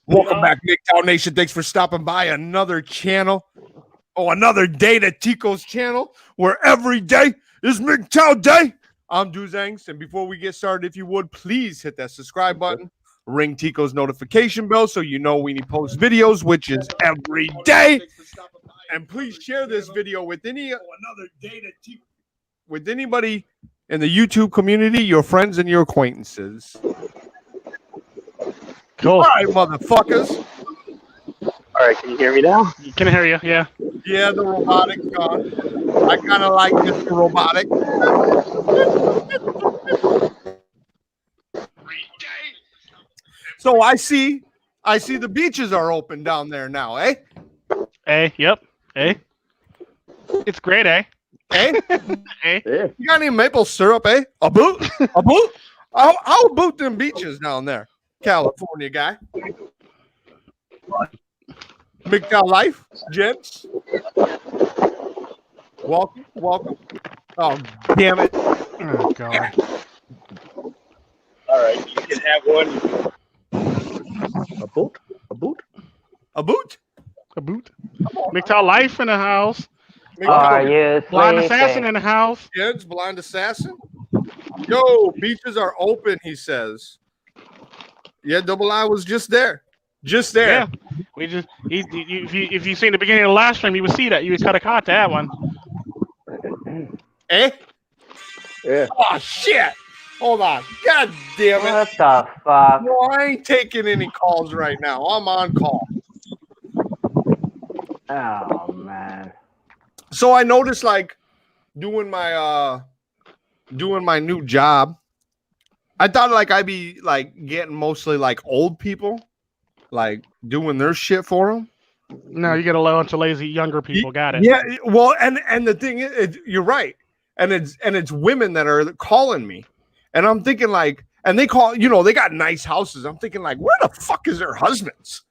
Welcome back, MiGTOW Nation. Thanks for stopping by another channel. Oh, another day to Tico's channel, where every day is MiGTOW Day. I'm Dozangsand, and before we get started, if you would, please hit that subscribe button, ring Tico's notification bell so you know when he posts videos, which is every day. And please share this video with with anybody in the YouTube community, your friends and your acquaintances. Cool. All right, motherfuckers. All right, can you hear me now? Can I hear you? Yeah. Yeah, the robotic gone. I kind of like this robotic. So I see the beaches are open down there now, eh? Yep. It's great, eh? Eh? Eh? Yeah. You got any maple syrup, eh? A boot? A boot? I'll boot them beaches down there, California guy. MiGTOW Life, gents. Welcome. Oh, damn it. Oh, God. All right, you can have one. A boot? A boot? A boot? MiGTOW Life in the house. Are you Blind sleeping? Assassin in the house. Kids, Blind Assassin. Yo, beaches are open, he says. Yeah, Double I was just there. Just there. Yeah. We just if you seen the beginning of the last stream, you would see that. You was kind of caught that one. Eh? Yeah. Oh, shit. Hold on. God damn it. What the fuck? No, I ain't taking any calls right now. I'm on call. Oh man. So I noticed, like, doing my new job, I thought like I'd be like getting mostly like old people, like doing their shit for them. No, you get a bunch of lazy younger people. Got it. Yeah, well, and the thing is, you're right, and it's women that are calling me, and I'm thinking like, and they call, they got nice houses. I'm thinking like, where the fuck is their husbands?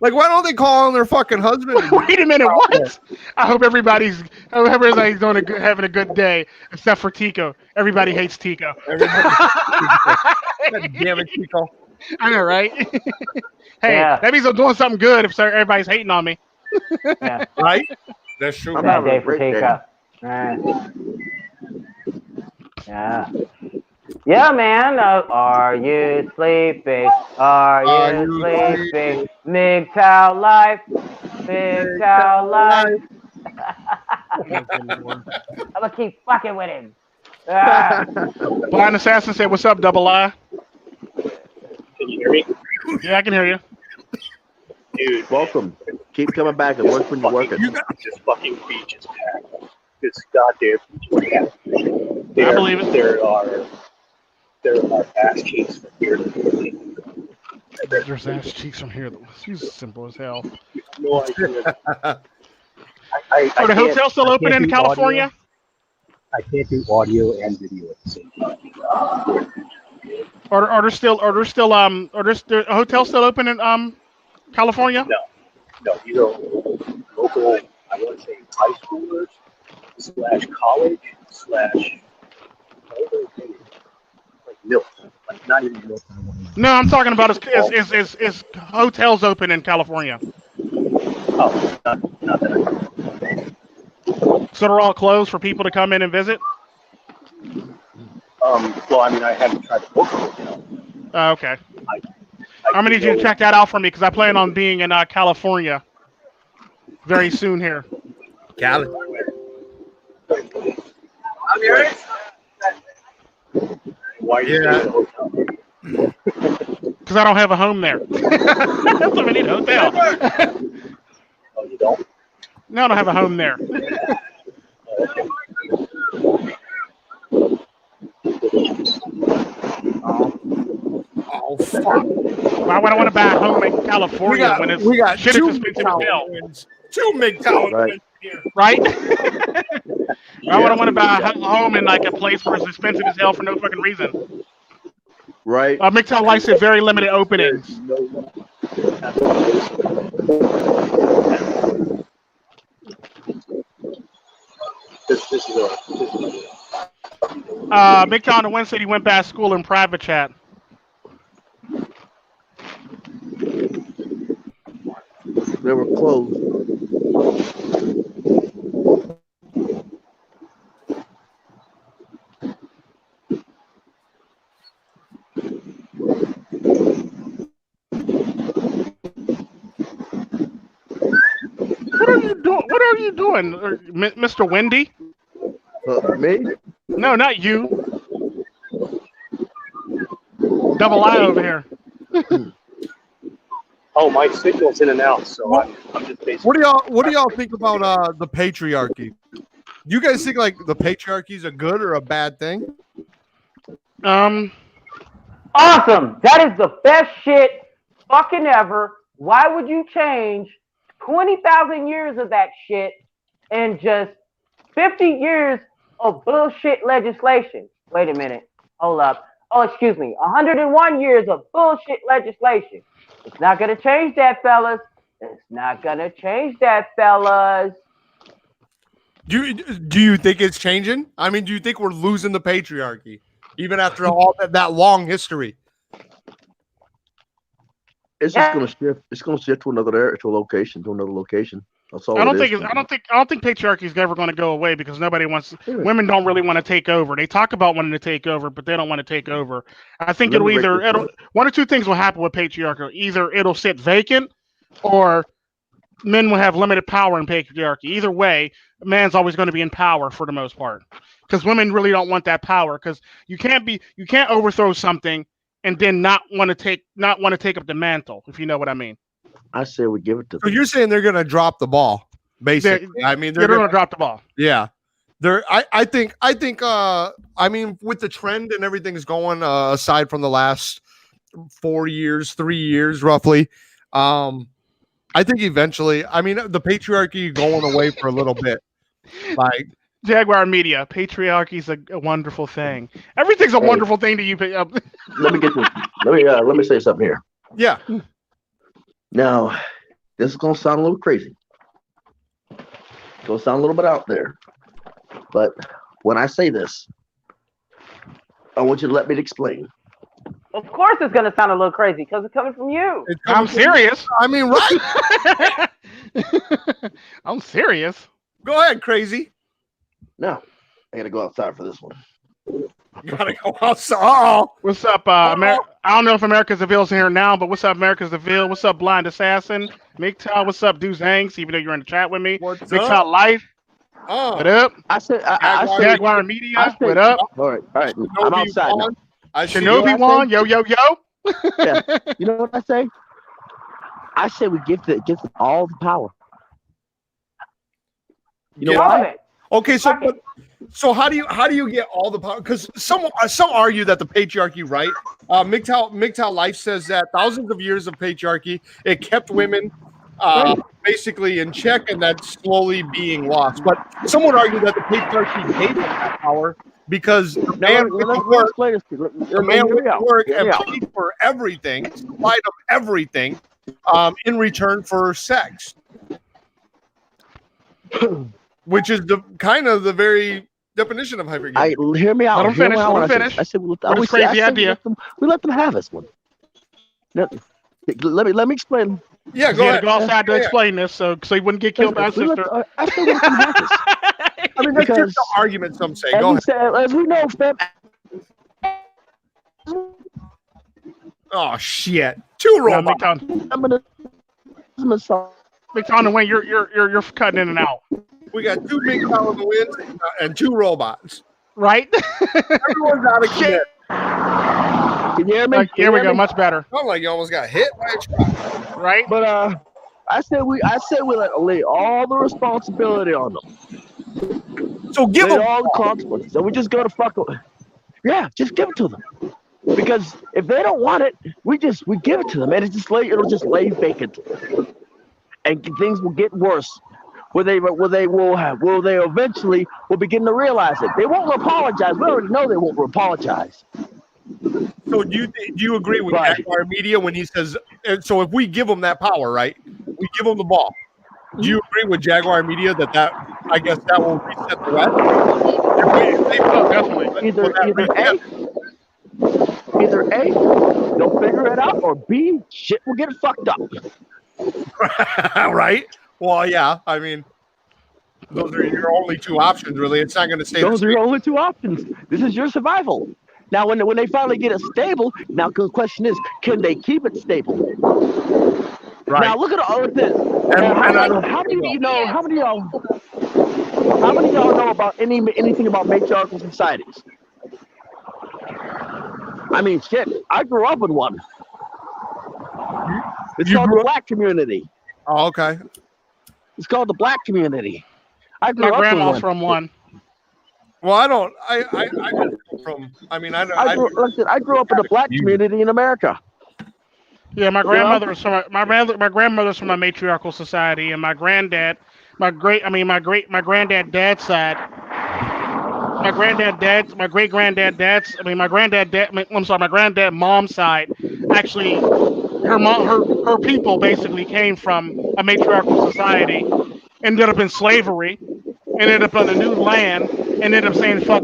Like, why don't they call on their fucking husband? Wait a minute, what? I hope everybody's doing having a good day, except for Tico. Everybody hates Tico. God damn it, Tico. I know, right? Hey, Yeah. that means I'm doing something good if everybody's hating on me. Yeah. Right? That's true. I'm Bad having a day for great day. Tico. Yeah. Yeah, man. Are you sleeping? Are you sleeping? MiGTOW Life. MiGTOW Life. I'm gonna keep fucking with him. Ah. Blind Assassin said, "What's up, Double I?" Can you hear me? Yeah, I can hear you. Dude, welcome. Keep coming back and work when you're working. This fucking beach is packed. This goddamn beach is packed. I believe it. There are ass cheeks from here to there. There's ass cheeks from here. She's simple as hell. No idea. Are the hotels still open in California? I can't do audio and video at the same time. Are there hotels still open in California? No, these are local, I want to say high schoolers / college / like milk. Like not even milk. No, I'm talking about is hotels open in California? Oh, not that. So they're all closed for people to come in and visit? Well, I mean, I haven't tried to book a hotel. Okay. I'm gonna need you to check that out for me because I plan on being in California very soon here. Cali. Why are you staying at a hotel? Because I don't have a home there. That's why I need a hotel. Oh, you don't? No, I don't have a home there. Oh fuck! Why would I want to buy a home in California when it's we got shit two expensive as hell? Two MiGTOW Right. wins here. Right? Why would I want to buy a home in like a place where it's expensive as hell for no fucking reason? Right. MiGTOW likes it very limited openings. This is a MiGTOW on the Wednesday he went back to school in private chat. They were closed. What are you doing, Mr. Wendy? Me? No, not you. Double I over here. Oh, my signal's in and out, so I'm just basically. What do y'all think about the patriarchy? You guys think like the patriarchy is a good or a bad thing? Awesome. That is the best shit fucking ever. Why would you change 20,000 years of that shit and just 50 years of bullshit legislation? Wait a minute. Hold up. Oh, excuse me. 101 years of bullshit legislation. It's not going to change that, fellas. It's not going to change that, fellas. Do you think it's changing? I mean, do you think we're losing the patriarchy even after all that long history? It's just gonna shift. It's gonna shift to another area, to another location. That's all. I don't think patriarchy is ever going to go away because nobody wants. Women don't really want to take over. They talk about wanting to take over, but they don't want to take over. I think one or two things will happen with patriarchy. Either it'll sit vacant, or men will have limited power in patriarchy. Either way, a man's always going to be in power for the most part because women really don't want that power because you can't overthrow something and then not want to take up the mantle, if you know what I mean. I say we give it to them. So you're saying they're going to drop the ball, basically. I mean, they're going to drop the ball. Yeah. I think I mean, with the trend and everything's going aside from the last 3 years roughly, I think eventually, I mean, the patriarchy going away for a little bit. Like Jaguar Media, patriarchy's a wonderful thing. Everything's a wonderful thing to you. Let me get this. Let me say something here. Yeah. Now, this is gonna sound a little crazy. It's gonna sound a little bit out there. But when I say this, I want you to let me explain. Of course it's going to sound a little crazy because it's coming from you. I'm serious. I mean, right? I'm serious. Go ahead, crazy. No, I got to go outside for this one. You got to go outside. Oh. What's up, I don't know if America's Deville's here now, but what's up, America's Deville? What's up, Blind Assassin? MiGTOW, what's up, Dozangsand? Even though you're in the chat with me. What's MiGTOW up? Life. Oh. What up? I said Jaguar Media. What up? All right. I'm outside now. Shinobi Wan. Yo. Yeah. You know what I say? I say we give them all the power. You know why? Okay, so how do you get all the power? Because some argue that the patriarchy, right? MiGTOW Life says that thousands of years of patriarchy, it kept women basically in check, and that's slowly being lost. But some would argue that the patriarchy gave them that power because the man went to work and paid for everything, supplied them everything in return for sex. Which is the kind of the very definition of hypergamy. Hear me out. Let him finish. I said, crazy idea. We let them have this one. Let me explain. Yeah, go ahead. Go outside to explain this, so he wouldn't get killed by his sister. I said we let them have this. I mean, that's just the argument. Some say. Go ahead. As we know, fam. Oh shit! Two robots. MiGTOW and Wayne, you're cutting in and out. We got two MiGTOW in the wind and two robots. Right? Everyone's out of shit. Can you hear me? Here we go. Much better. Sounds like you almost got hit by a truck. Right? But I said we lay all the responsibility on them. So give them all the consequences. So we just go to fuck them. Yeah, just give it to them. Because if they don't want it, we give it to them, and it'll just lay vacant, and things will get worse. Where they eventually will begin to realize it. They won't apologize. We already know they won't apologize. So do you agree with Jaguar Media when he says? So if we give them that power, right? We give them the ball. Do you agree with Jaguar Media that I guess that will reset the West? Definitely. Either A, they'll figure it out, or B, shit will get fucked up. Right? Well, yeah. I mean, those are your only two options, really. It's not going to stay. Those are your only two options. This is your survival. Now, when they finally get it stable, now the question is, can they keep it stable? Right. Now look at all of this. How many of y'all know about anything about matriarchal societies? I mean, shit. I grew up in one. It's called the black community. Oh, okay. It's called the black community. I grew My up grandma's in from one. Well, I don't. I just from. I mean, I grew up in the black community in America. Yeah, my grandmother's from my grandmother's from a matriarchal society, and my granddad, my great granddad dad's side, my granddad mom's side, actually, her people basically came from a matriarchal society, ended up in slavery, ended up on a new land, ended up saying fuck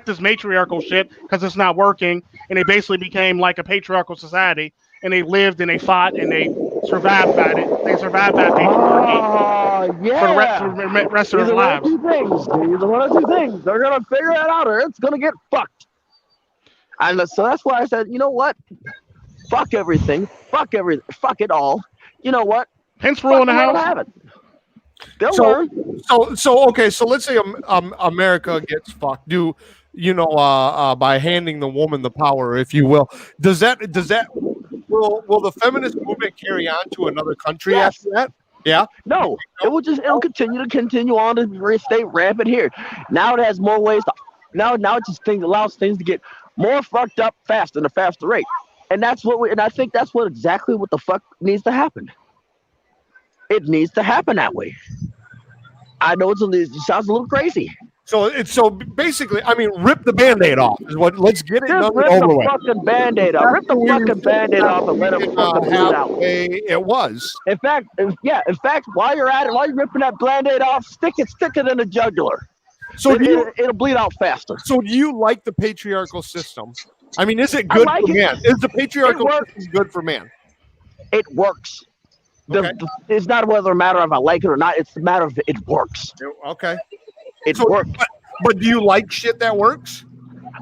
this matriarchal shit because it's not working, and they basically became like a patriarchal society, and they lived and they fought and they survived by it. They survived that patriarchy for the rest of their lives. These are one of two things. They're gonna figure it out, or it's gonna get fucked. And so that's why I said, you know what? Fuck everything. Fuck it all. You know what? Pence rule in the house. Have it. They'll learn. So okay. So let's say America gets fucked. By handing the woman the power, if you will. Does that will the feminist movement carry on to another country after that? Yeah. No, it'll continue on to stay rampant here. Now it has more ways to. Now it just allows things to get more fucked up fast at a faster rate, and I think that's exactly what the fuck needs to happen. It needs to happen that way. I know it sounds a little crazy. So basically, I mean, rip the Band-Aid off is what. Let's get it done rip over the with. fucking Band-Aid off. Rip the fucking Band-Aid off and let it fucking bleed out. It was. In fact, while you're at it, while you're ripping that Band-Aid off, stick it in the jugular. So it'll bleed out faster. So do you like the patriarchal system? I mean, is it good for man? Is the patriarchal system good for man? It works. Okay. It's not whether a matter of I like it or not. It's the matter of it works. Okay. It works. But do you like shit that works?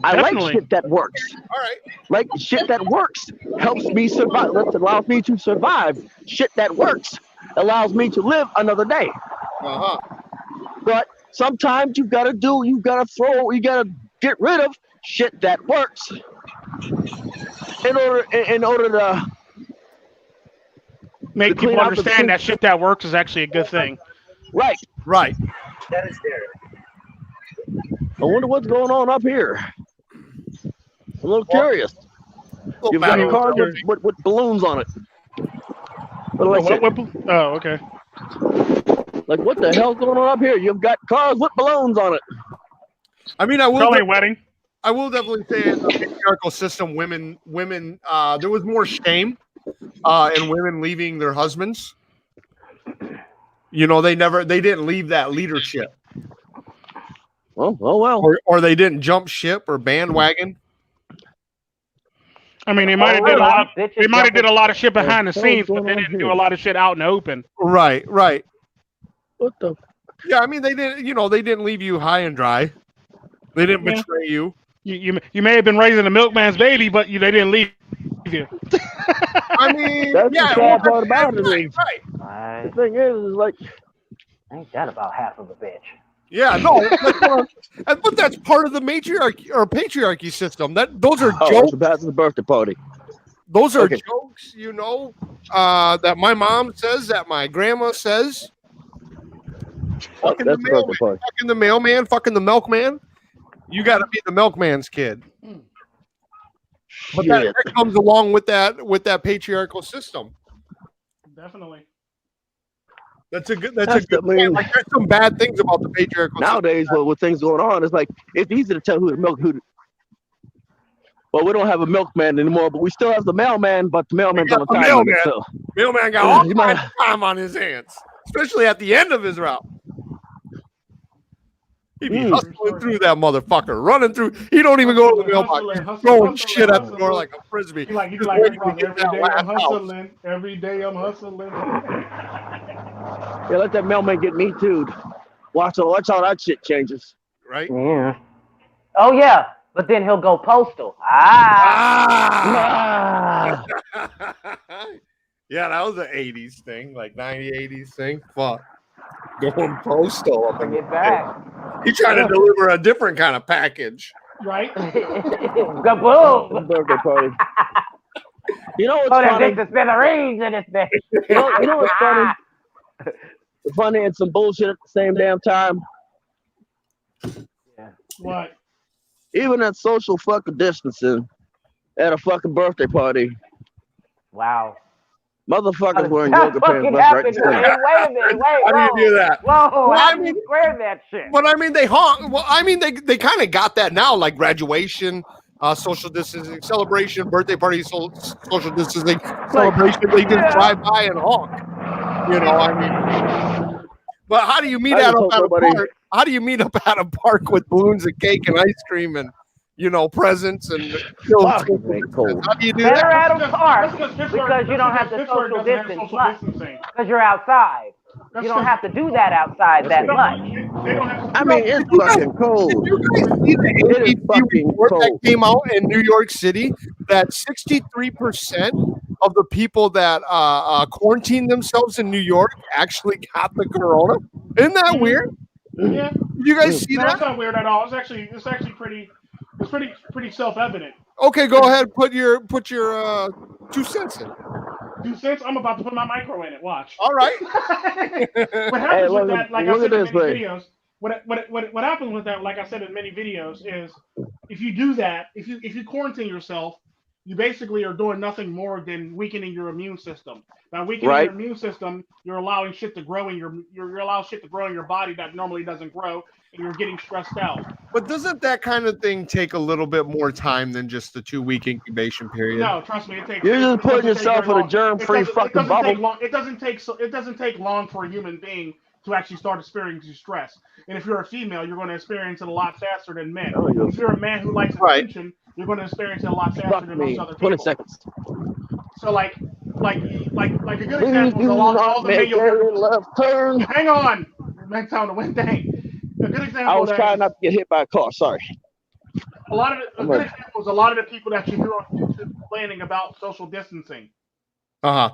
I like shit that works. All right. Like shit that works helps me survive. Allows me to survive. Shit that works allows me to live another day. Uh-huh. But sometimes you gotta get rid of shit that works in order to make people understand that shit that works is actually a good thing. Right. That is there. I wonder what's going on up here. I'm a little curious. You've got cars with balloons on it. Okay. Like, what the hell's going on up here? You've got cars with balloons on it. I mean, I will. Probably a wedding. I will definitely say in the patriarchal system, women, there was more shame in women leaving their husbands. You know, they didn't leave that leadership. Well. Or they didn't jump ship or bandwagon. I mean, they might have did a lot of shit behind the scenes, but they didn't do a lot of shit out in the open. Right. What the? Yeah, I mean, they didn't leave you high and dry. They didn't betray you. You may have been raising a milkman's baby, but they didn't leave you. I mean, that's the sad part about it. Right. The thing is like, ain't that about half of a bitch? Yeah, no, but that's part of the matriarchy or patriarchy system. Those are jokes. That's the birthday party. Those are jokes, that my mom says, that my grandma says. Fucking the mailman, fucking the milkman. You got to be the milkman's kid. But that comes along with that patriarchal system. Definitely. That's a good point. Like, there's some bad things about the patriarchal nowadays. system. Well, with things going on, it's like it's easy to tell who the milk. Well, we don't have a milkman anymore, but we still have the mailman. But the mailman's on the time limit. So. Mailman got all kinds of time on his hands, especially at the end of his route. He be hustling through that motherfucker, running through. He don't even go to the mailbox. He's throwing shit at the door like a frisbee. You like Just waiting to every get that day last I'm house. hustling. Every day I'm hustling. Yeah, let that mailman get me too. Watch how that shit changes. Right? Yeah. Oh yeah, but then he'll go postal. Ah. Yeah, that was an 80s thing, like 80s thing. Fuck. Going postal up in Bring the it back. He trying to deliver a different kind of package. Right? Kaboom! Birthday party. You know what's Oh, that funny? bitch has been the rings in this thing. You know what's funny? It's funny and some bullshit at the same damn time. What? Even at social fucking distancing at a fucking birthday party, Wow. motherfuckers wearing That yoga pants fucking left, right, and happened. center. Wait a minute. Wait. How do you do that? Whoa. Well, How I do mean- you square that shit? But I mean, they honk. Well, I mean, they kind of got that now, like graduation, social distancing, celebration, birthday party, social distancing, celebration. They just drive by and honk. You know, I mean. But how do you meet I at just a hope nobody- park? How do you meet up at a park with balloons and cake and ice cream and presents and Fucking ain't cold. How do you do Better that? at a park because you don't have to social distance much. Because you're outside. You don't have to do that outside that much. I mean, it's fucking cold. Did you guys see the It is NBC fucking report that cold. came out in New York City that 63% of the people that quarantined themselves in New York actually got the corona? Isn't that weird? Yeah. Did you guys see No, that? it's not weird at all. It's actually pretty self-evident. Okay, go ahead. Put your 2 cents in. 2 cents. I'm about to put my micro in it. Watch. All right. What happens with that? Like I look said at in this many thing. videos. What happens with that? Like I said in many videos, is if you do that, if you quarantine yourself, you basically are doing nothing more than weakening your immune system. By weakening Right. your immune system, you're allowing shit to grow in you're allowing shit to grow in your body that normally doesn't grow, and you're getting stressed out. But doesn't that kind of thing take a little bit more time than just the 2-week incubation period? No, trust me, it takes. You're just it putting doesn't take yourself very in a long. germ-free It fucking doesn't take bubble. long. It doesn't take long for a human being to actually start experiencing stress. And if you're a female, you're going to experience it a lot faster than men. Oh, yeah. If you're a man who likes Right. attention, you're going to experience it a lot faster Fuck than me. most other 20 people. seconds. So like a good Please example is do all not the men make you'll a hear. left turn. Hang on, MiGTOW the one thing. A good example. I was trying not to get hit by a car. Sorry. A good example is a lot of the people that you hear on YouTube complaining about social distancing. Uh-huh.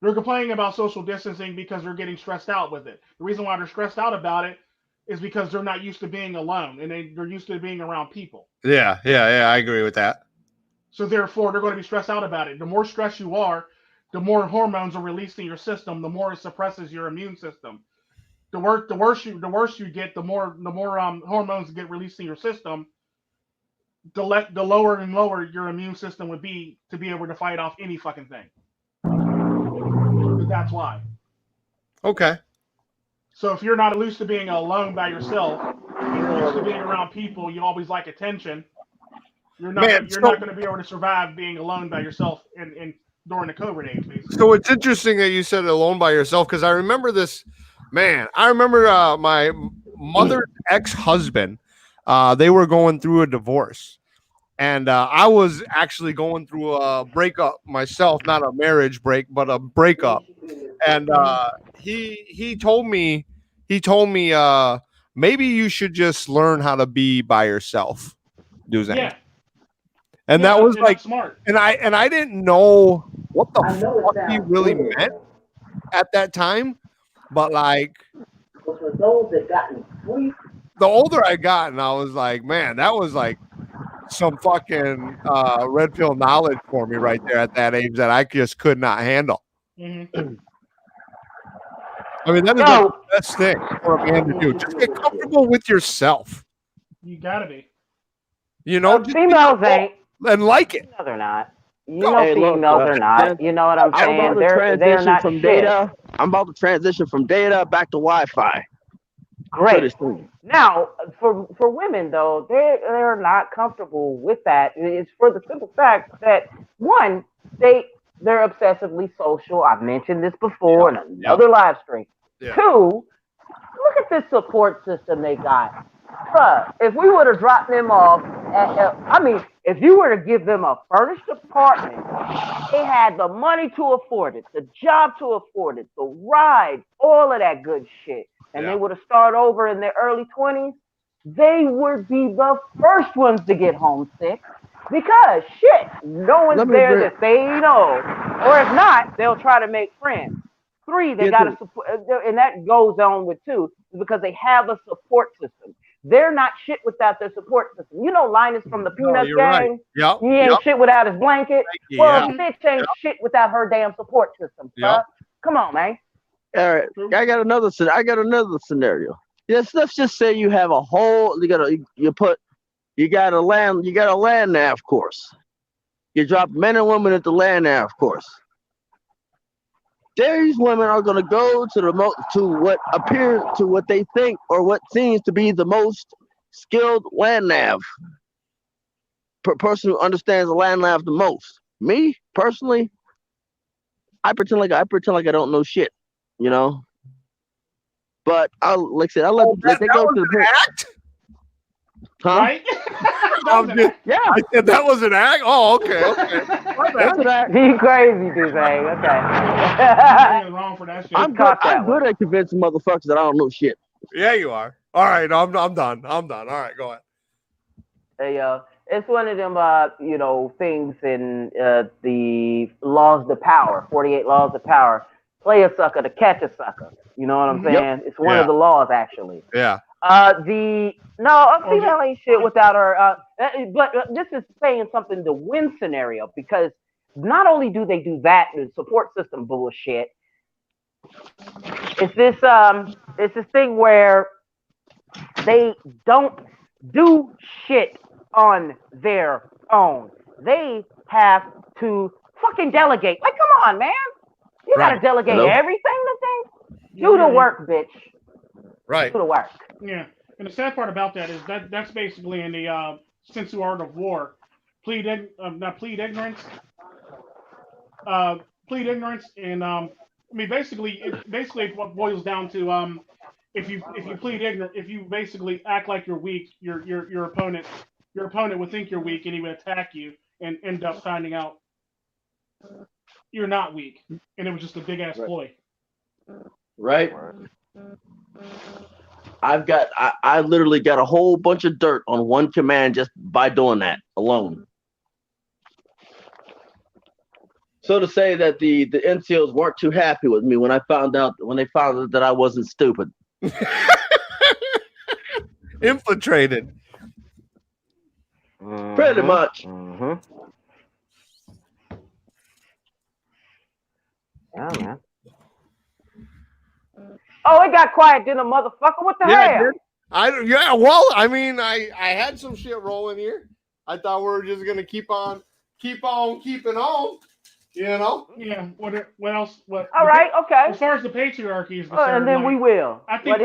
They're complaining about social distancing because they're getting stressed out with it. The reason why they're stressed out about it is because they're not used to being alone, and they're used to being around people. Yeah, I agree with that. So therefore, they're going to be stressed out about it. The more stressed you are, the more hormones are released in your system, the more it suppresses your immune system. The worse you get, the more hormones get released in your system, the lower and lower your immune system would be to be able to fight off any fucking thing. That's why. Okay. So if you're not used to being alone by yourself, you're used to being around people, you always like attention, you're not going to be able to survive being alone by yourself in during the COVID age, basically. So it's interesting that you said alone by yourself, because I remember this, man. I remember my mother's ex-husband. They were going through a divorce, and I was actually going through a breakup myself, not a marriage break, but a breakup. And he told me maybe you should just learn how to be by yourself, Dozang. Yeah. And that was like smart. And I didn't know what the fuck he really meant at that time, but like the older I got, and I was like, man, that was like some fucking red pill knowledge for me right there at that age that I just could not handle. Mm-hmm. I mean, that is like the best thing for a man to do. Just get comfortable with yourself. You gotta be. You know, females ain't. And like it. No, they're not. Hey, Females are not. You know what I'm saying? I'm about to They're transition not from shit. data. I'm about to transition from data back to Wi-Fi. Great. Now, for women though, they're not comfortable with that. It's for the simple fact that one, they're obsessively social. I've mentioned this before in another live stream. Yeah. Two, Look at this support system they got. Bruh, if we would have dropped them off, if you were to give them a furnished apartment, they had the money to afford it, the job to afford it, the ride, all of that good shit, and they would have started over in their early 20s, they would be the first ones to get homesick because shit, no one's there that they know. Or if not, they'll try to make friends. 3, they got to support, and that goes on with 2, because they have a support system. They're not shit without their support system. You know Linus from the Peanuts gang? Right. Yep. He ain't shit without his blanket. Well, bitch ain't shit without her damn support system, bruh. Come on, man. All right, I got another scenario. Yes, let's just say you have a whole. You got a land nav course. You drop men and women at the land nav course. These women are going to go to what they think or what seems to be the most skilled land nav person who understands the land nav the most. Me personally, I pretend like I don't know shit, you know. But I let they go to the act. Huh? Right? Yeah. I said that was an act. Oh, okay. That's an act. You crazy, dude, okay. Wrong for that shit. I'm good at convincing motherfuckers that I don't know shit. Yeah, you are. All right, I'm done. All right, go ahead. Hey, it's one of them, things in the laws of power, 48 laws of power. Play a sucker to catch a sucker. You know what I'm saying? Yep. It's one of the laws, actually. Yeah. A female ain't shit without her. But this is saying something to win scenario, because not only do they do that, the support system bullshit. It's this thing where they don't do shit on their own. They have to fucking delegate. Like, come on, man. You gotta delegate everything to things. Do the work, bitch. Right. Do the work. Yeah. And the sad part about that is that's basically in the sensu art of war. Plead ignorance. Plead ignorance, and basically what boils down to if you plead ignorant, if you basically act like you're weak, your opponent would think you're weak and he would attack you and end up finding out you're not weak, and it was just a big ass ploy. Right. I literally got a whole bunch of dirt on one command just by doing that alone. So to say that the NCOs weren't too happy with me when they found out that I wasn't stupid. Infiltrated. Pretty much. Mm-hmm. Yeah, man. Oh, it got quiet, didn't it, motherfucker? What the hell? I had some shit rolling here. I thought we were just gonna keep on keeping on. You know? Yeah. What else? All right. Okay. As far as the patriarchy is concerned, and then we will. I think it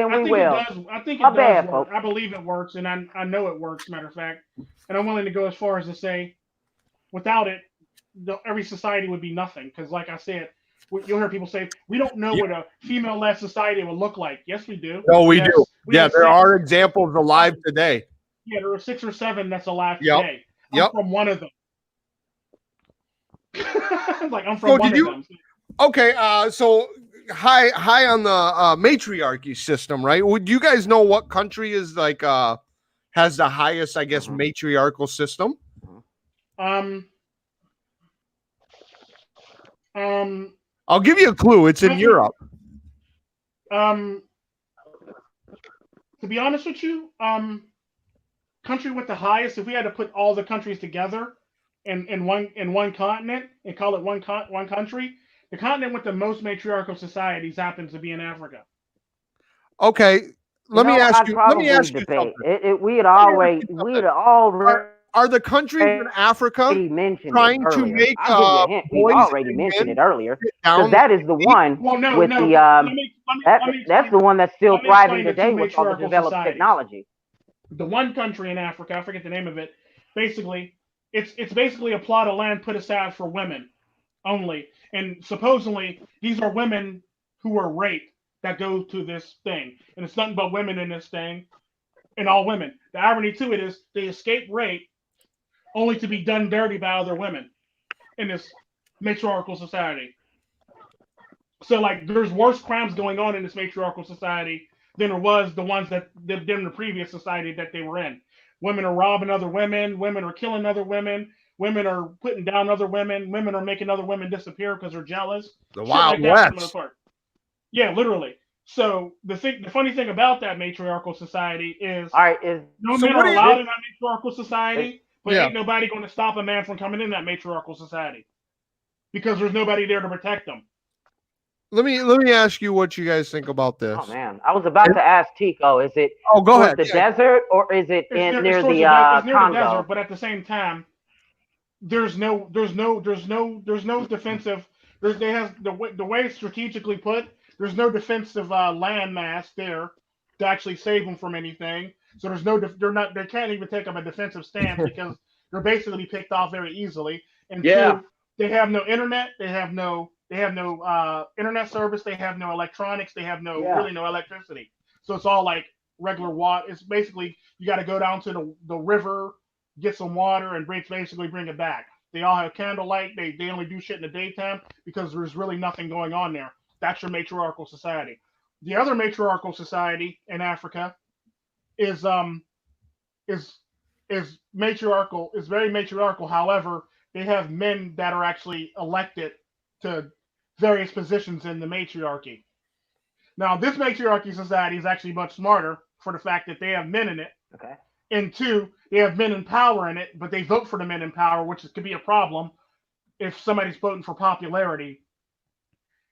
does work. I believe it works, and I know it works. Matter of fact, and I'm willing to go as far as to say, without it, every society would be nothing. Because, like I said, you'll hear people say, we don't know what a female-led society would look like. Yes, we do. No, we do. There are examples alive today. Yeah, there are 6 or 7 that's alive today. I'm from one of them. Like, I'm from one of them. Okay, so high on the matriarchy system, right? Would you guys know what country is like has the highest, I guess, matriarchal system? I'll give you a clue. It's in Europe. To be honest with you, country with the highest, if we had to put all the countries together in one continent and call it one country, the continent with the most matriarchal societies happens to be in Africa. Okay, let me ask you something. Are the countries in Africa trying to make we already mentioned it earlier, because that is the one that's the one that's still thriving today with all the developed technology. The one country in Africa, I forget the name of it, basically it's basically a plot of land put aside for women only, and supposedly these are women who were raped that go to this thing, and it's nothing but women in this thing, and all women. The irony to it is they escape rape only to be done dirty by other women in this matriarchal society. So like, there's worse crimes going on in this matriarchal society than there was the ones that in the previous society that they were in. Women are robbing other women. Women are killing other women. Women are putting down other women. Women are making other women disappear because they're jealous. The Shit Wild like that for the West. most part. Yeah, literally. So the funny thing about that matriarchal society is, All right, is no So men what are do you- allowed in that matriarchal society, but Yeah. ain't nobody going to stop a man from coming in that matriarchal society because there's nobody there to protect them. Let me ask you what you guys think about this. oh man, I was about to ask Tico, is it Oh, go towards ahead. the Yeah. desert or is it It's near it's the towards it's near the Congo? desert, but at the same time, there's no defensive. They have the way it's strategically put. There's no defensive land mass there to actually save them from anything. So there's no they can't even take up a defensive stance because they're basically picked off very easily. And Yeah. two, they have no internet. They have no internet service. They have no electronics. They have really no electricity. So it's all like regular water. It's basically you got to go down to the river, get some water, and basically bring it back. They all have candlelight. They only do shit in the daytime because there's really nothing going on there. That's your matriarchal society. The other matriarchal society in Africa is matriarchal, is very matriarchal. However, they have men that are actually elected to various positions in the matriarchy. Now, this matriarchy society is actually much smarter for the fact that they have men in it. Okay. And two, they have men in power in it, but they vote for the men in power, which could be a problem if somebody's voting for popularity.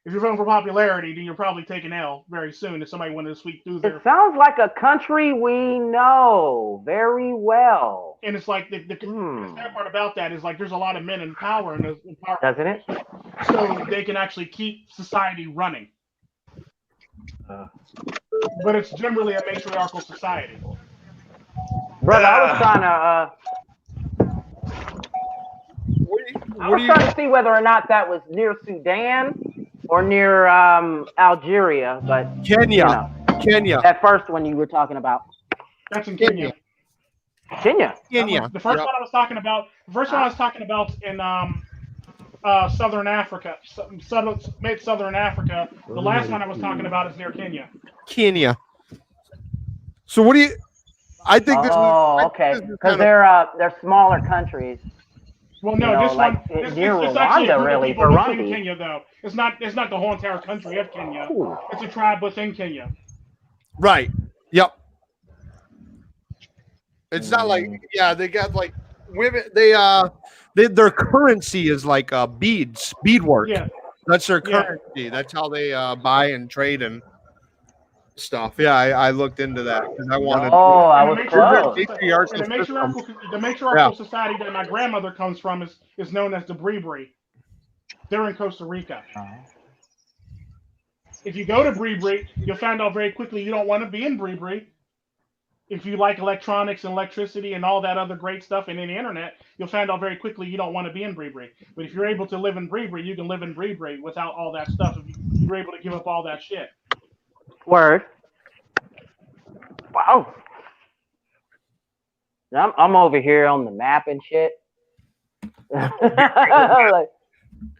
If you're voting for popularity, then you're probably taking L very soon if somebody wanted to sweep through there. It sounds like a country we know very well. And it's like the sad part about that is like there's a lot of men in power in those power, Doesn't it? so they can actually keep society running. But it's generally a matriarchal society. Brother, I was trying to see whether or not that was near Sudan or near Algeria, but Kenya. Kenya. that first one you were talking about. That's in Kenya. Kenya. Kenya. The first one I was talking about. The first one I was talking about in Southern Africa, Southern Africa. The last one I was talking about is near Kenya. Kenya. So what do you? I think this. Okay. Because they're smaller countries. Well, no, this like one. near It's actually a Rwanda, group really, of people Burundi. within Kenya, though. It's not the whole entire country of Kenya. Ooh. It's a tribe within Kenya. Right. Yep. It's not like they got like women. Their currency is like beadwork. Yeah. That's their currency. That's how they buy and trade and stuff. Yeah, I looked into that because I wanted. Oh, I was close. The matriarchal society that my grandmother comes from is known as the Bribri. They're in Costa Rica. If you go to Bribri, you'll find out very quickly you don't want to be in Bribri. If you like electronics and electricity and all that other great stuff and the internet, you'll find out very quickly you don't want to be in Bribri. But if you're able to live in Bribri, you can live in Bribri without all that stuff. If you're able to give up all that shit. Word. Wow. I'm over here on the map and shit. Like,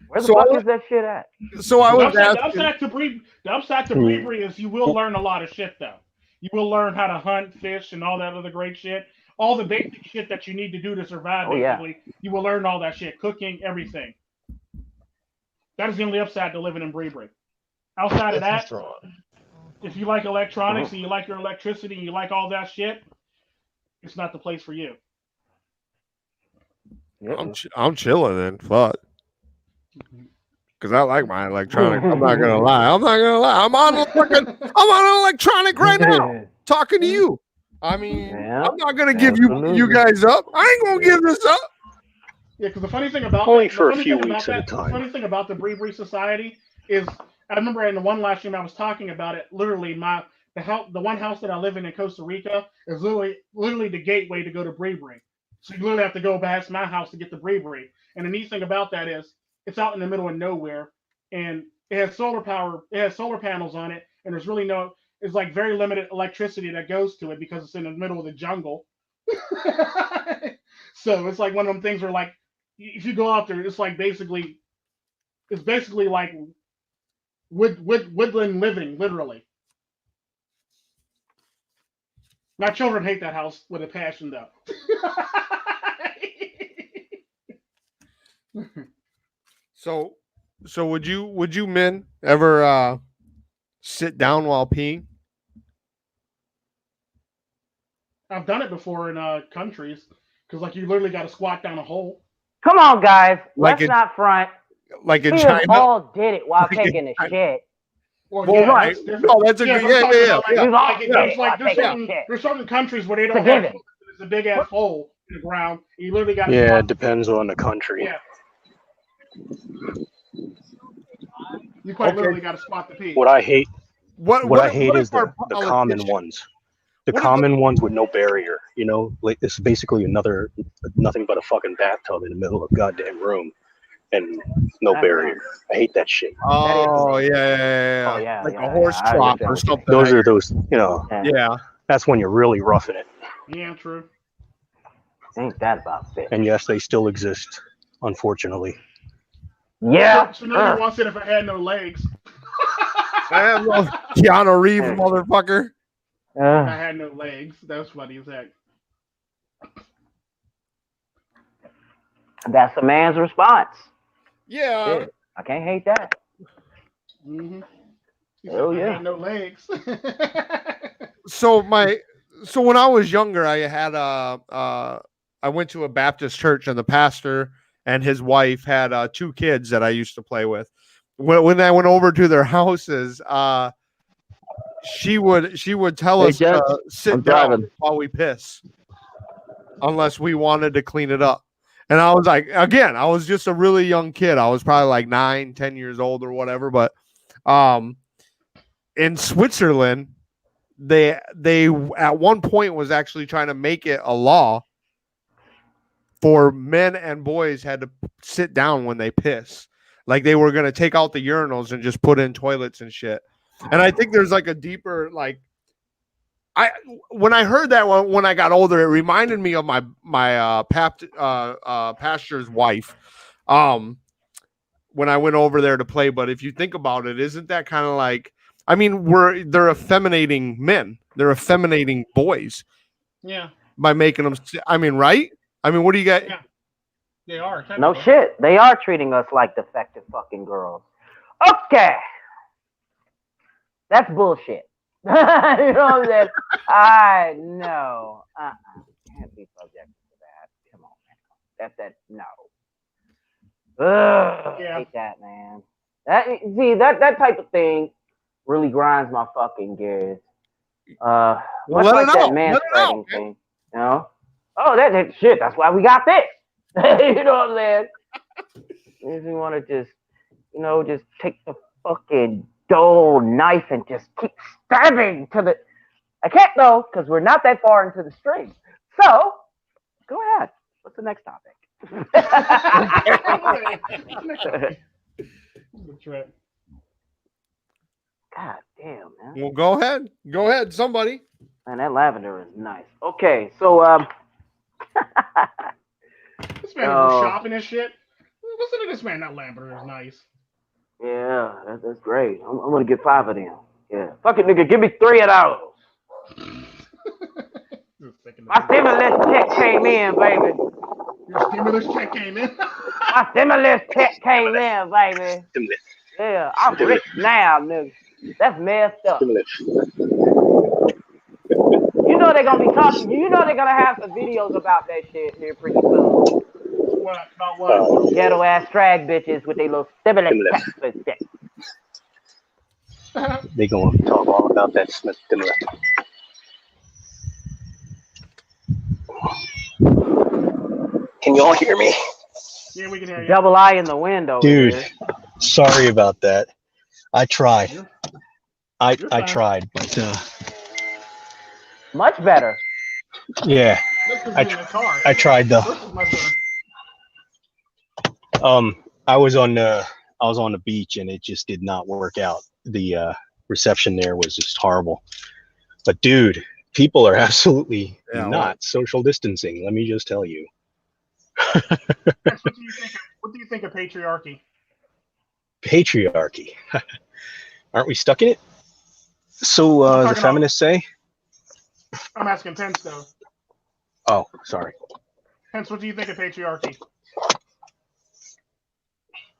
where the fuck is that shit at? So I was The upside to Bribri is you will learn a lot of shit though. You will learn how to hunt, fish, and all that other great shit. All the basic shit that you need to do to survive, basically. You will learn all that shit. Cooking, everything. That is the only upside to living in Bribri. Outside of that, if you like electronics and you like your electricity and you like all that shit, it's not the place for you. I'm chilling then. Fuck. Because I like my electronics. I'm not gonna lie. I'm on an electronic right now, talking to you. I mean, I'm not gonna give you guys up. I ain't gonna give this up. Yeah, because the funny thing about Only for a few weeks at a time. The funny thing about the Bribri Society is, I remember in the one live stream I was talking about it. Literally, the one house that I live in Costa Rica is literally the gateway to go to Bribri. So you literally have to go past my house to get to Bribri. And the neat thing about that is, it's out in the middle of nowhere, and it has solar power. It has solar panels on it, and there's really no. It's like very limited electricity that goes to it because it's in the middle of the jungle. So it's like one of them things where like if you go out there, it's basically like woodland living, literally. My children hate that house with a passion, though. So would you men ever sit down while peeing? I've done it before in countries because like you literally got to squat down a hole. Come on, guys. Like Let's not front. Like in We China? all did it while Like in taking a China. shit. Well, Well, yeah, right. that's different. No, that's a good. but I'm Yeah, talking yeah, about, yeah. We've all Like, did there's it while taking a shit. there's certain countries where they don't It's a have given. it's a big ass hole in the ground. And you literally got to Yeah, it depends on the country. Yeah. You quite Okay. literally got to spot the pee. What I hate, What I hate is if our the common politicians- ones. The What if common ones with no barrier. You know, like it's basically nothing but a fucking bathtub in the middle of a goddamn room, and no barrier. I hate that shit. Oh yeah, Oh, yeah, like yeah, a horse yeah, I trough understand or what you're something. Those are those. You know, Yeah. that's when you're really roughing it. Yeah, true. Ain't that about fit? And yes, they still exist, unfortunately. Yeah. So nobody wants it if I had no legs. I have no Keanu Reeves, motherfucker. If I had no legs. That's funny as heck. That's a man's response. Yeah. Shit, I can't hate that. Mm-hmm. Oh, I yeah. had no legs. So when I was younger, I had I went to a Baptist church, and the pastor and his wife had 2 kids that I used to play with. When I went over to their houses, she would tell Hey, us Jeff, to sit I'm down driving. while we piss, unless we wanted to clean it up. And I was like, again, I was just a really young kid. I was probably like 9, 10 years old or whatever. But in Switzerland, they at one point was actually trying to make it a law for men and boys had to sit down when they piss. Like they were going to take out the urinals and just put in toilets and shit. And I think there's like a deeper, like, when I heard that when I got older, it reminded me of my pastor's wife. When I went over there to play. But if you think about it, isn't that kind of like, I mean, they're effeminating men. They're effeminating boys Yeah, by making them. I mean, right? I mean, what do you got? Yeah. they are. No technically. shit. They are treating us like defective fucking girls. Okay. That's bullshit. You know what I'm saying? I know. Can't be subject to that. Come on, man. That no. Ugh, Yeah. hate that, man. That type of thing really grinds my fucking gears. Much let like it that out. man Let it out, spreading thing. You know? Oh, that shit. That's why we got this. You know what I'm saying? If you want to just take the fucking dull knife and just keep stabbing to the. I can't though, because we're not that far into the stream. So, go ahead. What's the next topic? That's right. God damn, man. Well, go ahead, somebody. Man, that lavender is nice. Okay, so This man Oh. goes shopping and shit. Listen to this man. That lavender is nice. yeah, that's great. I'm gonna get 5 of them. Yeah, fuck it, nigga. Give me 3 of those. My stimulus check came in, baby. Your stimulus check came in. My stimulus check came in, baby. Yeah, I'm rich now, nigga. That's messed up. You know they're gonna be talking. You know they're gonna have some videos about that shit here pretty soon. What about what? Ghetto ass drag bitches with their little stimulus checks. They gonna talk all about that Smith stimulus. Can y'all hear me? Yeah, we can hear you. Double eye in the window, Dude, here. sorry about that. I tried. You're I fine. tried, but Much better. yeah, That's 'cause you're in the car. I tried though. This is much better. I was on the beach and it just did not work out. The reception there was just horrible. But dude, people are absolutely not social distancing. Let me just tell you. What do you think of patriarchy? Patriarchy. Aren't we stuck in it? So the feminists say? I'm asking Pence though. Oh, sorry. Pence, what do you think of patriarchy?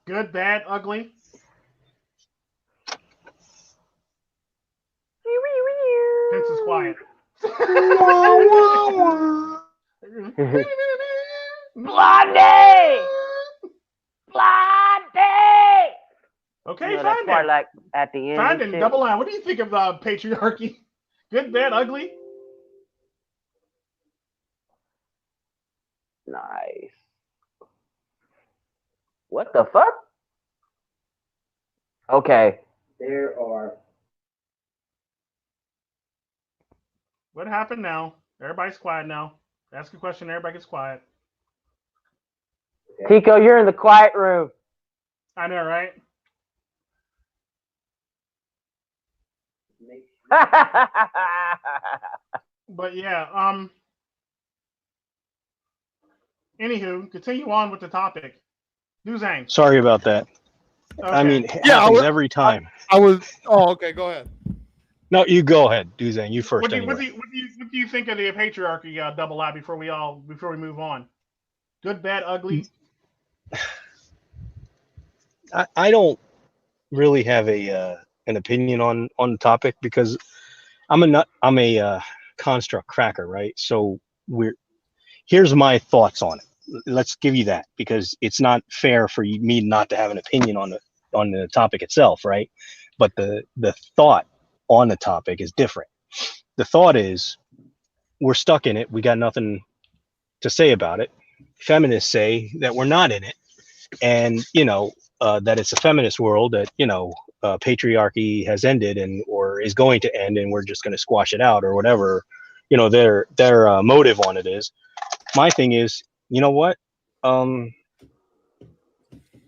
Good, bad, ugly? Pence is quiet. Blondie! Blondie! Okay, you know, fine part then. like at the end. Fine then, double line. What do you think of patriarchy? Good, bad, ugly? Nice. What the fuck? Okay. There are. What happened now? Everybody's quiet now. Ask a question, everybody gets quiet. Tico, you're in the quiet room. I know, right? But yeah, anywho, continue on with the topic. Dozang. Sorry about that. Okay. I mean, it happens every time. Okay, go ahead. No, you go ahead, Dozang. You first. What do Anyway. you think of the patriarchy double I before we move on? Good, bad, ugly? I don't really have an opinion on the topic because I'm a construct cracker, right? So here's my thoughts on it. Let's give you that because it's not fair for me not to have an opinion on the topic itself, right? But the thought on the topic is different. The thought is we're stuck in it. We got nothing to say about it. Feminists say that we're not in it, and that it's a feminist world, that patriarchy has ended or is going to end, and we're just going to squash it out or whatever. Their motive on it is. My thing is, you know what?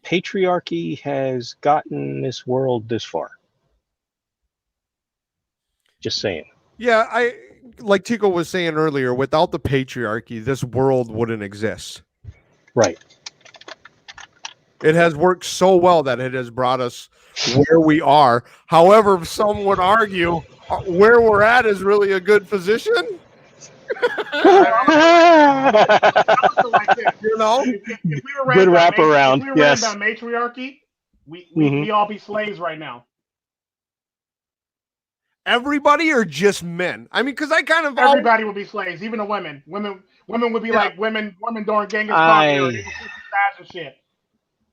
Patriarchy has gotten this world this far. Just saying. Yeah, like Tico was saying earlier, without the patriarchy, this world wouldn't exist. Right. It has worked so well that it has brought us where we are. However, some would argue where we're at is really a good position. If we were good wraparound. If we were yes. ran down matriarchy, we all be slaves right now. Everybody or just men? I mean, because I kind of everybody would be slaves, even the women. Women would be like women during Genghis Khan era. They would and shit.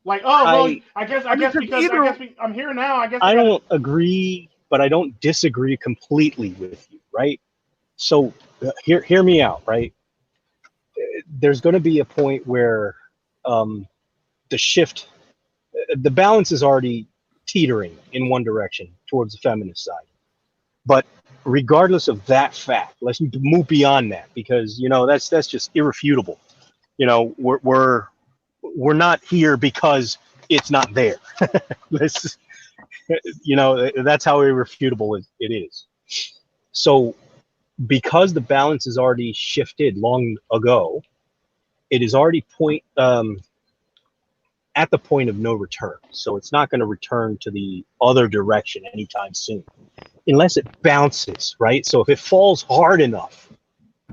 Like, I guess because I'm here now. I guess I don't agree, but I don't disagree completely with you, right? So hear me out, right? There's going to be a point where the shift, the balance is already teetering in one direction towards the feminist side. But regardless of that fact, let's move beyond that because that's just irrefutable. We're not here because it's not there. That's how irrefutable it is. So because the balance is already shifted long ago, it is already at the point of no return. So it's not going to return to the other direction anytime soon, unless it bounces, right? So if it falls hard enough,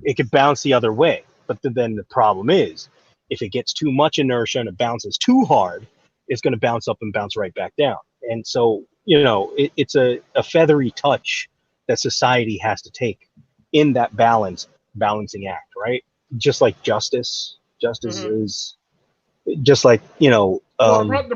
it could bounce the other way. But then the problem is, if it gets too much inertia and it bounces too hard, it's going to bounce up and bounce right back down. And so, it's a feathery touch that society has to take in that balancing act, right? Just like justice is just like, the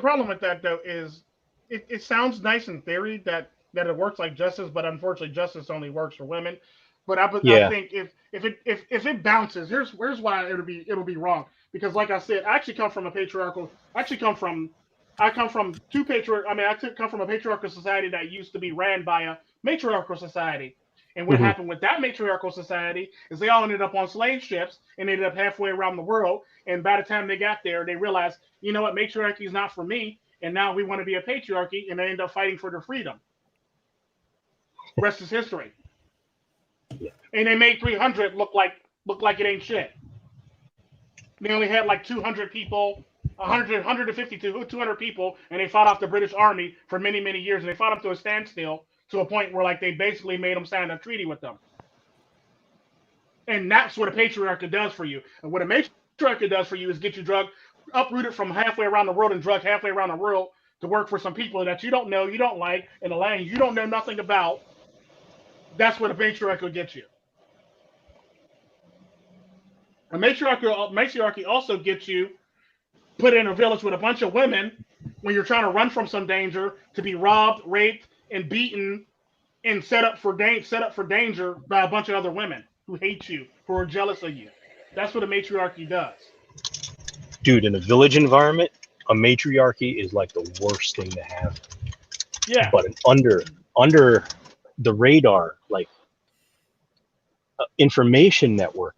problem with that though is it sounds nice in theory that it works like justice, but unfortunately justice only works for women. But I think if it bounces, here's why it'll be wrong. Because like I said, I come from a patriarchal society that used to be ran by a matriarchal society. And what happened with that matriarchal society is they all ended up on slave ships and ended up halfway around the world. And by the time they got there, they realized, you know what, matriarchy is not for me. And now we want to be a patriarchy, and they end up fighting for their freedom. Rest is history. Yeah. And they made 300 look like it ain't shit. They only had like 200 people, 150 to 200 people, and they fought off the British Army for many, many years, and they fought them to a standstill to a point where like they basically made them sign a treaty with them. And that's what a patriarchy does for you. And what a matriarchy does for you is get you uprooted from halfway around the world and drugged halfway around the world to work for some people that you don't know, you don't like, in a land you don't know nothing about. That's what a matriarchy gets you. A matriarchy also gets you put in a village with a bunch of women when you're trying to run from some danger, to be robbed, raped, and beaten, and set up for danger by a bunch of other women who hate you, who are jealous of you. That's what a matriarchy does. Dude, in a village environment, a matriarchy is like the worst thing to have. Yeah. But under the radar, like information network,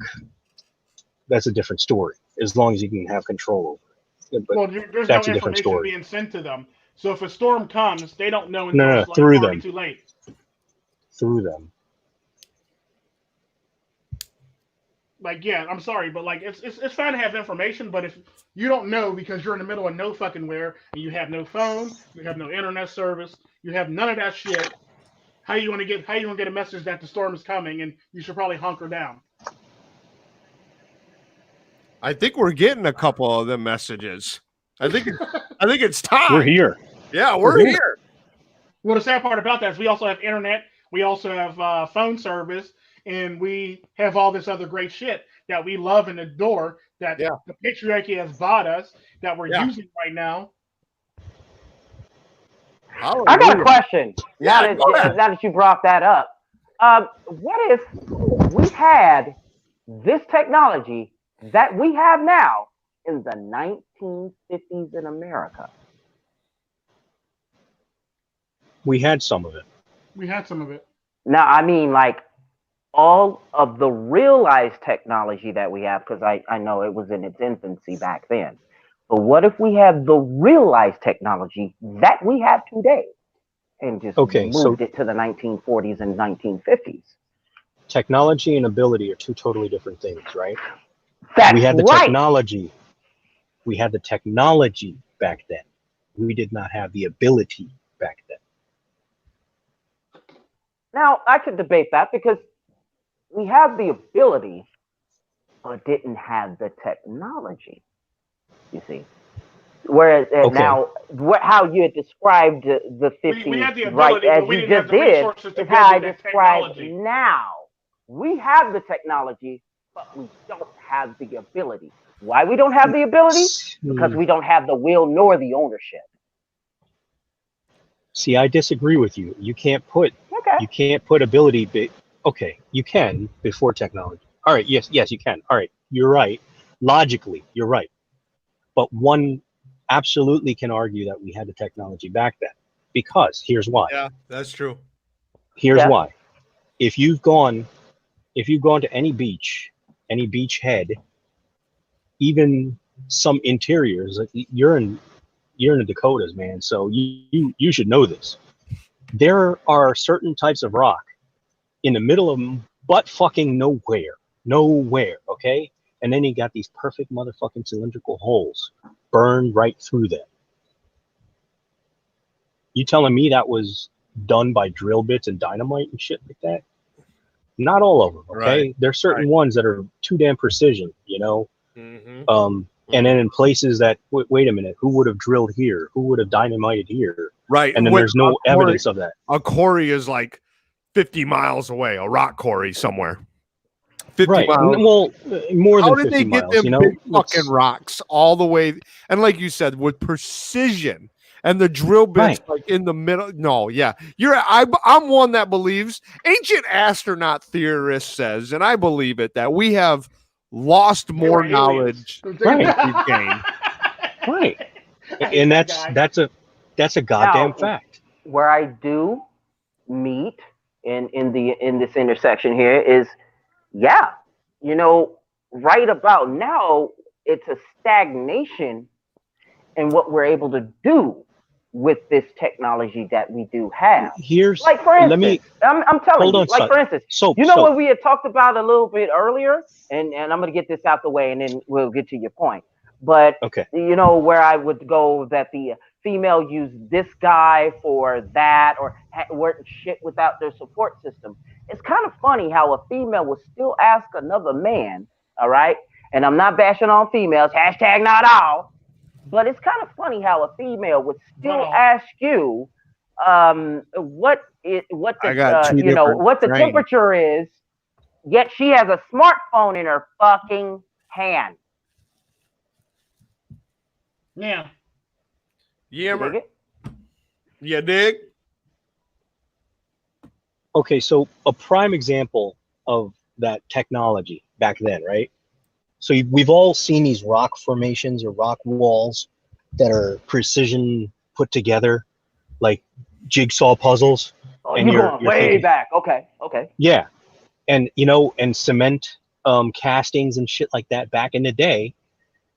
that's a different story. As long as you can have control over it. But well, there's no information being sent to them. So if a storm comes, they don't know until it's through already them. too late. Through them. Like, yeah, I'm sorry, but like it's fine to have information, but if you don't know because you're in the middle of no fucking where and you have no phone, you have no internet service, you have none of that shit, how you gonna get a message that the storm is coming and you should probably hunker down? I think we're getting a couple of them messages. I think it's time. We're here. Yeah, we're here. Well, the sad part about that is we also have internet, we also have phone service, and we have all this other great shit that we love and adore that the patriarchy has bought us that we're using right now. I got a question. Now that you brought that up, what if we had this technology that we have now in the 1950s in America? We had some of it. Now, I mean, like all of the realized technology that we have, because I know it was in its infancy back then. But what if we had the realized technology that we have today and just moved it to the 1940s and 1950s? Technology and ability are two totally different things, right? We had the technology. We had the technology back then. We did not have the ability back then. Now, I could debate that because we have the ability, but didn't have the technology, you see. Whereas now, how you had described the 50s, we had the ability, right, as you just did, is how I described now. We have the technology, but we don't have the ability. Why we don't have the ability? Because we don't have the will nor the ownership. See, I disagree with you. You can't put ability. Okay, you can before technology. All right, yes, you can. All right, you're right. Logically, you're right. But one absolutely can argue that we had the technology back then, because here's why. Yeah, that's true. Here's why. If you've gone to any beach head, even some interiors, like you're in the Dakotas, man. So you should know this. There are certain types of rock in the middle of them, but fucking nowhere, okay? And then you got these perfect motherfucking cylindrical holes burned right through them. You telling me that was done by drill bits and dynamite and shit like that? Not all of them, okay? Right. There's certain ones that are too damn precision, you know? Mm-hmm. And then in places that, wait a minute, who would have drilled here? Who would have dynamited here? Right. And then there's no evidence of that. A quarry is like 50 miles away, a rock quarry somewhere. 50 right. miles. Well, more How than 50 did they get miles, them you know? big fucking rocks all the way? And like you said, with precision and the drill bits like in the middle. No, yeah. I'm one that believes, ancient astronaut theorist says, and I believe it, that we have lost more knowledge than we've gained. Right. And that's a goddamn fact. Where I do meet in this intersection here is, you know, right about now it's a stagnation in what we're able to do with this technology that we do have. Here's Like for instance, let me I'm telling hold you, on, like son. for instance, Soap, you know soap. what we had talked about a little bit earlier, and I'm gonna get this out the way, and then we'll get to your point. But Okay. you know where I would go that the female used this guy for that, or work shit without their support system. It's kind of funny how a female will still ask another man, all right? And I'm not bashing on females, hashtag not all, but it's kind of funny how a female would still ask you what I the got two you know different what the strains. temperature is, yet she has a smartphone in her fucking hand. Yeah. Yeah, You dig it? you dig? Okay, so a prime example of that technology back then, right? So we've all seen these rock formations or rock walls that are precision put together, like jigsaw puzzles. Oh, And you're you're going way thinking- back. Okay. Yeah, and and cement castings and shit like that back in the day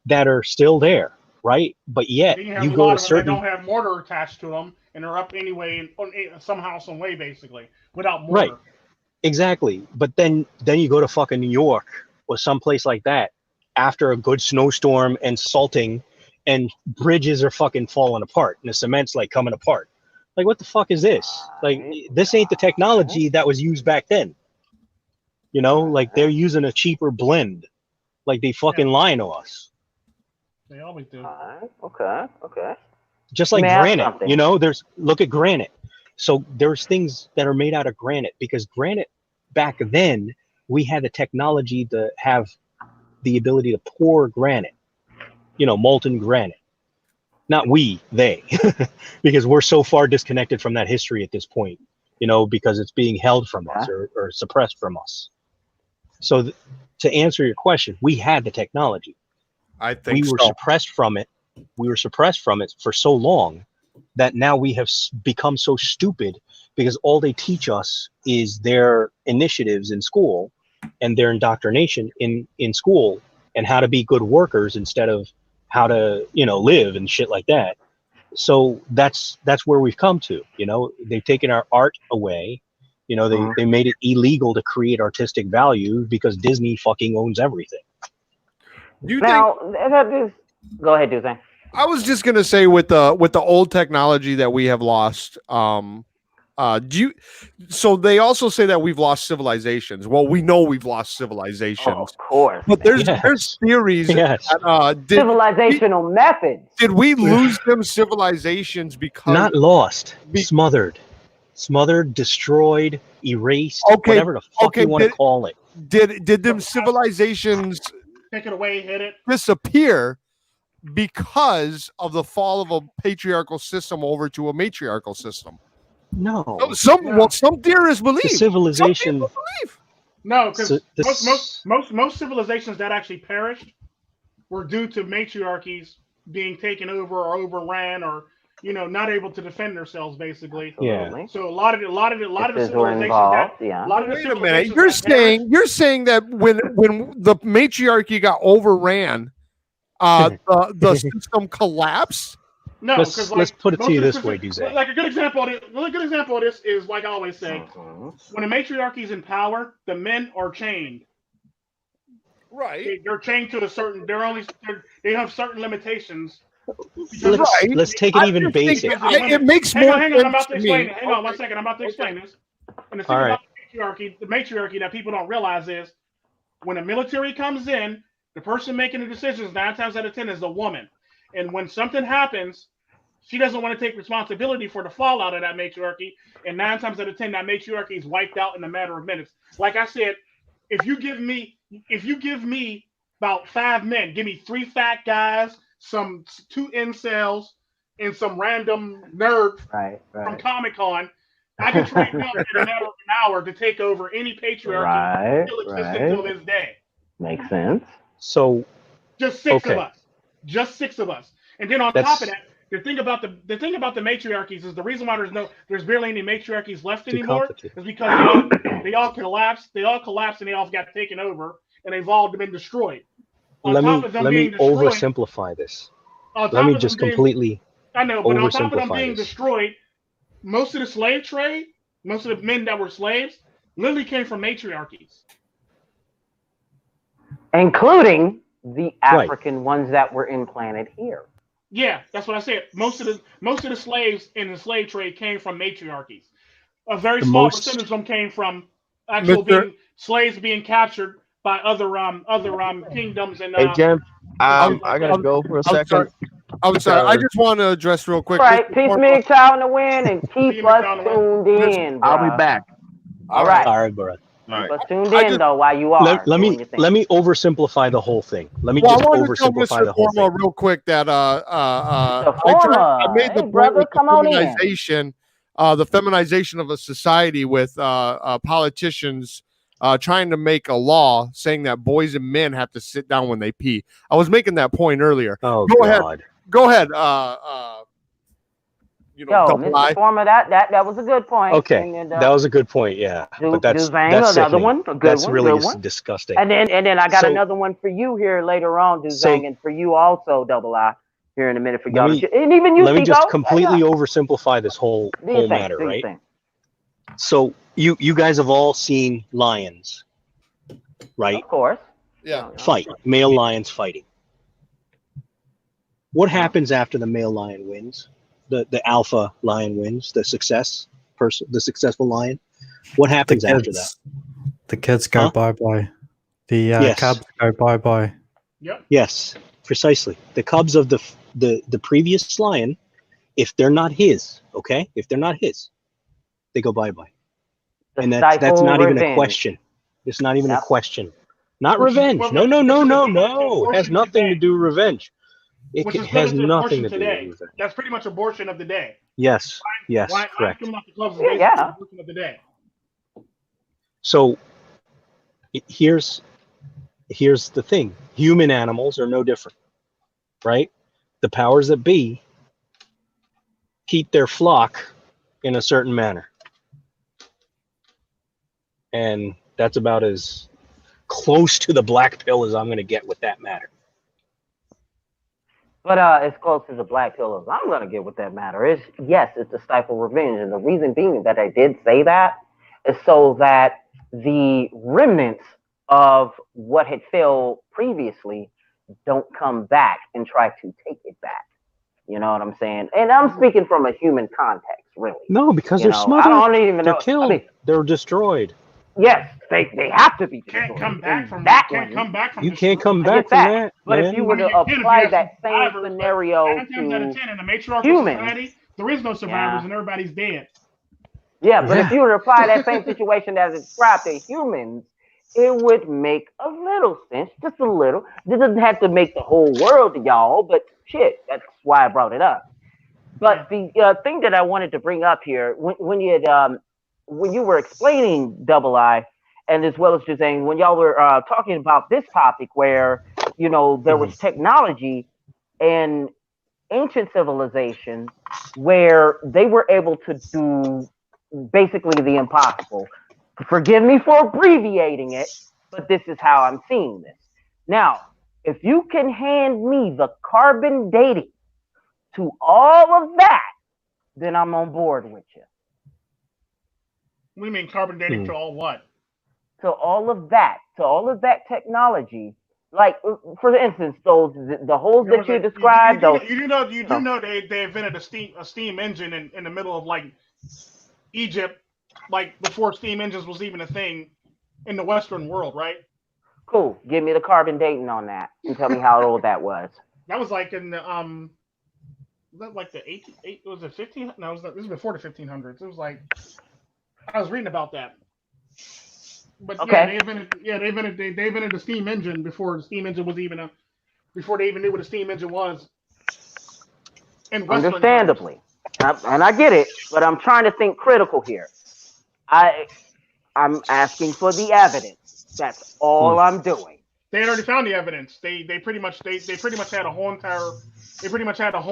that are still there, right? But yet Then you have you a go lot to of them that certain don't have mortar attached to them, and they're up anyway, somehow, some way, basically, without mortar. Right. Exactly. But then you go to fucking New York or someplace like that after a good snowstorm and salting, and bridges are fucking falling apart and the cement's like coming apart. Like, what the fuck is this? Like, this ain't the technology that was used back then. You know, like they're using a cheaper blend. Like they fucking lying to us. They always do. Okay. Just like Let me ask granite, something. you know, look at granite. So there's things that are made out of granite, because granite back then, we had the technology to have the ability to pour granite, you know, molten granite. Not we, they, because we're so far disconnected from that history at this point, you know, because it's being held from us or suppressed from us. So to answer your question, we had the technology. I think We were so. suppressed from it. We were suppressed from it for so long that now we have become so stupid, because all they teach us is their initiatives in school and their indoctrination in school, and how to be good workers instead of how to, you know, live and shit like that. So that's where we've come to. You know, they've taken our art away. You know, they made it illegal to create artistic value because Disney fucking owns everything. Do you Now, think? go ahead, Duzang. I was just gonna say with the old technology that we have lost. So they also say that we've lost civilizations. Well, we know we've lost civilizations. Oh, of course. But there's theories Yes. that, Civilizational methods. did we lose them civilizations because Not lost, smothered, destroyed, erased, Okay, whatever the fuck okay, you want to call it. did them civilizations Take it away, hit it. disappear because of the fall of a patriarchal system over to a matriarchal system? No, Some theorists believe. the civilization. No, because So most civilizations that actually perished were due to matriarchies being taken over or overran, or, you know, not able to defend themselves, basically. Yeah. So a lot of the civilizations involved, a lot of the Wait a minute. civilizations You're saying that when the matriarchy got overran, the system collapsed? No, let's put it to you this way, Duzang. Like a good example of this is, like I always say, when a matriarchy is in power, the men are chained. Right. They're chained to they have certain limitations. Let's take it even basic. It makes Hang more on, I'm sense about to to explain me. it. Hang on 1 second, I'm about to explain this. And the thing All about the matriarchy that people don't realize is, when the military comes in, the person making the decisions 9 times out of 10 is the woman. And when something happens, she doesn't want to take responsibility for the fallout of that matriarchy. And 9 times out of 10, that matriarchy is wiped out in a matter of minutes. Like I said, if you give me about 5 men, give me 3 fat guys, 2 incels, and some random nerd from Comic-Con, I can train them in a matter of an hour to take over any patriarchy that still exists until this day. Makes sense. So Just 6 of us. Just 6 of us. And then on top of that, the thing about the matriarchies is the reason why there's barely any matriarchies left anymore is because they all collapsed. They all collapsed and they all got taken over, and they've all been destroyed. let me oversimplify this. Let me just completely I know, but on top of them oversimplify being this. destroyed, most of the slave trade, most of the men that were slaves, literally came from matriarchies. Including the African ones that were implanted here. Yeah, that's what I said. Most of the slaves in the slave trade came from matriarchies. A very small percentage of them came from actual being slaves being captured by other kingdoms and Hey, Jim, like I gotta that. go for a I'm second. sorry. I just want to address real quick. All right, Mr. peace, Froma, MiGTOW in the win, and keep you, us MiGTOW in the tuned in, I'll bruh. be back. All right. All right, bro. Keep us tuned I in, just- though, while you are Let doing me your thing. let me oversimplify the whole thing. Let me Well, I just wanted to tell oversimplify Mr. the whole Forma thing. real quick that Mr. I Froma, made the hey, point brother, with come on in. the feminization of a society with politicians trying to make a law saying that boys and men have to sit down when they pee. I was making that point earlier. Oh Go ahead. God. Go ahead. Yo, double Mr. I. Forma, that was a good point. Okay, And, that was a good point. Yeah, but that's Duzang, that's another sickening. one, a good That's one, really good one. disgusting. And then I got So- another one for you here later on, Duzang, and for you also, Double I, here in a minute for y'all. And even you, Let me just Tico. completely oversimplify this whole matter, Do your right? thing. So you guys have all seen lions, right? Of course. Yeah. Fight, male lions fighting. What happens after the male lion wins? The alpha lion wins, the successful lion. What happens after that? The kids go bye-bye. The cubs go bye-bye. Yep. Yes, precisely. The cubs of the previous lion, if they're not his, okay? If they're not his, they go bye-bye. And that's not even a question. It's not even a question. Not revenge. No. It has nothing to do with revenge. It has nothing to do with revenge. That's pretty much abortion of the day. Yes, correct. Yeah. Abortion of the day. So here's the thing. Human animals are no different, right? The powers that be keep their flock in a certain manner. And that's about as close to the black pill as I'm going to get with that matter. But as close to the black pill as I'm going to get with that matter is, yes, it's to stifle revenge. And the reason being that I did say that is so that the remnants of what had failed previously don't come back and try to take it back. You know what I'm saying? And I'm speaking from a human context, really. No, because they're smothered. I don't even know. They're killed. I mean, they're destroyed. Yes, they have to be destroyed. Can't come back from that. Can't come back from You can't come back from that. that. But man. if you were to apply that same scenario to in the matriarchal humans, society, there is no survivors and everybody's dead. Yeah, but if you were to apply that same situation as it's described to humans, it would make a little sense, just a little. It doesn't have to make the whole world to y'all, but shit, that's why I brought it up. But the thing that I wanted to bring up here, when you were explaining Double I, and as well as just saying when y'all were talking about this topic, where there was technology and ancient civilization where they were able to do basically the impossible. Forgive me for abbreviating it, but this is how I'm seeing this. Now, if you can hand me the carbon dating to all of that, then I'm on board with you. What do you mean carbon dating to all what? To all of that technology. Like, for instance, the holes that you described. You do know they invented a steam engine in the middle of like Egypt, like before steam engines was even a thing in the Western world, right? Cool. Give me the carbon dating on that and tell me how old that was. That was like in the was that like the 18 was it 15? No, this was before the 1500s. It was like I was reading about that. But okay. They invented the steam engine before the steam engine was even before they even knew what a steam engine was. Understandably. And I get it, but I'm trying to think critical here. I'm asking for the evidence. That's all I'm doing. They had already found the evidence. They pretty much had a whole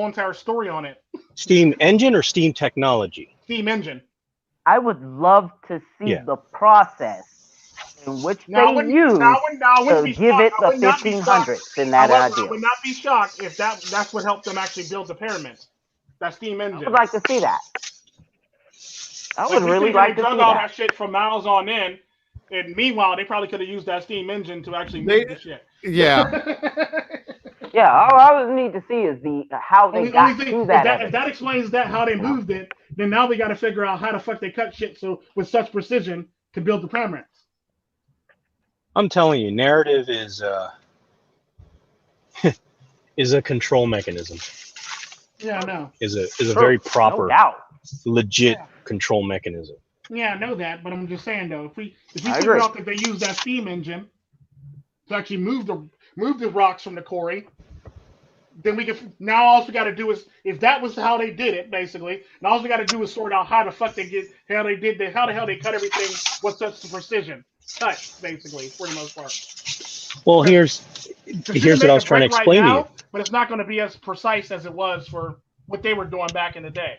entire story on it. Steam engine or steam technology? Steam engine. I would love to see the process in which they use to give it the 1500s in that idea. I would not be shocked if that's what helped them actually build the pyramids. that steam engine. I would like to see that. I would we really think like they to dug see all that. that shit from miles on in, and meanwhile they probably could have used that steam engine to actually move the shit. Yeah. Yeah, all I would need to see is how they got to that. If that explains that how they moved it, then now we got to figure out how the fuck they cut shit so with such precision to build the pyramids. I'm telling you, narrative is is a control mechanism. Yeah, I know. Is a very proper, no doubt. legit control mechanism. Yeah, I know that, but I'm just saying though, if we I figure agree. out that they use that steam engine to actually move the rocks from the quarry, then we can now all we got to do is if that was how they did it basically, now all we got to do is sort out how the fuck they how the hell they cut everything with such precision, basically for the most part. Well, here's what I was trying to explain to you. But it's not going to be as precise as it was for what they were doing back in the day.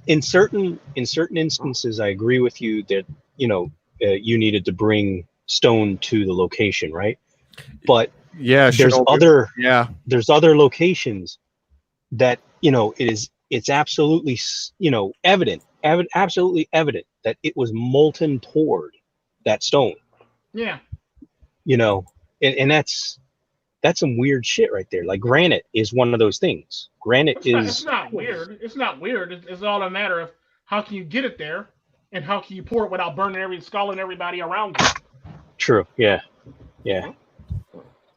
In certain instances, I agree with you that you needed to bring stone to the location, right? But Yeah. there's Yeah. there's other locations that it's absolutely absolutely evident that it was molten poured, that stone. Yeah. And that's some weird shit right there. Like granite is one of those things. Granite It's not weird. It's not weird. It's all a matter of how can you get it there, and how can you pour it without scalding everybody around you. True. Yeah.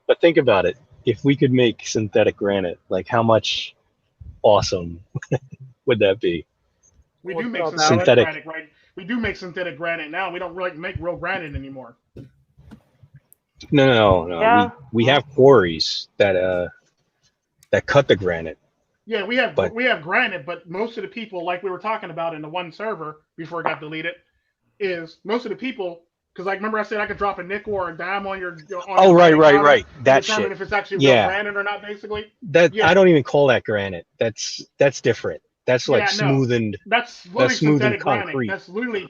But think about it. If we could make synthetic granite, like how much awesome would that be? We do make synthetic granite, right? We do make synthetic granite now. We don't really make real granite anymore. No. Yeah. We have quarries that cut the granite. Yeah, we have granite, but most of the people, like we were talking about in the one server before it got deleted, is most of the people, because like remember I said I could drop a nickel or a dime on your right. That shit. If it's actually real granite or not, basically. I don't even call that granite. That's different. That's like smoothened. That's literally concrete. That's literally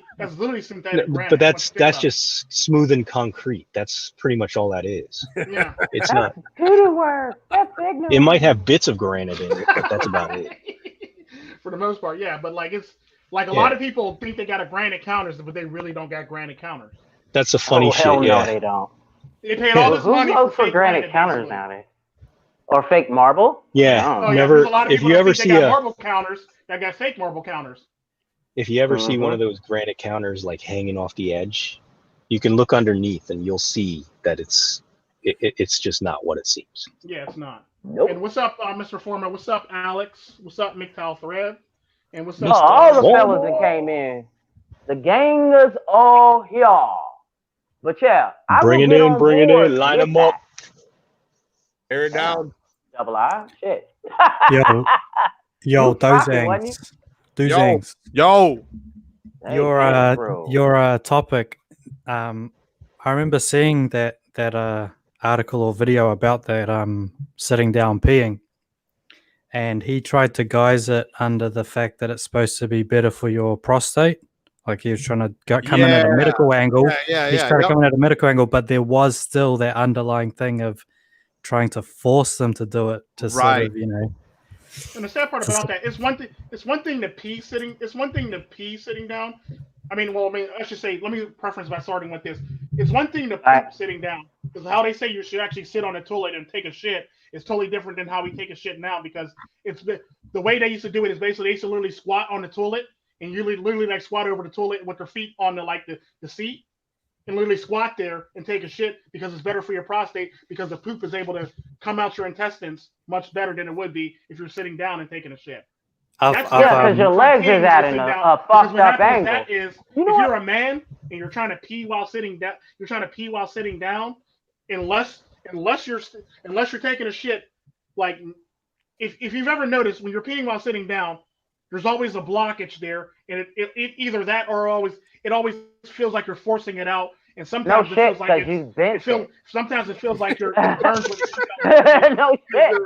synthetic granite. But that's just smoothened concrete. That's pretty much all that is. Yeah. It's not. Doo-doo word. That's ignorant. It might have bits of granite in it, but that's about it. For the most part, yeah. But like it's like a lot of people think they got a granite counters, but they really don't got granite counters. That's a funny shit. Hell Yeah. No, they don't. They paid all this money for granite counters nowadays. Or fake marble? Yeah, there's a lot of if people you that ever think see they got marble counters, that got fake marble counters. If you ever see one of those granite counters like hanging off the edge, you can look underneath and you'll see that it's just not what it seems. Yeah, it's not. Nope. And what's up, Mr. Froma? What's up, Alex? What's up, MiGTOW Thread? And what's up? All the fellas that came in. The gang is all here. But yeah, bring it in, line them up. Tear it down. Double I. Shit. Yo, Dozangsand. Yo. Your topic. I remember seeing that article or video about that sitting down peeing, and he tried to guise it under the fact that it's supposed to be better for your prostate. Like he was trying to come in at a medical angle. He's trying to come in at a medical angle, but there was still that underlying thing of trying to force them to do it to sort of, And the sad part about that is it's one thing to pee sitting. It's one thing to pee sitting down. I should say. Let me preference by starting with this. It's one thing to poop sitting down, because how they say you should actually sit on a toilet and take a shit is totally different than how we take a shit now. Because it's the way they used to do it is basically they used to literally squat on the toilet and you literally like squat over the toilet with their feet on the seat and literally squat there and take a shit because it's better for your prostate, because the poop is able to come out your intestines much better than it would be if you're sitting down and taking a shit. Because your legs is at a fucked up angle. That is, if you're a man and you're trying to pee while sitting down, unless you're taking a shit, like if you've ever noticed when you're peeing while sitting down, there's always a blockage there, and it either that or it always feels like you're forcing it out, and sometimes it feels like sometimes it feels like you're burns with no shit.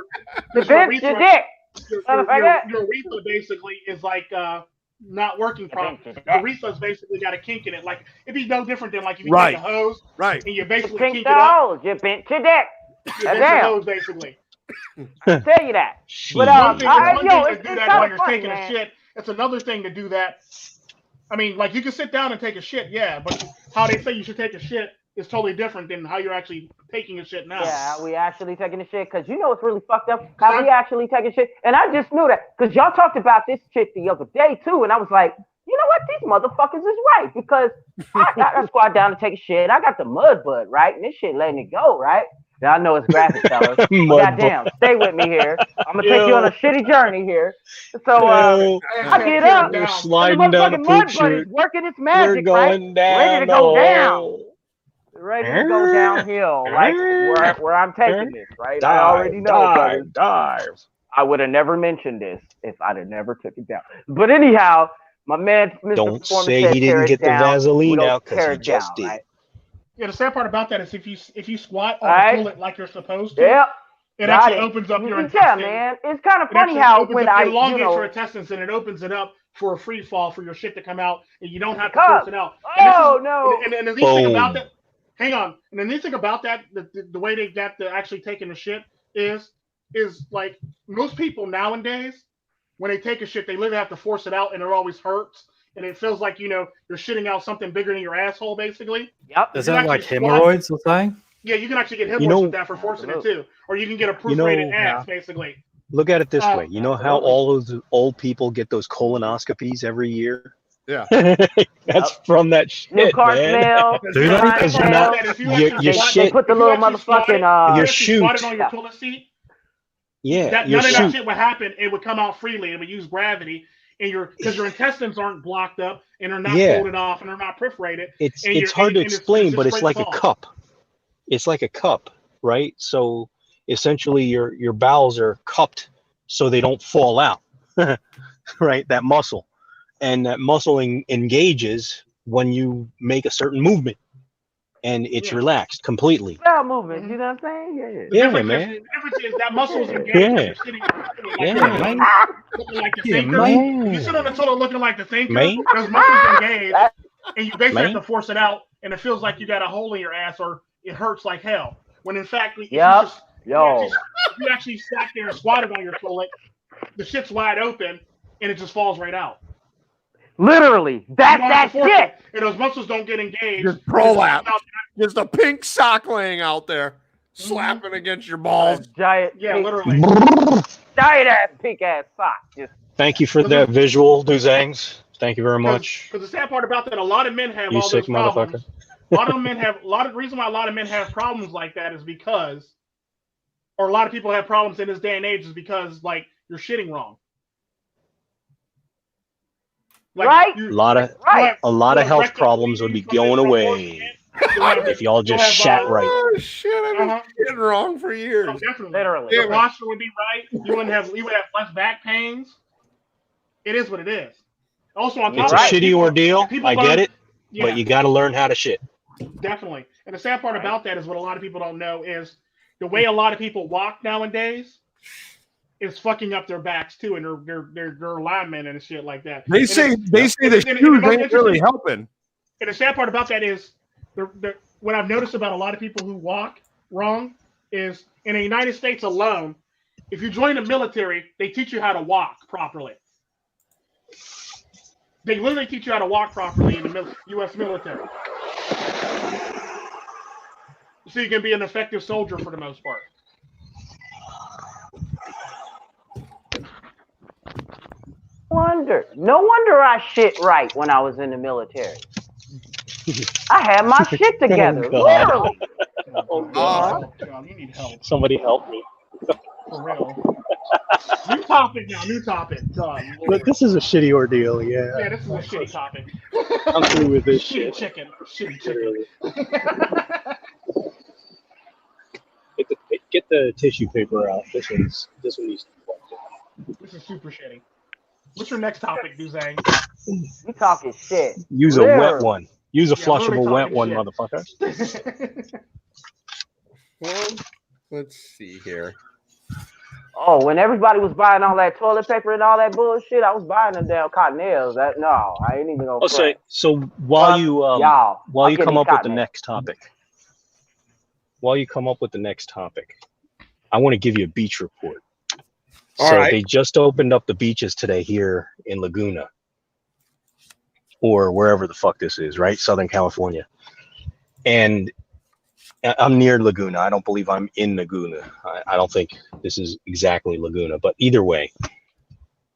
You bent your dick. Your urethra basically is like not working properly. The urethra's basically got a kink in it. Like it'd be no different than like if you take a hose, and you basically kink it up. You bent your dick. You bent your hose basically. I tell you that. But One thing, yo, to it's do that kind while of you're funny, taking a man. shit. It's another thing to do that. I mean, like you can sit down and take a shit, yeah, but how they say you should take a shit is totally different than how you're actually taking a shit now. Yeah, are we actually taking a shit? Because you know it's really fucked up. How we actually taking shit? And I just knew that because y'all talked about this chick the other day too, and I was like, you know what? These motherfuckers is right because I squat down to take a shit. I got the mud bud, right? And this shit letting it go, right? Now I know it's graphic, fellas. But goddamn, stay with me here. I'm gonna take you on a shitty journey here. So I get up, We're and the sliding down a motherfucking poop mud bud chute. is working its We're magic, right? going down. Ready to go down. Ready to go downhill, like where I'm taking this, right? I already know, brothers. Dive. I would have never mentioned this if I'd have never took it down. But anyhow, my man, Mr. Don't Performance say said, he tear didn't it get the down. We Vaseline don't out because tear he it just down, did. right? Yeah, the sad part about that is if you squat on Alright. the toilet like you're supposed to, Yep. it Got actually it. opens up your Yeah, intestines. man. It's kind of It funny actually how opens when up, I, elongates your you intestines and it opens it up for a free fall for your shit to come out, and you don't have to Come. force it out. And Oh, no. And the neat thing about Boom. that, hang on, and the neat thing about that, the way they got to actually taking the shit is like most people nowadays, when they take a shit, they literally have to force it out, and it always hurts, and it feels like you're shitting out something bigger than your asshole, basically. Yep. Is You that actually like squat- hemorrhoids or something? Yeah, you can actually get hemorrhoids You know- with that for forcing it too, or you can get a You know- perforated ass, basically. Look at it this way. You know how absolutely. all those old people get those colonoscopies every year? Yeah. That's from that shit, New cart man. smell. Do they? fine Because you're smell. not- If you your actually squat- shit- They put the if you little actually squatted- motherfucking Your if you squatted on your yeah. toilet seat, Yeah, that, your none of that shoot. shit would happen. It would come out freely. It would use gravity, and because your intestines aren't blocked up and are not Yeah. folded off and are not perforated. It's and it's hard to and it's explain, just but it's straight like a fall. cup. It's like a cup, right? So essentially, your bowels are cupped so they don't fall out, right? That muscle, and that muscle engages when you make a certain movement, and it's Yeah. relaxed completely. Bowel movement. You know what I'm saying? Yeah. The Yeah, difference man. Is, the difference is that muscle is engaged. Yeah. When you're sitting like Yeah, this, man. looking like the Yeah, thinker. man. If you sit on the toilet looking like the thinker, Man. those muscles engaged, and you basically Man. have to force it out, and it feels like you got a hole in your ass, or it hurts like hell. When in fact, if Yep. you Yo. if you actually sat there and squatted on your toilet, the shit's wide open, and it just falls right out. Literally. You That's don't that have to force shit. it, and those muscles don't get engaged. Just It prolapse. comes out- Just a pink sock laying out there, slapping against your balls. Giant, Yeah, pink, literally. giant ass pink ass sock. Just Thank you for that visual, Dozangs. Thank you very much. Because the sad part about that, a lot of men have You all sick those problems. A lot of men have the reason why a lot of men have problems like that is because, or a lot of people have problems in this day and age is because like you're shitting wrong. Like, Right. A lot of right. health rectal problems would be bleeding from going the away You'll if y'all just have, shat right. Oh shit! I've been Uh-huh. getting wrong for years. Oh, definitely. Literally. Your posture would be right. You would have less back pains. It is what it is. Also, on top It's of a that, shitty ordeal. I get it, Yeah, but you got to learn how to shit. definitely. And the sad part about that is what a lot of people don't know is the way a lot of people walk nowadays is fucking up their backs too, and their alignment and shit like that. They And say it's- the shoes and ain't most really interesting- helping. And the sad part about that is what I've noticed about a lot of people who walk wrong is in the United States alone, if you join the military, they teach you how to walk properly. They literally teach you how to walk properly in the U.S. military. So you can be an effective soldier for the most part. No wonder I shit right when I was in the military. I had my shit together, Oh, God. literally. Oh, God. God, you need help. Somebody help me. For real. New topic now, new topic. God, But Lord. this is a shitty ordeal, yeah. Yeah, this is a shitty topic. I'm through with this Shitty shit. chicken. Shitty chicken. Get the tissue paper out. This one needs to be wiped. This is super shitty. What's your next topic, Duzang? You talking shit. Use a wet Literally. one. Use a Yeah, literally flushable wet talking one, shit. motherfucker. Well, let's see here. Oh, when everybody was buying all that toilet paper and all that bullshit, I was buying them damn cottonelles. No, I ain't even gonna. So while you y'all, while I'm you getting come up with the cotton. next topic, while you come up with the next topic, I want to give you a beach report. All So right. they just opened up the beaches today here in Laguna, or wherever the fuck this is, right? Southern California. And I'm near Laguna. I don't believe I'm in Laguna. I don't think this is exactly Laguna, but either way,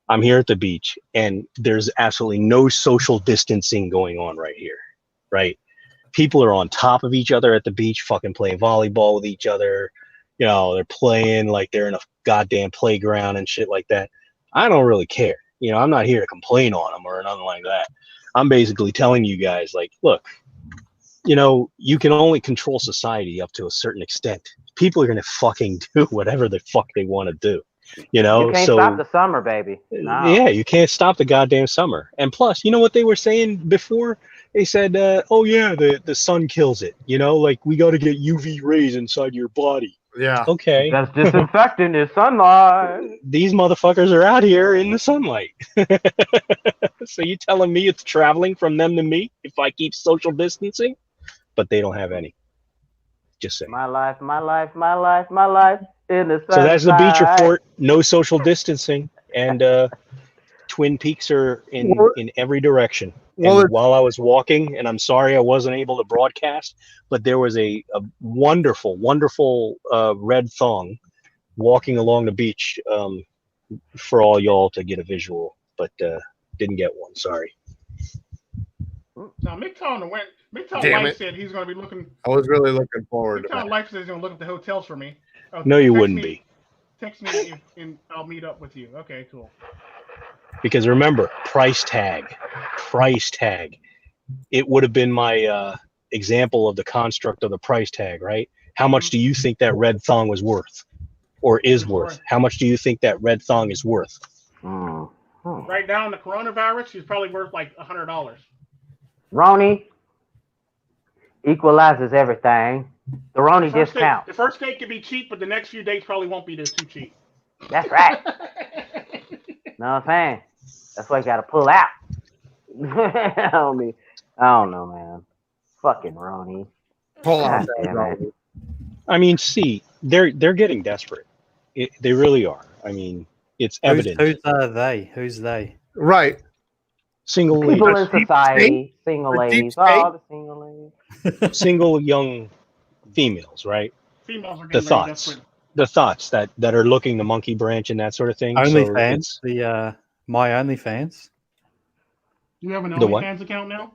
I'm here at the beach, and there's absolutely no social distancing going on right here, right? People are on top of each other at the beach, fucking playing volleyball with each other. You know, they're playing like they're in a goddamn playground and shit like that. I don't really care. You know, I'm not here to complain on them or nothing like that. I'm basically telling you guys, like, look, you know, you can only control society up to a certain extent. People are going to fucking do whatever the fuck they want to do. You know, You can't so stop the summer, baby. No. yeah, you can't stop the goddamn summer. And plus, you know what they were saying before? They said, oh yeah, the sun kills it. You know, like we got to get UV rays inside your body. Yeah. Okay. That's disinfectant is sunlight. These motherfuckers are out here in the sunlight. So you telling me it's traveling from them to me if I keep social distancing? But they don't have any. Just saying. My life, my life, my life, my life in the sunlight. So that's the beach report. No social distancing, and Twin Peaks are in every direction. Well, And while I was walking, and I'm sorry I wasn't able to broadcast, but there was a wonderful, wonderful red thong walking along the beach for all y'all to get a visual, but didn't get one. Sorry. Now, MiGTOW Damn Life it. said he's going to be looking. I was really looking forward to MiGTOW that. Life said he's going to look up the hotels for me. Oh, No, you text wouldn't me- be. Text me and I'll meet up with you. Okay, cool. Because remember, price tag. It would have been my example of the construct of the price tag, right? How much do you think that red thong was worth, or is worth? How much do you think that red thong is worth? Right now in the coronavirus, he's probably worth like $100. Roni equalizes everything. The Roni discount. The first date could be cheap, but the next few dates probably won't be too cheap. That's right. Know what I'm saying? That's why you got to pull out. I don't know, man. Fucking Roni. Pull out God that damn dog. it. I mean, see, they're getting desperate. They really are. I mean, it's evident. Who's they? Who's they? Right. Single People ladies, in society, single For deep ladies, state. all the single ladies. single young females, right? Females are The getting very thoughts, desperate. the thoughts that are looking the monkey branch and that sort of thing. So OnlyFans, the my OnlyFans. You have an The what? OnlyFans account now?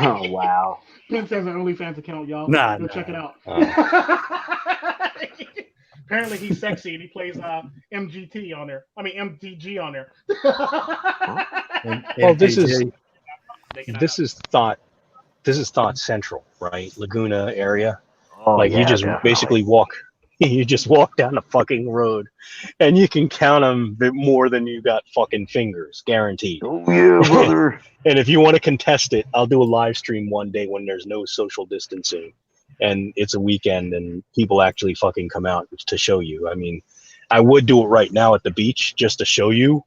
Oh, wow. Pence has an OnlyFans account, y'all. Nah, Go nah. check it out. Oh. Apparently he's sexy and he plays MGT on there. I mean MDG on there. Well, this is MPG. this is thought central, right? Laguna area. Oh, Like yeah, you just definitely. basically walk down the fucking road, and you can count them more than you got fucking fingers, guaranteed. Oh, yeah, brother. And if you want to contest it, I'll do a live stream one day when there's no social distancing and it's a weekend and people actually fucking come out to show you. I mean, I would do it right now at the beach just to show you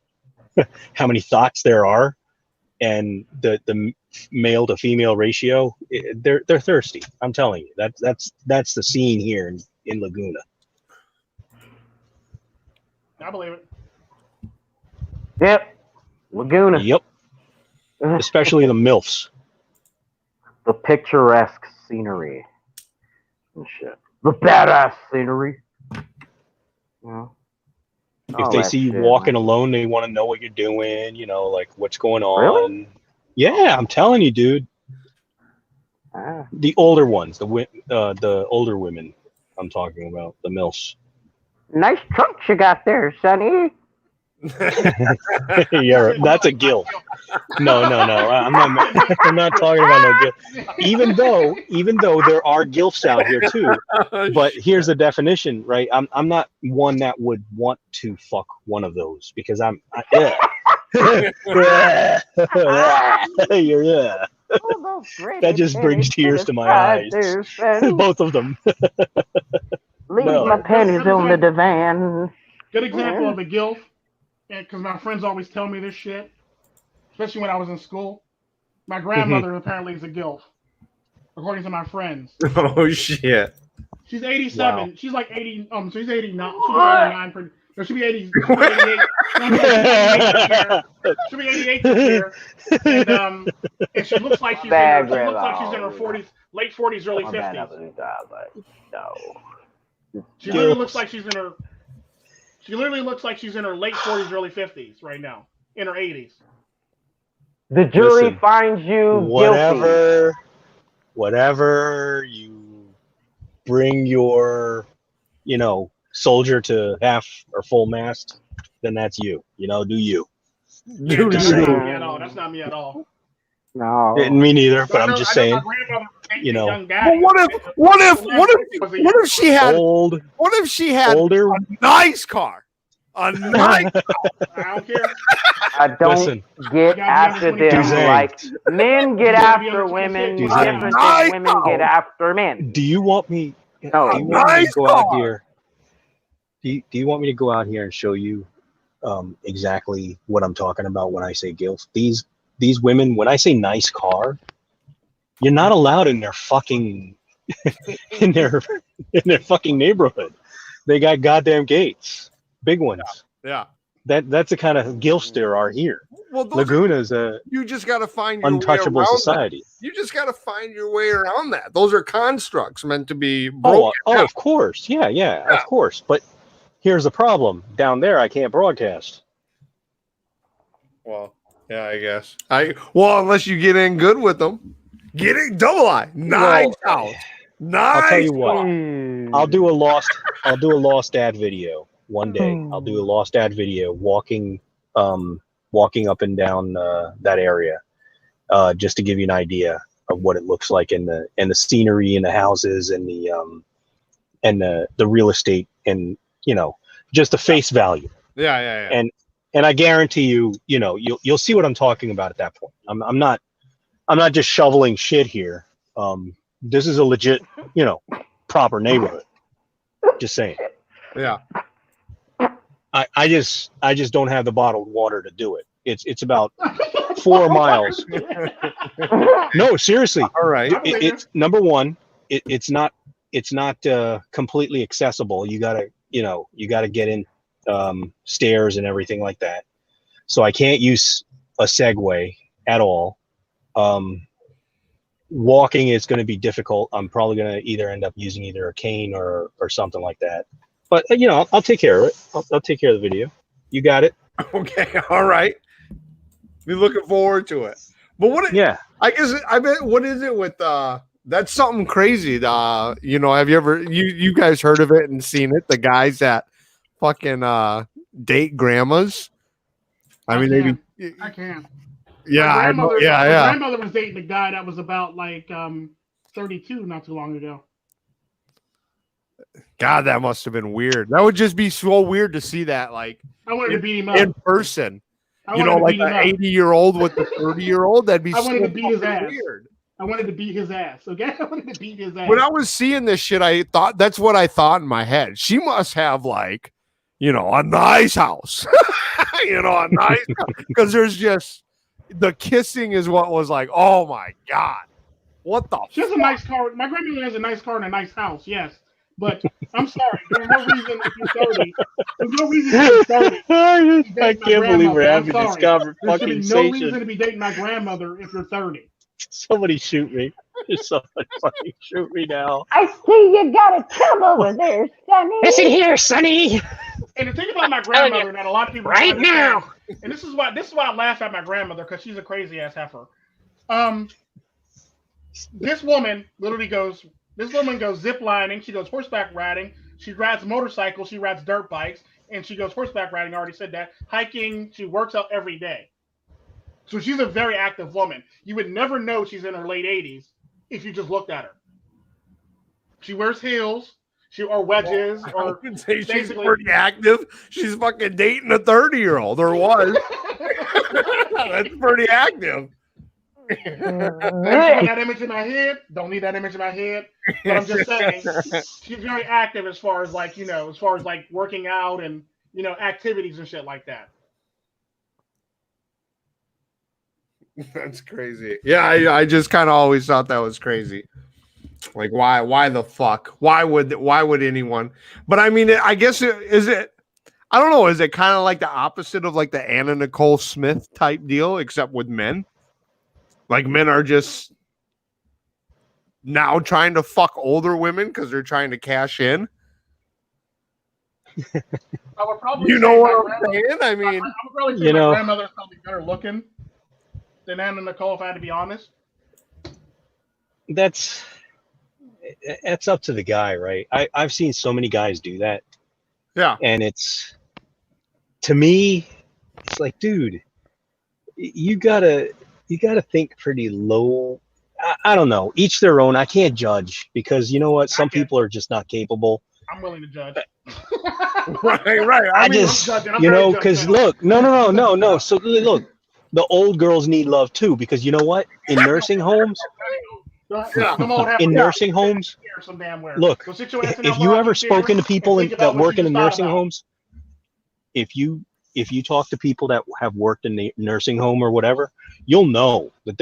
how many thoughts there are, and the male to female ratio. They're thirsty. I'm telling you, that's the scene here in Laguna. I believe it. Yep. Laguna. Yep, especially the MILFs. The picturesque scenery. And shit. The badass scenery. Yeah. If All they that see you shit, walking man. alone, they want to know what you're doing, you know, like what's going on. Really? Yeah, I'm telling you, dude. Ah. The older ones, the older women I'm talking about, the MILFs. Nice trunks you got there, Sonny. Yeah, that's a gilf. No, I'm not talking about no gilf. Even though there are gilfs out here too. But here's the definition, right? I'm not one that would want to fuck one of those because yeah. That just brings tears to my eyes. Both of them. Leave No. my pennies on the divan. Good example of a gilf, because my friends always tell me this shit, especially when I was in school. My grandmother apparently is a gilf, according to my friends. Oh shit. She's 87. Wow. She's like 80. She's 89. She'll be 89. Or she'll be 80. She'll be 88. She'll be 88 this year. And she looks like she's in her, in her 40s, late 40s, early 50s. She literally looks like she's in her. She literally looks like she's in her late 40s, early 50s right now, in her 80s. The jury finds you guilty. Whatever you bring your, soldier to half or full mast, then that's you. Do you? Yeah, that's not me at all. That's not me at all. No. Me neither. But I'm just saying. But what if she had older, a nice car? A nice car. I don't care. I don't Listen, get after them Dozang. like men get after women. Different than women get after men. do you want me? No. Do you want me to go out here? Do you want me to go out here and show you exactly what I'm talking about when I say guilt? These women, when I say nice car, you're not allowed in their fucking in their fucking neighborhood. They got goddamn gates, big ones. Yeah. That's the kind of gilfs there are here. Well, Laguna's a you just got to find your untouchable way around society. That. You just got to find your way around that. Those are constructs meant to be broken. Oh, of course. Yeah, of course. But here's the problem. Down there, I can't broadcast. Well, yeah, I guess. Unless you get in good with them. Get it double I. Nice house. Nice. I'll tell you what. I'll do a lost ad video one day. I'll do a lost ad video walking up and down that area, just to give you an idea of what it looks like in the scenery and the houses and the real estate and just the face value. Yeah. And I guarantee you'll see what I'm talking about at that point. I'm not just shoveling shit here. This is a legit, proper neighborhood. Just saying. Yeah. I just don't have the bottled water to do it. It's about 4 miles. No, seriously. All right. It's number one. It's not completely accessible. You gotta get in stairs and everything like that. So I can't use a Segway at all. Walking is going to be difficult. I'm probably going to either end up using either a cane or something like that. But I'll take care of it. I'll take care of the video. You got it. Okay. All right. Be looking forward to it. But I bet what is it with that's something crazy. Have you ever you guys heard of it and seen it? The guys that fucking date grandmas. I mean, I can. Yeah, my grandmother, yeah. My grandmother was dating a guy that was about 32 not too long ago. God, that must have been weird. That would just be so weird to see that, I wanted to beat him up in person. An 80-year-old with the 30-year-old. That'd be. I wanted so to beat his ass. Weird. I wanted to beat his ass. Okay, I wanted to beat his ass. When I was seeing this shit, I thought that's what I thought in my head. She must have a nice house. A nice because there's just the kissing is what was like. Oh my god, what the? She has a nice car. My grandmother has a nice car and a nice house. Yes. But I'm sorry, there's no reason if you're 30. There's no reason if you're 30. I can't believe we're having this conversation. There should be no reason to be dating my grandmother if you're 30. Somebody shoot me. Somebody fucking shoot me now. I see you gotta come over there, Sonny. Listen here, Sonny. And the thing about my grandmother that a lot of people right now, and this is why I laugh at my grandmother because she's a crazy ass heifer. This woman goes zip lining, she goes horseback riding, she rides motorcycles, she rides dirt bikes, and she goes horseback riding. I already said that. Hiking, she works out every day. So she's a very active woman. You would never know she's in her late 80s if you just looked at her. She wears heels, or wedges, I or would say she's pretty active. She's fucking dating a 30-year-old, or was. That's pretty active. That image in my head. Don't need that image in my head. But I'm just saying, she's very active as far as working out and activities and shit like that. That's crazy. Yeah, I just kind of always thought that was crazy. Like why the fuck? Why would anyone? But I mean, I guess is it I don't know, is it kind of like the opposite of like the Anna Nicole Smith type deal, except with men? Like men are just now trying to fuck older women because they're trying to cash in. I would probably You say know my what I'm grandmother- saying? I mean, I would probably say my grandmother's probably better looking than Anna Nicole, if I had to be honest. That's up to the guy, right? I've seen so many guys do that. yeah. And it's, to me, it's like, dude, you gotta think pretty low. I don't know. Each their own. I can't judge because you know what? Some people are just not capable. I'm willing to judge. Right. I mean, just, you know, because look, no. So look, the old girls need love too, because you know what? In nursing homes, nursing homes, look, if you ever spoken to people that work in the nursing homes, if you talk to people that have worked in the nursing home or whatever, you'll know that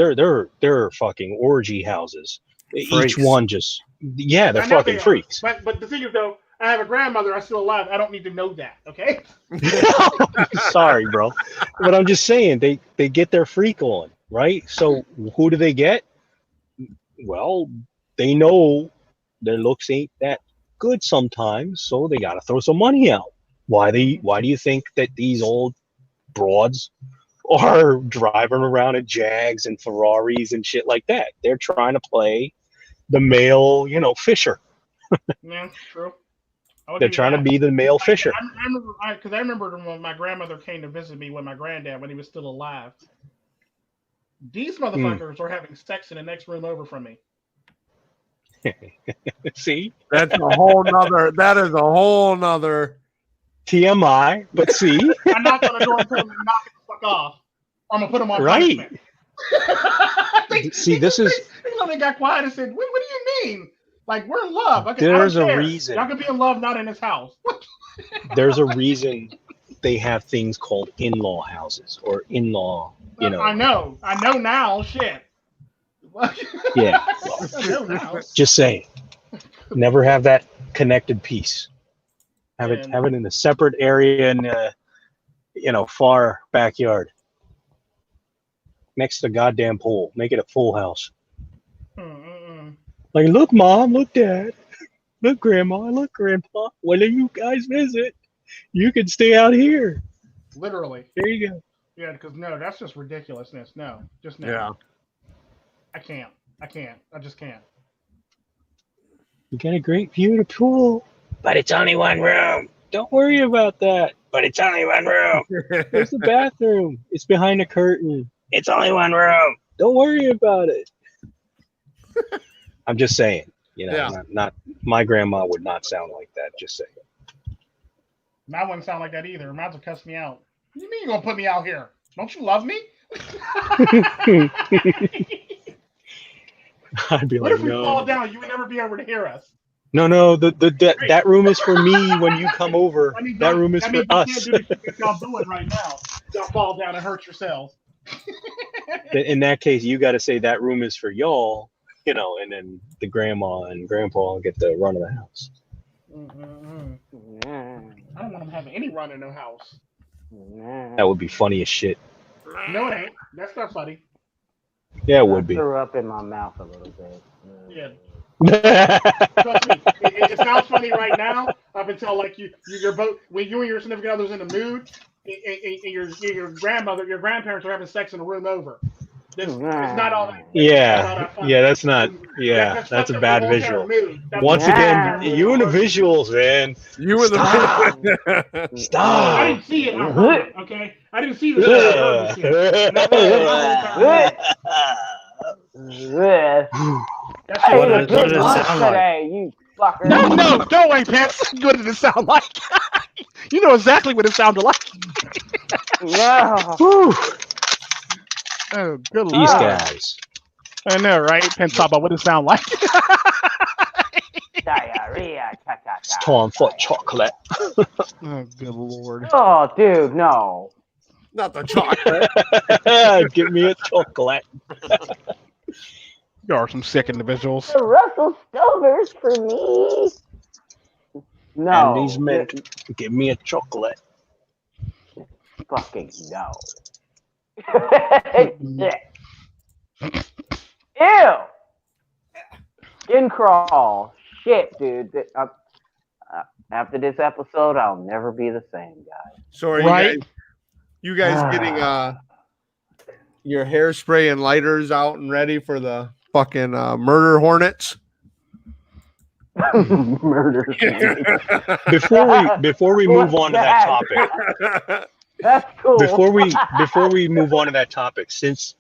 they're fucking orgy houses. Freaks. Each one just, yeah, they're fucking freaks. But the thing is, though, I have a grandmother. I'm still alive. I don't need to know that. Okay. Sorry, bro, but I'm just saying they get their freak on, right? So who do they get? Well, they know their looks ain't that good sometimes, so they got to throw some money out. Why do you think that these old broads are driving around in Jags and Ferraris and shit like that? They're trying to play the male, Fisher. Yeah, true. They're trying to be the male Fisher. I remember when my grandmother came to visit me with my granddad when he was still alive. These motherfuckers are having sex in the next room over from me. See? That is a whole nother TMI, but see? I knock on the door and tell them to knock it the fuck off. I'm gonna put them on right. punishment. See, this is. They got quiet and said, "What do you mean? Like we're in love? There's a reason. Y'all can be in love, not in this house." There's a reason they have things called in-law houses or in-law. I know now. Shit. Yeah. I know now. Just saying. Never have that connected piece. Have it in a separate area in far backyard. Next to the goddamn pool. Make it a full house. Like, look, Mom, look, Dad. Look, Grandma, look, Grandpa. When you guys visit, you can stay out here. Literally. There you go. Yeah, because no, that's just ridiculousness. No, just no. Yeah. I can't. I just can't. You got a great view of the pool, but it's only one room. Don't worry about that. But it's only one room. There's the bathroom. It's behind the curtain. It's only one room. Don't worry about it. I'm just saying, not my grandma would not sound like that. Just saying. Mine wouldn't sound like that either. Mine would cuss me out. What do you mean you're gonna put me out here? Don't you love me? I'd be what like, if we no. fall down? You would never be able to hear us. No. That room is for me when you come over. That room is for us. You can't do what y'all doing right now. Y'all fall down and hurt yourselves. In that case, you got to say that room is for y'all, and then the grandma and grandpa get the run of the house. I don't want them having any run in their house. That would be funny as shit. No, it ain't. That's not funny. Yeah, it would be. Threw up in my mouth a little bit. Yeah. Trust me, it sounds funny right now. Up until like you're both when you and your significant other's in the mood, and your grandparents are having sex in a room over. It's not all that. Yeah, that's not. Yeah, that's a bad visual. Once again, you and the visuals, man. You and the stop. I didn't see it. I heard it. Okay, I didn't see the Hey, What did it sound like? today, you fucker. No, go away, Pence. What did it sound like? You know exactly what it sounded like. No. Oh, good lord. These guys. I know, right? Pence talk about what it sound like. Diarrhea. It's time for chocolate. Oh, good lord. Oh, dude, no. Not the chocolate. Give me a chocolate. You are some sick individuals. The Russell Stovers for me. No. And these men give me a chocolate. Fucking no. Ew. Skin crawl. Shit, dude. After this episode, I'll never be the same guy. So are Right? you guys getting your hairspray and lighters out and ready for the fucking murder hornets? Murder. Before we move on to that topic, That's cool. before we move on to that topic, since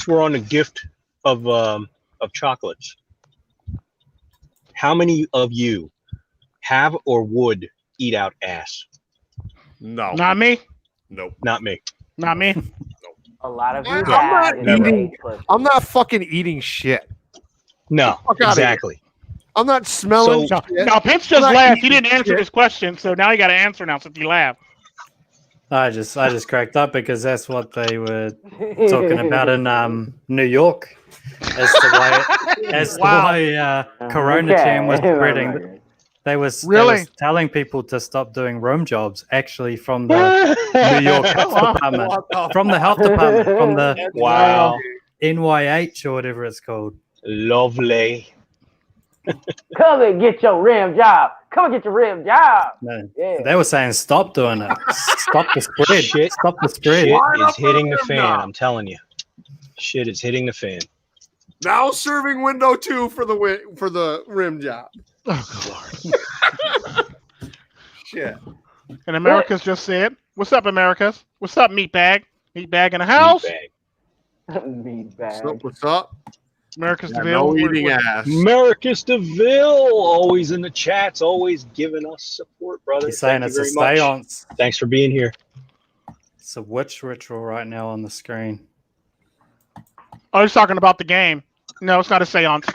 we're on the gift of chocolates, how many of you have or would eat out ass? No. Not me. Nope. Not me. Not me. A lot of you I'm have not is eating- fake pussy. I'm not fucking eating shit. No, Fuck outta exactly. I'm not smelling No, shit. no, Pence just I'm not laughed. He eating didn't answer shit. this question, so now he got to answer now since he laughed. I just cracked up because that's what they were talking about in New York as to why Corona Jam was spreading. They was telling people to stop doing room jobs. Actually, from the New York Health Department, from the health department, from the Wow. NYH or whatever it's called. Lovely. Come and get your rim job. Come and get your rim job. No, Yeah. they were saying stop doing it. Stop the spread. Shit. Stop the spread. Shit Line is up for hitting the them fan. now. I'm telling you. Shit is hitting the fan. Now serving window 2 for the rim job. Oh, Shit. And America's just said, "What's up, America's? What's up, meatbag? Meatbag in the house. Meatbag. Meat bag. What's up? America's Yeah, DeVille. no eating ass. Marcus DeVille, always in the chats, always giving us support, brother. He's saying Thank it's you a very much. seance. Thanks for being here. It's a witch ritual right now on the screen. Oh, he's talking about the game. No, it's not a seance.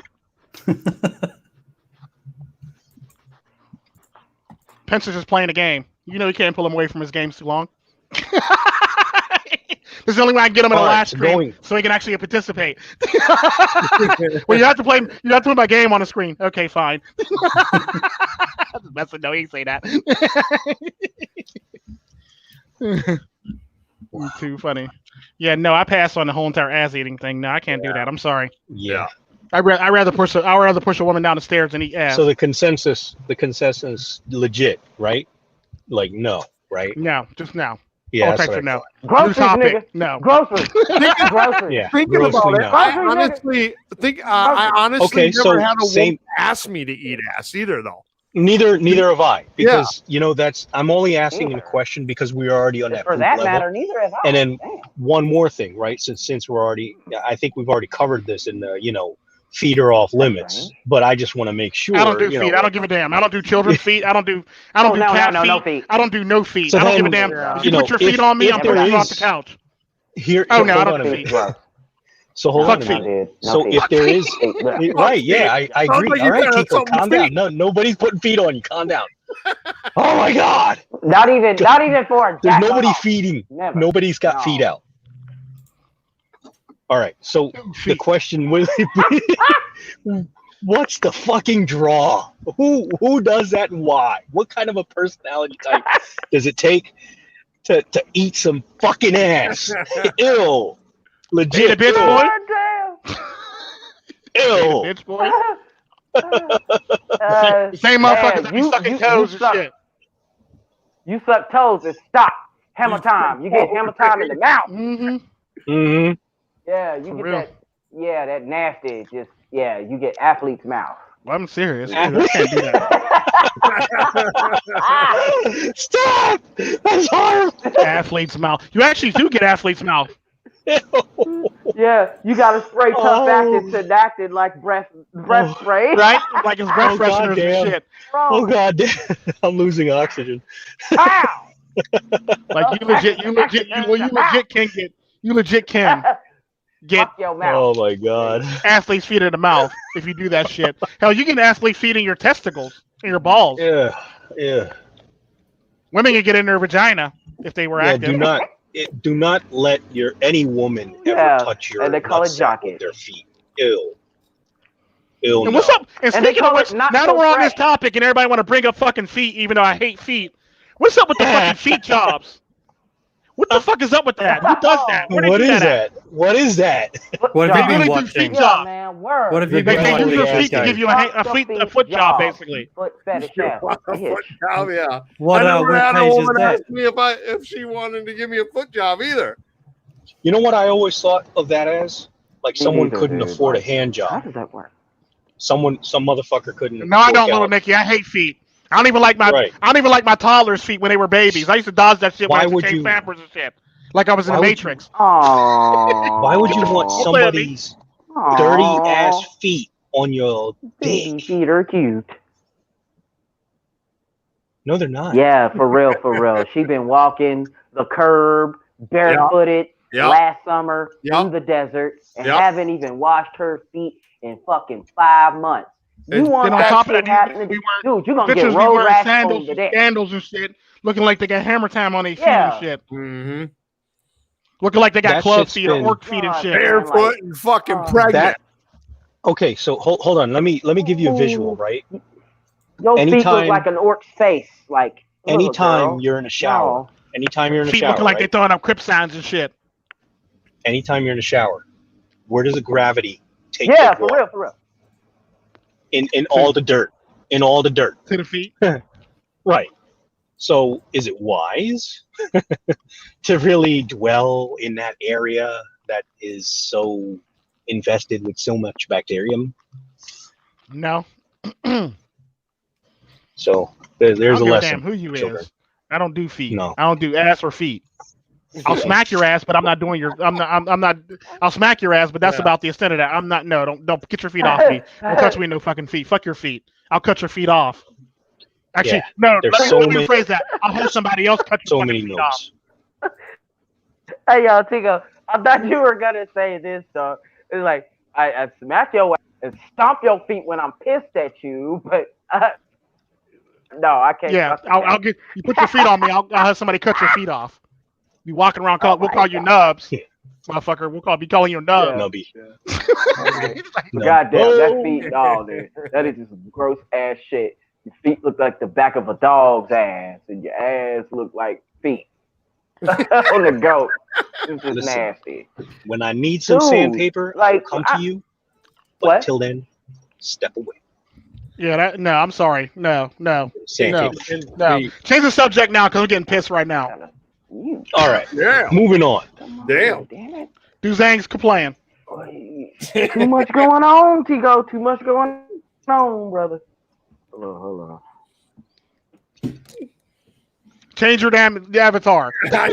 Pence is just playing a game. You know you can't pull him away from his games too long. This is the only way I can get him in the All right, last so screen going- so he can actually participate. Well, you have to play my game on the screen. Okay, fine. That's no, he ain't say that. Too funny. Yeah, no, I pass on the whole entire ass eating thing. No, I can't do that. I'm sorry. Yeah. I'd rather push a woman down the stairs than eat ass. So the consensus legit, right? Like no, right? No, just no. Yeah, All that's types what I of no. thought. New Groceries, topic. nigga. No. Groceries. Groceries. Yeah. Thinking grossly about it, no. I Grocery, honestly think I honestly Okay, never so had a same- woman ask me to eat ass either, though. Neither have I, because you know I'm only asking a question because we're already on that For poop that level. matter, neither have I. And then Damn. one more thing, right? Since we're already, I think we've already covered this in the feet are off limits. right. But I just want to make sure. I don't do you feet. know, I don't give a damn. I don't do children's feet. I don't do No, cat feet. no feet. I don't do no feet. So I don't give a then, damn. If you you put know, your feet on me, if I'm putting there you off is- the couch. Here, Oh, no, I hold don't on a do minute. feet. Gross. So hold Fuck on a feet. minute. No So feet. if there is, Feet. right? Yeah, I Sounds agree. like All you right, got Tico, something calm to down. No, nobody's putting feet on you. Calm down. Oh my God! Not even for a There's jack nobody off. feeding. Never. Nobody's got No. feet out. All right. So the Feet. question was, what's the fucking draw? Who does that and why? What kind of a personality type does it take to eat some fucking ass? Ew. Legit. Hey, the bitch boy. God Ew. Bitch boy. damn. Same motherfuckers that be you- sucking you toes and suck. shit. You suck toes and stop. Hammer time. You get hammer time in the mouth. Mm-hmm. Mm-hmm. Yeah, you For get real. that. Yeah, that nasty. You get athlete's mouth. Well, I'm serious. Dude. I can't do that. Stop! That's horrible. Athlete's mouth. You actually do get athlete's mouth. Yeah, you got to spray tough acid to acid like breath spray. Right? Like it's breath Oh, fresheners goddamn. and shit. Oh God, damn. I'm losing oxygen. Pow! Like you legit can get Fuck your mouth. Oh my God. athlete's feet in the mouth if you do that shit. Hell, you get athlete feet in your testicles, in your balls. Yeah. Yeah. Women can get in their vagina if they were Yeah. active. Do not let any woman ever Yeah, touch your and they call it nutsack jockey. with their feet. Ew. Ew. And what's up? And And they speaking of call which, it now not that so we're on this fresh. topic and everybody want to bring up fucking feet, even though I hate feet, what's up with the fucking feet jobs? What the fuck is up with that? Who does that? Where they What do is at? that? What is that? What have you They been really do watching? feet Yeah, job. man, word. What have you They been use watching your these feet to days? give you a foot job, basically. Foot fetish You ass. want a Bitch. foot job? Yeah. What I never had a webpage is woman that? ask me if she wanted to give me a foot job either. You know what I always thought of that as? Like Me someone neither, couldn't dude. afford a Like, hand How job. does that work? Some motherfucker couldn't. No, I work don't, little out. Nicky. I hate feet. I don't even like my Right. toddlers' feet when they were babies. I used to dodge that shit when Why I used to would change you- pampers and shit. Like I was in Why the would you- Matrix. Oh. Why would you want Don't play with me. somebody's dirty ass feet on your Baby dick? feet are cute. No, they're not. Yeah, for real, for real. She been walking the curb barefooted Yeah. last summer Yeah. through the desert and Yeah. haven't even washed her feet in fucking 5 months. You And want then on that top of shit that, happening? we Dude, you're gonna get Bitches be road wearing rash sandals, on the dick. sandals and shit, looking like they got hammer time on their feet Yeah. and shit. Mm-hmm. Looking like they got That club shit's feet or been- orc feet and God, shit. man. Barefoot and fucking Oh. pregnant. That okay. So hold on. Let me give you a visual, right? Your feet Anytime- look like an orc's face. Like, little Anytime girl. you're in a shower, No. anytime you're in a Feet shower, looking like right? they throwing up crip signs and shit. Anytime you're in a shower, where does the gravity take Yeah, the for water? real, for real. In all the dirt. In all the dirt. To the feet. Right. So is it wise to really dwell in that area that is so infested with so much bacterium? No. So there's I a don't give a lesson. damn who you children. is. I don't do feet. No. I don't do ass or feet. I'll smack your ass, but I'm not doing your. I'm not. I'll smack your ass, but that's Yeah. about the extent of that. I'm not. No, don't get your feet off me. Don't touch me. No fucking feet. Fuck your feet. I'll cut your feet off. Actually, Yeah, no. there's Let so me many- rephrase that. I'll have somebody else cut your So fucking many feet off. notes. Hey, yo, Tico, I thought you were gonna say this, though. It's like I smack your ass and stomp your feet when I'm pissed at you, but no, I can't. Yeah, fucking I'll get you put your feet on me. I'll have somebody cut your feet off. Be walking around. We'll call you nubs, Yeah. motherfucker. We'll be calling you nubs. Yeah. Nubby. It's like, No. Goddamn, that feet, no, dude. That is just some gross ass shit. Your feet look like the back of a dog's ass, and your ass look like feet on the goat. This is Listen. nasty. When I need some Dude, sandpaper, like, I'll come I- to you. But What? till then, step away. yeah, no, I'm sorry. No. Sandpaper. No. Change the subject now because I'm getting pissed right now. You, All right. Yeah. Moving on. come on, Damn. damn it. Dozang's complaining. Too much going on, Tigo. Too much going on, brother. Hold on. Change your damn avatar. I'm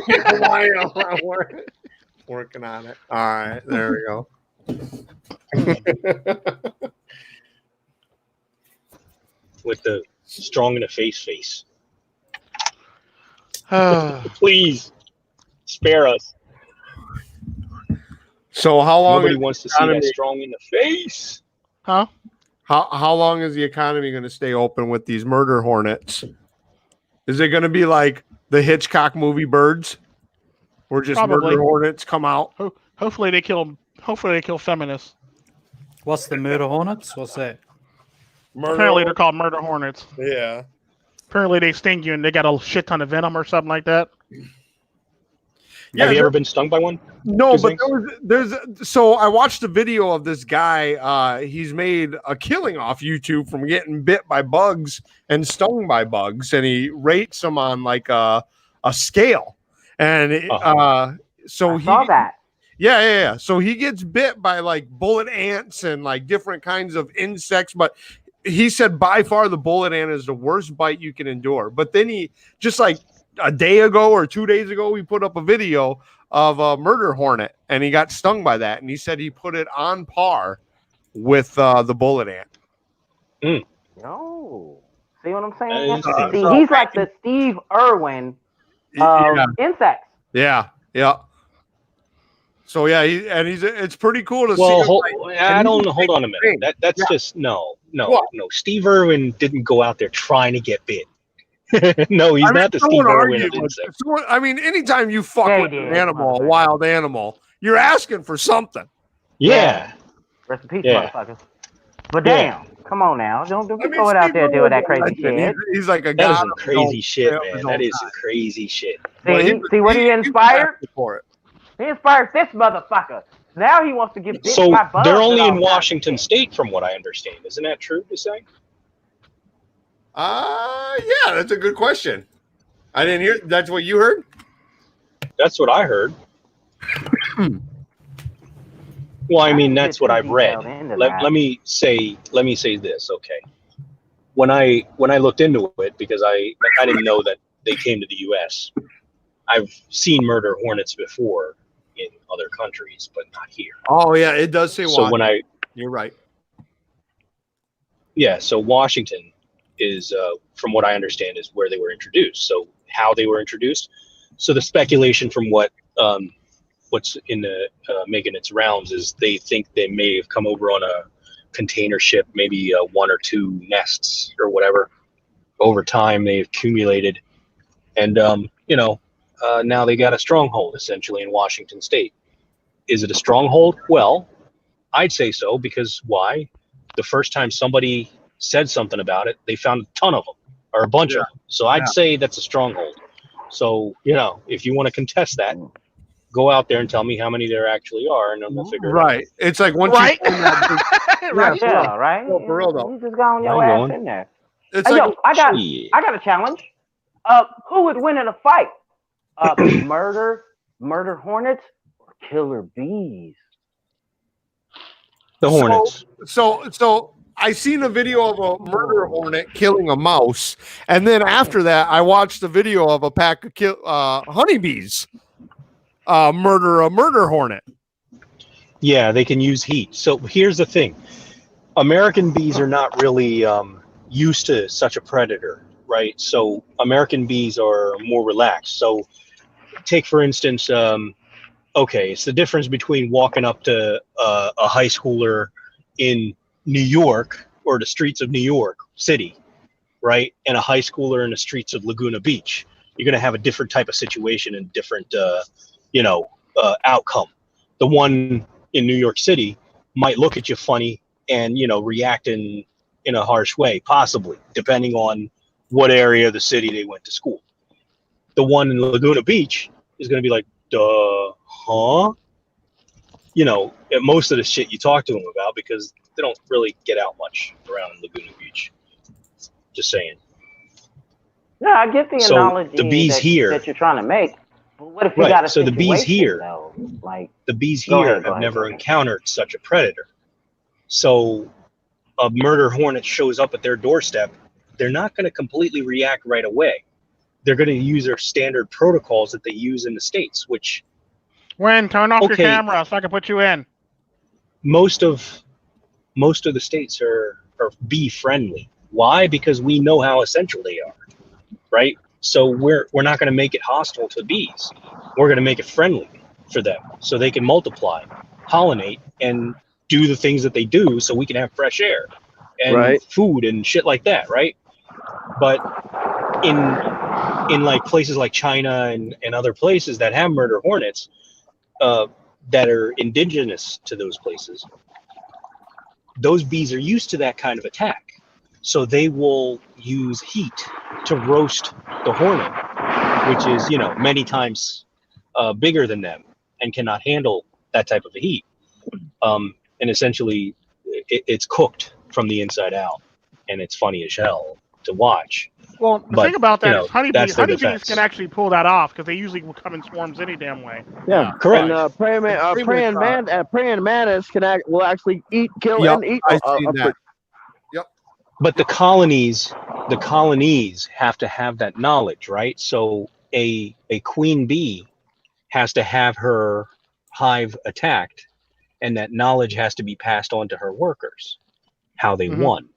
working on it. All right, there we go. With the strong in the face. Huh? Please spare us. So how long? Nobody is wants to see economy- that strong in the face. How long is the economy going to stay open with these murder hornets? Is it going to be like the Hitchcock movie Birds, where just Probably. murder hornets come out? Hopefully they kill feminists. What's the murder hornets? What's that? Apparently they're called murder hornets. Yeah. Apparently they sting you and they got a shit ton of venom or something like that. Yeah, Have you ever been stung by one? No, Just but things? there's so I watched a video of this guy. He's made a killing off YouTube from getting bit by bugs and stung by bugs, and he rates them on like a scale. And so I saw that. yeah. So he gets bit by like bullet ants and like different kinds of insects, but he said by far the bullet ant is the worst bite you can endure. But then he just like a day ago or 2 days ago, he put up a video of a murder hornet and he got stung by that. And he said he put it on par with the bullet ant. No. See what I'm saying? That is See, he's like the Steve Irwin of insects. Yeah. So yeah, it's pretty cool to Well, see. hold on a minute. That's just no. What? Steve Irwin didn't go out there trying to get bit. No, he's not the Steve Irwin of insects. Anytime you fuck Yeah, with he an did. animal, a wild animal, you're asking for something. Yeah. Rest in peace, Yeah. motherfuckers. But Yeah. damn, come on now. Don't be I mean, going out Steve there Irwin's doing that a crazy legend. shit. He's like a That god is some of his crazy own- shit, of his man. own That is some time. crazy shit. But See what he inspired? for it. He inspired this motherfucker. Now he wants to get bit So by bugs. they're only and in all kinds of Washington shit. State, from what I understand. Isn't that true to say? Yeah, that's a good question. I didn't hear. That's what you heard? That's what I heard. Well, I mean, didn't that's get what too I've read. detailed into Let that. me say this, okay? When I looked into it, because I didn't know that they came to the U.S. I've seen murder hornets before in other countries, but not here. Oh yeah, it does say So Washington. You're right. So Washington is, from what I understand, is where they were introduced. So how they were introduced. So the speculation from what's in the making its rounds is they think they may have come over on a container ship, maybe 1 or 2 nests or whatever. Over time, they've accumulated, and now they got a stronghold essentially in Washington State. Is it a stronghold? Well, I'd say so, because why? The first time somebody said something about it, they found a ton of them, or a bunch of them. So I'd say that's a stronghold. So, if you want to contest that, go out there and tell me how many there actually are, and then we'll figure it out. Right. It's like once Right. you Right. Yeah, right. No, for real, though. You just got on your I'm ass going. in there. it's Hey, like yo, I got a challenge. Who would win in a fight? Murder hornets or killer bees? The Hornets. so I seen a video of a murder hornet killing a mouse, and then after that, I watched a video of a pack of honeybees murder a murder hornet. Yeah, they can use heat. So here's the thing. American bees are not really used to such a predator, right? So American bees are more relaxed. So take, for instance, it's the difference between walking up to a high schooler in New York or the streets of New York City, right? And a high schooler in the streets of Laguna Beach. You're going to have a different type of situation and different, outcome. The one in New York City might look at you funny and, react in a harsh way, possibly, depending on what area of the city they went to school. The one in Laguna Beach is going to be like, duh, huh? At most of the shit you talk to them about, because they don't really get out much around Laguna Beach. Just saying. No, I get the analogy the bees that here, you're trying to make. But what if you got a so the bees situation, here, though? Like, the bees Go here ahead, have never encountered such a predator. So a murder hornet shows up at their doorstep, they're not going to completely react right away. They're going to use their standard protocols that they use in the States, which Turn off your camera so I can put you in. most of the states are bee friendly. Why? Because we know how essential they are, right? So we're not going to make it hostile to bees. We're going to make it friendly for them so they can multiply, pollinate, and do the things that they do so we can have fresh air and food and shit like that, right? But in like places like China and other places that have murder hornets that are indigenous to those places, those bees are used to that kind of attack. So they will use heat to roast the hornet, which is, many times bigger than them and cannot handle that type of heat. And essentially, it's cooked from the inside out, and it's funny as hell to watch. Well, the thing about that is honeybees defense. can actually pull that off because they usually will come in swarms any damn way. Yeah, correct. And praying mantis will actually kill and eat. I've seen that. But the colonies have to have that knowledge, right? So a queen bee has to have her hive attacked, and that knowledge has to be passed on to her workers, how they won.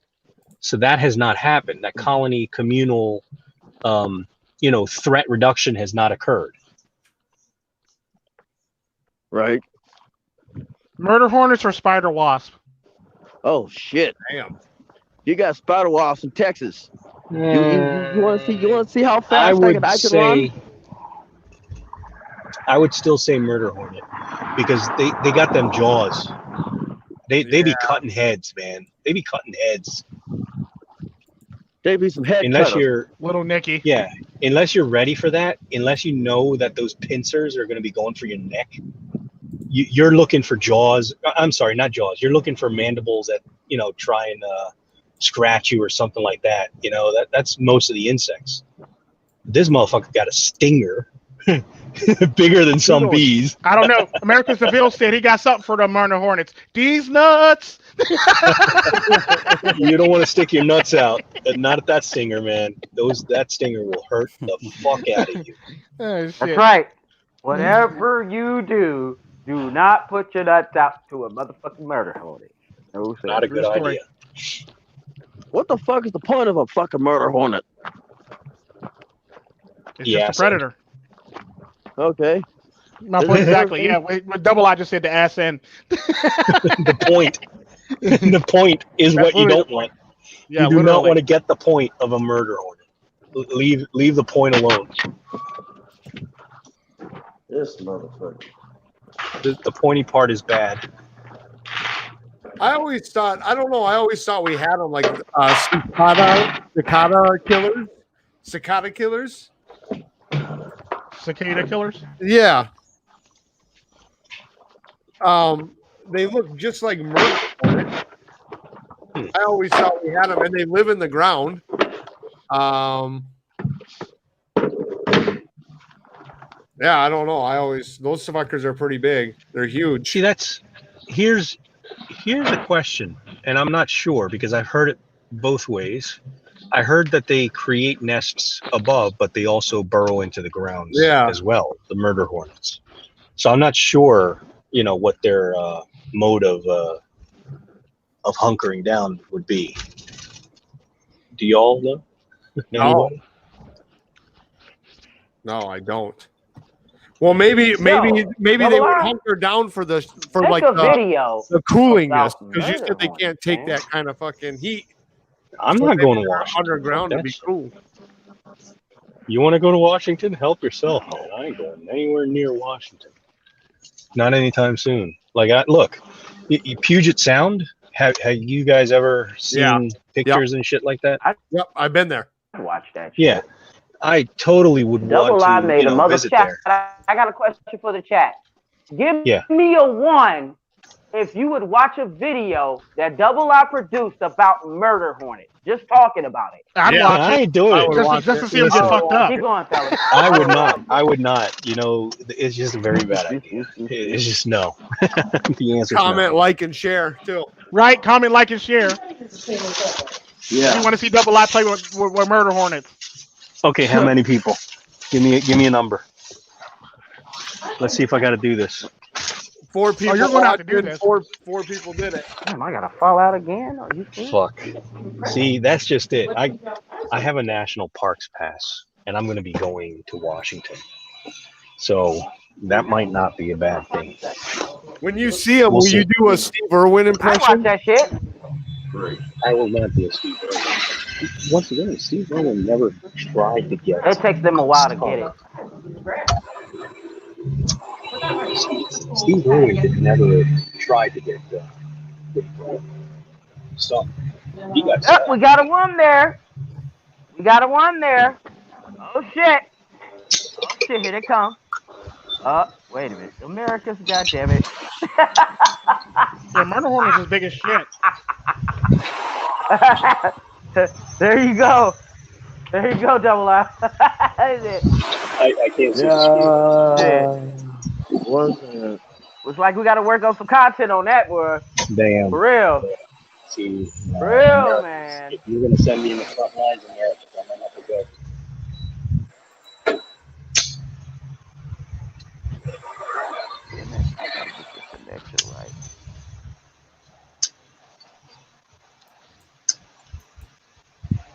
So that has not happened. That colony communal, threat reduction has not occurred. Right. Murder hornets or spider wasp? Oh shit! Damn. You got spider wasps in Texas. You want to see how fast I can run? I would still say murder hornet, because they got them jaws. They be cutting heads, man. They be cutting heads. They be some head Unless cutters. you're Little Nicky. Yeah, unless you're ready for that, unless you know that those pincers are going to be going for your neck, you're looking for jaws. I'm sorry, not jaws. You're looking for mandibles that, try and scratch you or something like that. That's most of the insects. This motherfucker got a stinger bigger than some bees. I don't know. American Seville said he got something for the murder hornets. These nuts. You don't want to stick your nuts out. Not at that stinger, man. That stinger will hurt the fuck out of you. Oh, shit. That's right. Whatever you do not put your nuts out to a motherfucking murder hornet. No, sir. Not a good idea. What the fuck is the point of a fucking murder hornet? It's just a predator. Okay. My point exactly. Yeah, what Double I just said the ass end. The point. The point is what you don't want. Yeah, you do not want to get the point of a murder hornet. Leave the point alone. This motherfucker. The pointy part is bad. I always thought we had them like cicada killers. Cicada killers? Yeah. They look just like murder hornets. I always thought we had them, and they live in the ground. Yeah, I don't know. Those fuckers are pretty big. They're huge. See, here's a question, and I'm not sure because I've heard it both ways. I heard that they create nests above, but they also burrow into the ground as well, the murder hornets. So I'm not sure, what their mode of hunkering down would be. Do y'all know? No, I don't. Well, maybe they would hunker down for video the coolingness, because you said they can't take that kind of fucking heat. I'm not going to Washington. Underground to be cool. You want to go to Washington? Help yourself, man. I ain't going anywhere near Washington. Not anytime soon. Look, Puget Sound. Have you guys ever seen pictures and shit like that? Yep, I've been there. I watched that. Yeah, I totally would Double want I to made a mother visit chat. there. I got a question for the chat. Give me a 1 if you would watch a video that Double I produced about murder hornets. Just talking about it. I ain't doing it. Just to see him get fucked up. Keep going, fellas. I would not. It's just a very bad idea. It's just no. The answer is Comment, no. like, and share too. Right? Comment, like, and share. Yeah. You want to see Double I play with murder hornets? Okay, how many people? Give me a number. Let's see if I got to do this. 4 people. You're going to have to do this. 4 people did it. Damn, I gotta fall out again. Are you serious? Fuck. See, that's just it. I have a national parks pass, and I'm going to be going to Washington. So that might not be a bad thing. When you see him, will you do a Steve Irwin I impression? watch that shit. I will not do a Steve Irwin. Once again, Steve Irwin never tried to get. It takes them a while to get it. Steve Irwin never tried to get stuff. He got Oh, we got a 1 there. Oh shit. Here they come. Wait a minute. America's goddamn it. Yeah, murder hornets is big as shit. There you go. Double I. I can't see the Looks like we got to work on some content on that, boy. Damn. For real. See, For real, man. If you're going to send me in the front lines in America, I'm going to have to go.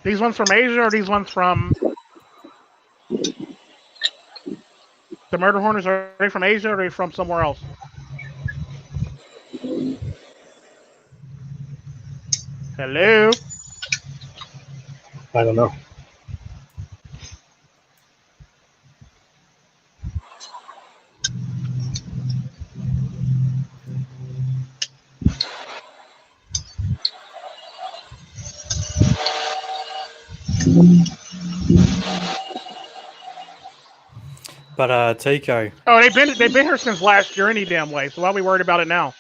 These ones from Asia or these ones from the murder hornets? Are they from Asia or are they from somewhere else? Hello? I don't know. But Tico, Oh, they've been here since last year any damn way. So why are we worried about it now?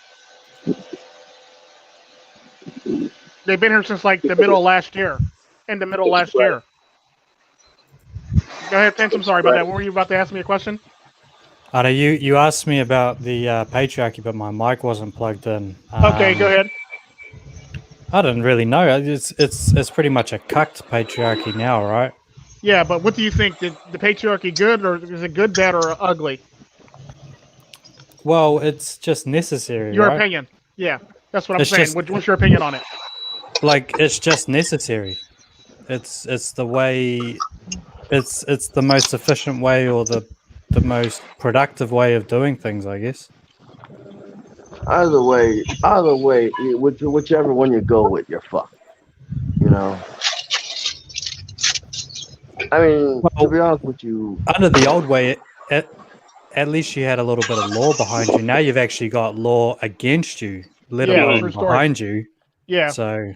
They've been here since like the middle of last year. In the middle of last year. Go ahead, Pence. I'm sorry about that. What were you about to ask me a question? I know you asked me about the patriarchy, but my mic wasn't plugged in. Okay, go ahead. I didn't really know. It's pretty much a cucked patriarchy now, right? Yeah, but what do you think? The patriarchy good, or is it good, bad, or ugly? Well, it's just necessary. Your right? opinion. Yeah, that's what I'm It's saying. just- What's your opinion on it? Like it's just necessary. It's the way. It's the most efficient way, or the most productive way of doing things, I guess. Either way, whichever one you go with, you're fucked. You know. I mean, to be honest with you, Under the old way, at least you had a little bit of law behind you. Now you've actually got law against you, let Yeah, alone true story. behind you. Yeah, So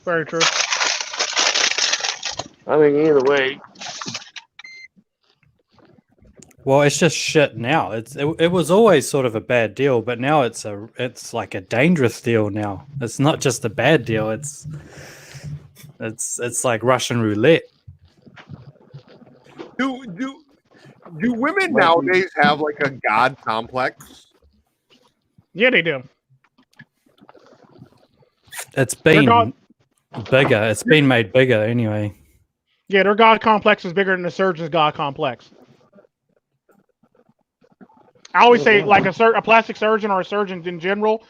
very true. I mean, either way, well, it's just shit now. It was always sort of a bad deal, but now it's like a dangerous deal now. It's not just a bad deal. It's like Russian roulette. Do women nowadays have like a god complex? Yeah, they do. It's They're been God- bigger. It's been made bigger anyway. Yeah, their god complex is bigger than the surgeon's god complex. I always say, like a plastic surgeon or a surgeon in general,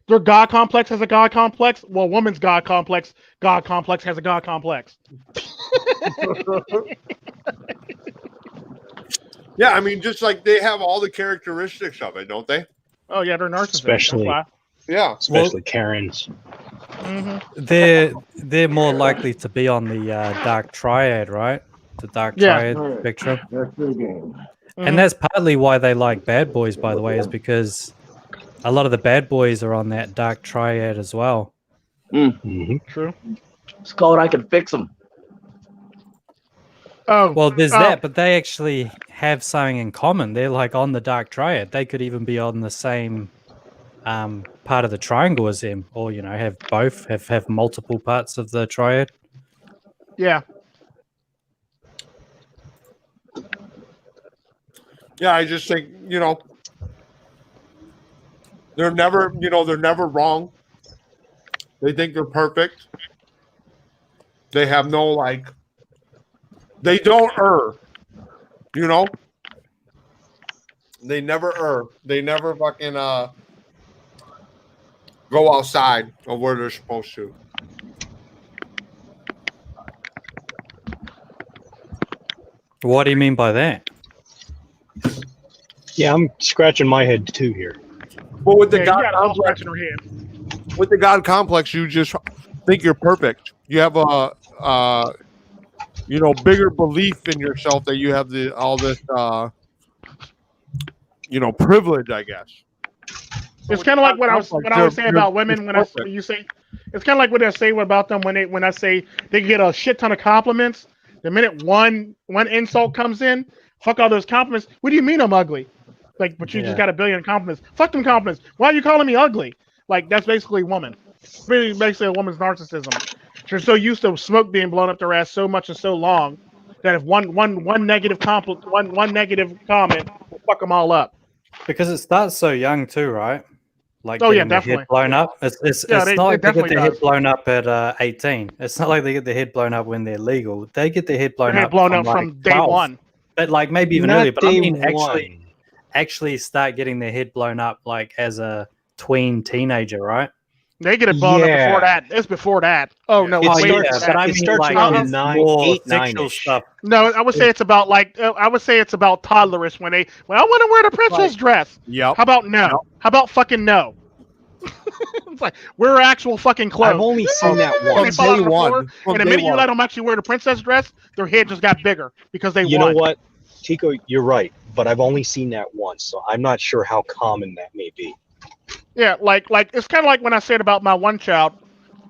their god complex has a god complex. Well, a woman's god complex has a god complex. Yeah, I mean, just like they have all the characteristics of it, don't they? Oh yeah, they're narcissists. Especially- That's Yeah. Especially Karens. why. They're more likely to be on the dark triad, right? The dark Yeah. triad spectrum. that's the game. Mhm. And that's partly why they like bad boys, by the way, is because a lot of the bad boys are on that dark triad as well. Mhm. True. It's called I Can Fix Them. Oh Well, there's that, but they actually have something in common. They're like on the dark triad. They could even be on the same part of the triangle as them, or have both, have multiple parts of the triad. yeah. Yeah, I just think, they're never wrong. They think they're perfect. They have no they don't err. They never err. They never fucking go outside of where they're supposed to. What do you mean by that? Yeah, I'm scratching my head too here. But with the Yeah, God you got all complex, scratching her head. with the God complex, you just think you're perfect. You have a bigger belief in yourself that you have all this privilege, I guess. It's kind of like what I was saying about women when perfect. you say. It's kind of like what I say about them when I say they get a shit ton of compliments. The minute one insult comes in, fuck all those compliments. What do you mean I'm ugly? Like, but you just got a billion compliments. Fuck them compliments. Why are you calling me ugly? Like, that's basically a woman. Really, basically a woman's narcissism. She's so used to smoke being blown up their ass so much and so long that if one negative comment will fuck them all up. Because it starts so young too, right? Like Oh, yeah, getting their definitely. head blown up. It's Yeah, not it like they get definitely their head does. blown up at 18. It's not like they get their head blown up when they're legal. They get their head blown Their head up blown from, up like, from day 12. one. But like maybe even Not earlier. But I day mean, one. actually start getting their head blown up like as a tween teenager, right? They get it blown up before Yeah. that. It's before that. Oh no, It it's way starts- before but that. I it mean, starts like, around it's nine, more 8, sexual 9-ish. stuff. No, I would say it's about I would say it's about toddlerish when I want to wear the princess dress. Yep. How about no? How about fucking no? It's like wear actual fucking clothes. I've only seen that They once. fall out day on the floor, one. From and the day minute you one. let them actually wear the princess dress, their head just got bigger because they You won. know what, Tico, you're right, but I've only seen that once, so I'm not sure how common that may be. Yeah, like it's kind of like when I said about my one child.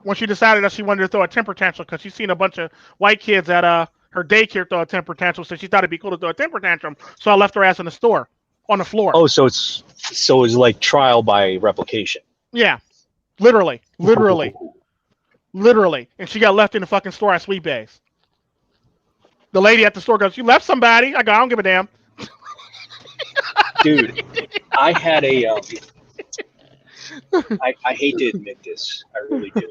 when she decided that she wanted to throw a temper tantrum because she's seen a bunch of white kids at her daycare throw a temper tantrum, so she thought it'd be cool to throw a temper tantrum. So I left her ass in the store on the floor. Oh, so it's like trial by replication. Yeah, literally, and she got left in the fucking store at Sweet Bays. The lady at the store goes, "You left somebody." I go, "I don't give a damn." Dude, I had a. I hate to admit this, I really do.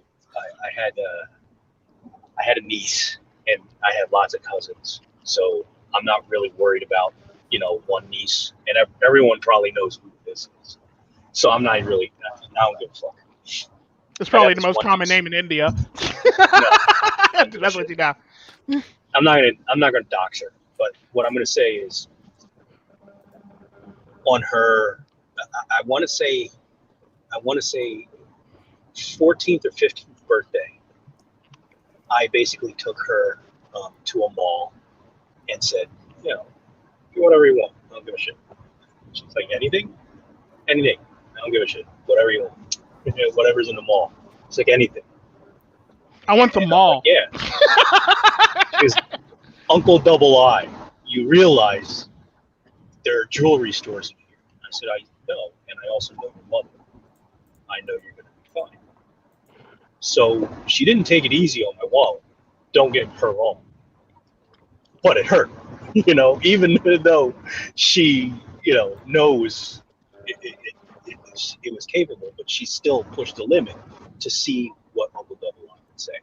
I had a niece, and I had lots of cousins, so I'm not really worried about one niece, and everyone probably knows who this is. So I'm not really. I don't give a fuck. It's probably the most common name in India. That's what you got. I'm not gonna dox her, but what I'm gonna say is, on her, I want to say 14th or 15th birthday, I basically took her to a mall and said, do whatever you want. I don't give a shit. She's like, anything. I don't give a shit. Whatever you want. Whatever's in the mall. It's like anything. I want the mall. Like, yeah. Because Uncle Double I, you realize there are jewelry stores in here. I said, I know, and I also know your mother. I know you're going to be fine. So she didn't take it easy on my wallet. Don't get her wrong. But it hurt, even though she, knows it was capable, but she still pushed the limit to see what Uncle Double I would say.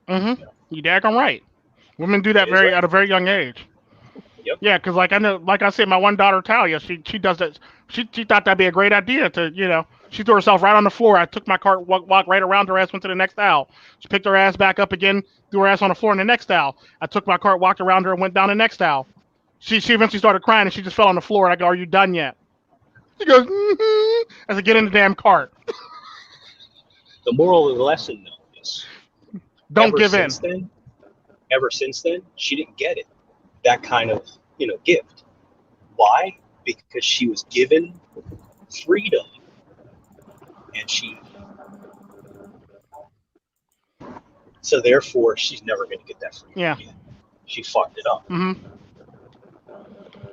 Mm-hmm. You daggone right. Women do that at a very young age. Yep. Yeah, because like I said, my one daughter Talia, she does that. She thought that'd be a great idea to, she threw herself right on the floor. I took my cart, walked right around her ass, went to the next aisle. She picked her ass back up again, threw her ass on the floor in the next aisle. I took my cart, walked around her, and went down the next aisle. She eventually started crying and she just fell on the floor. And I go, "Are you done yet?" She goes, "Mm-hmm." I said, "Get in the damn cart." The moral of the lesson, though, is don't give in. Ever since then, she didn't get it. That kind of, gift. Why? Because she was given freedom, and so therefore she's never going to get that freedom again. She fucked it up. Mm-hmm.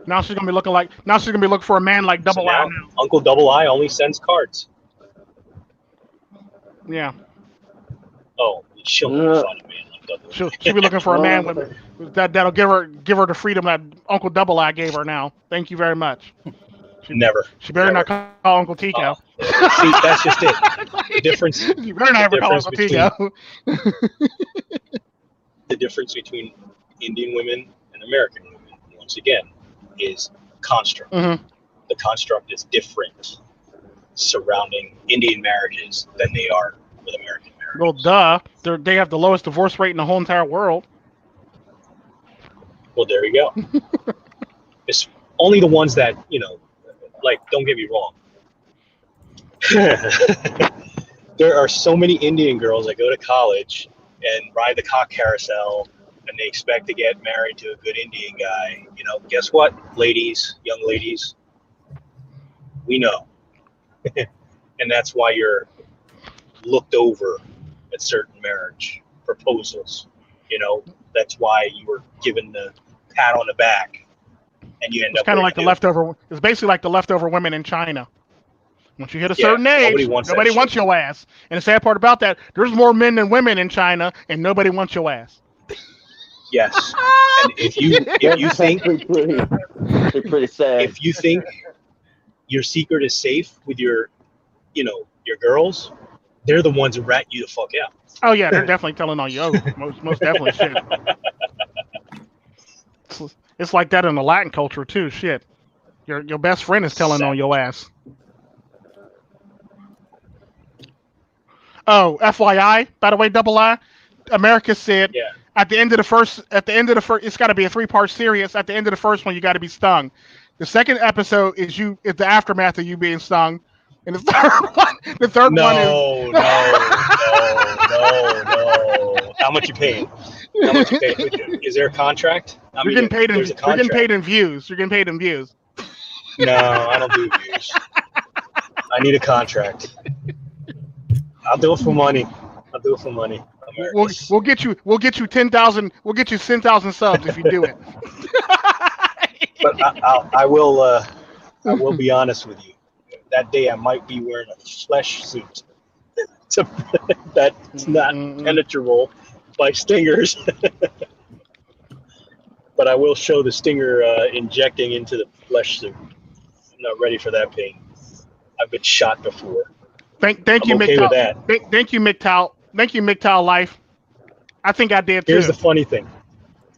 Now she's gonna be looking for a man like Double I now. Uncle Double I only sends cards. Yeah. Oh, she'll never find a man like Double I. She'll be looking for a man that'll give her the freedom that Uncle Double I gave her now. Thank you very much. She better not call Uncle Tico. See, that's just it. The difference. You better not ever call Uncle Tico. The difference between Indian women and American women, once again, is construct. Mm-hmm. The construct is different surrounding Indian marriages than they are with American marriages. Well, duh. They have the lowest divorce rate in the whole entire world. Well, there you go. It's only the ones that, don't get me wrong. There are so many Indian girls that go to college and ride the cock carousel, and they expect to get married to a good Indian guy. Guess what, young ladies? We know. And that's why you're looked over at certain marriage proposals. That's why you were given the pat on the back, and you end up kind of like the leftover. It's basically like the leftover women in China. Once you hit a certain age, nobody wants your ass. And the sad part about that, there's more men than women in China, and nobody wants your ass. Yes. And if you think pretty sad. If you think your secret is safe with your girls, they're the ones who rat you the fuck out. Oh yeah, they're definitely telling on you. Oh, most definitely shit. It's like that in the Latin culture too. Shit, your best friend is telling on your ass. Oh, FYI, by the way, Double I, America said at the end of the first, it's got to be a 3-part series. At the end of the first one, you got to be stung. The second episode is the aftermath of you being stung, and the third one is no. How much you paying? Is there a contract? You're getting paid in views. You're getting paid in views. No, I don't do views. I need a contract. I'll do it for money. do it for money. We'll get you 10,000. We'll get you 10,000 subs if you do it. But I will be honest with you. That day I might be wearing a flesh suit. That's not penetrable by stingers. But I will show the stinger injecting into the flesh suit. I'm not ready for that pain. I've been shot before. Thank you, I'm okay MiGTOW. with that. Thank you, MiGTOW. Thank you, MiGTOW Life. I think I did too. Here's the funny thing.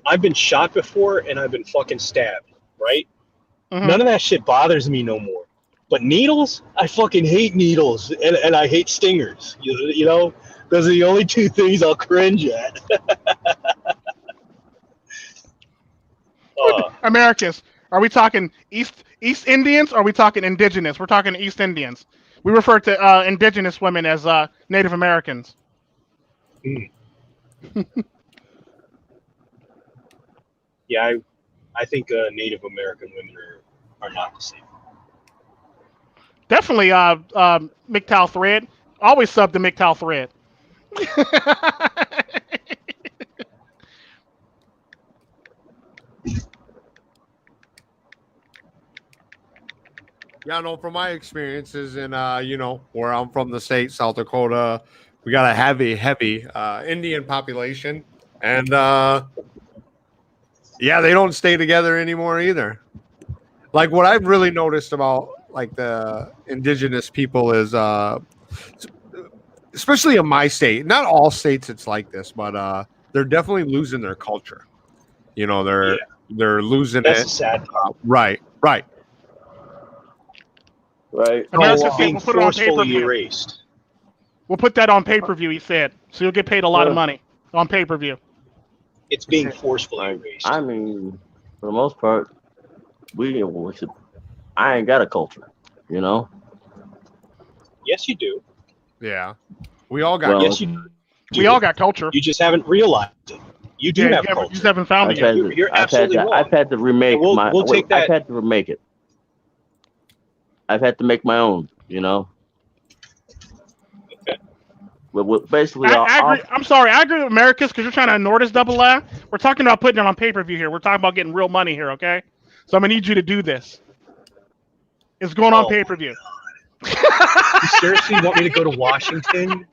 I've been shot before and I've been fucking stabbed, right? Mhm. None of that shit bothers me no more. But needles, I fucking hate needles and I hate stingers. You know, those are the only two things I'll cringe at. Americans, are we talking East Indians or are we talking indigenous? We're talking East Indians. We refer to indigenous women as Native Americans. Yeah, I think Native American women are not the same. Definitely MiGTOW thread. Always sub the MiGTOW thread. Yeah, no, from my experiences in where I'm from, the state, South Dakota, we got a heavy Indian population, and they don't stay together anymore either. Like what I've really noticed about like the indigenous people is especially in my state, not all states it's like this, but they're definitely losing their culture. You know, they're losing That's it. the sad part. Right. America Being we'll put it on forcefully pay-per-view. erased. We'll put that on pay-per-view, he said. So you'll get paid a lot of money on pay-per-view. It's being forcefully erased. I mean, for the most part, I ain't got a culture, you know. Yes, you do. Yeah. We all got Yes, you do. We all got culture. You just haven't realized it. You do have you culture. just haven't found it yet. You're absolutely wrong. I've had to remake We'll take that. I've had to remake it. I've had to make my own, you know. Okay. But basically, I agree. I'm sorry. I agree with Americans because you're trying to ignore this double laugh. We're talking about putting it on pay-per-view here. We're talking about getting real money here, okay? So I'm gonna need you to do this. It's going on pay-per-view. You seriously want me to go to Washington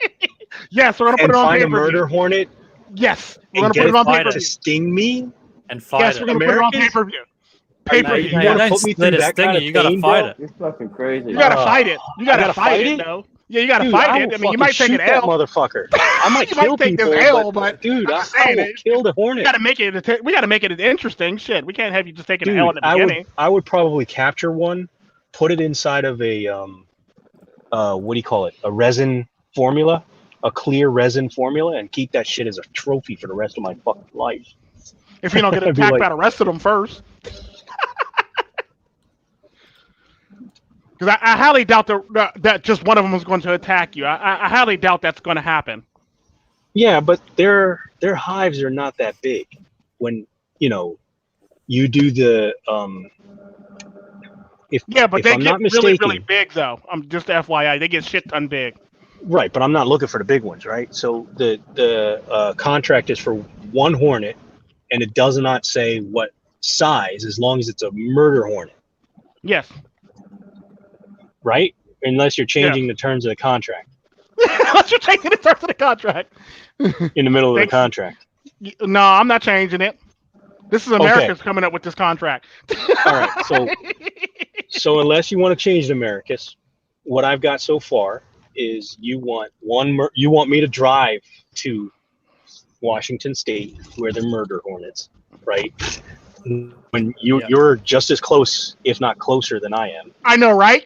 Yes, we're gonna put and it on find a pay-per-view. murder hornet Yes, we're and gonna put it on get it pay-per-view. to sting me? And fight Yes, it. we're gonna put it on Americans? pay-per-view. You Pay-per-view. wanna don't put me let through it that sting kind you. of You gotta pain, fight bro? it. it's fucking crazy. You gotta fight it. You gotta gotta fight fight it, it? though. Yeah, you gotta Dude, fight I it. will I mean, you fucking might take shoot an that L. motherfucker. I might You might kill take this people, L, but dude, I'm I just saying will it. kill the hornet. We gotta make it. We gotta make it interesting. Shit, we can't have you just taking an L in Dude, the beginning. I would probably capture one, put it inside of a what do you call it? A resin formula, a clear resin formula, and keep that shit as a trophy for the rest of my fucking life. If you don't get I'd be attacked like- by the rest of them first. Because I highly doubt that just one of them is going to attack you. I highly doubt that's going to happen. Yeah, but their hives are not that big. When you do the if But if they I'm get not really, mistaken, really big, though. I'm just FYI, they get shit ton big. right? But I'm not looking for the big ones, right? So the contract is for one hornet, and it does not say what size, as long as it's a murder hornet, Yes. right? Unless you're changing the terms of the contract Unless you're taking the terms of the contract. in the middle of the Thanks. contract. No, I'm not changing it. This is America's coming up with this contract. All right, so unless you want to change the Americas, what I've got so far is you want me to drive to Washington State where they're murder hornets, right? When you're just as close, if not closer, than I am. I know, right?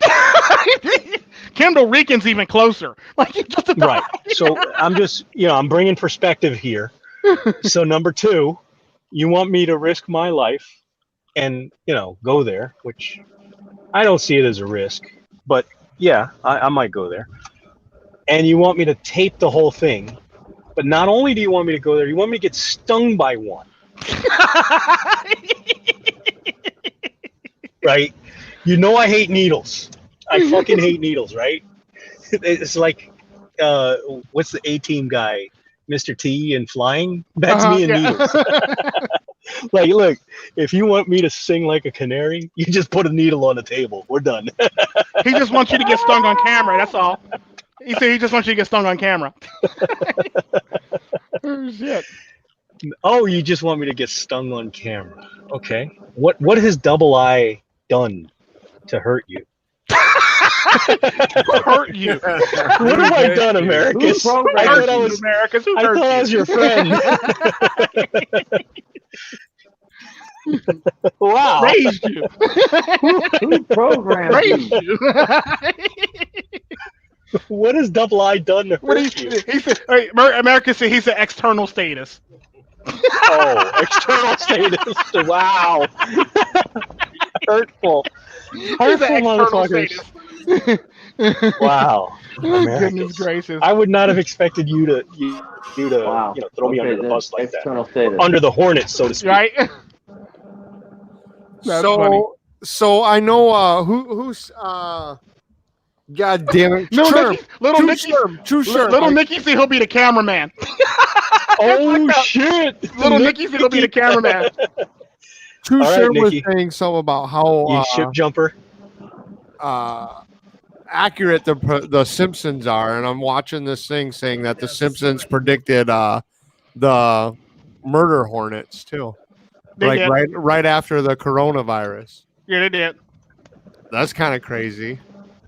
Kendall Reekin's even closer. Like he just about. Right. So I'm just, I'm bringing perspective here. So number two, you want me to risk my life and, go there, which I don't see it as a risk, but yeah, I might go there. And you want me to tape the whole thing, but not only do you want me to go there, you want me to get stung by one. Right? I hate needles. I fucking hate needles, right? It's like what's the A-Team guy, Mr. T and flying? That's me and needles. Like, look, if you want me to sing like a canary, you just put a needle on the table. We're done. He just wants you to get stung on camera. That's all. He said he just wants you to get stung on camera. Oh, shit. Oh, you just want me to get stung on camera? Okay. What has Double I done to hurt you? Hurt you. What have I done, Americus? I thought I was Americus. Who I hurt thought I was your friend. Wow. Raised you. Who programmed Raised you? you. What has Double I done to What hurt you? he said, hey, America said he's an external status. Oh, external status. Wow. Hurtful. He's Hurtful an external motherfuckers. status. Wow. Goodness Americus. gracious. I would not have expected you to Wow. throw me under the that's bus like that. external status. Under the hornets, so to speak. Right? That's funny. So I know who's God damn it. Little Nicky said he'll be the cameraman. Oh shit! Little Nicky said he'll be the cameraman. True All right, Sherm was Nikki. saying something about how You ship jumper. accurate the Simpsons are, and I'm watching this thing saying that the Simpsons predicted the murder hornets too, They did. right after the coronavirus. Yeah, they did. That's kind of crazy.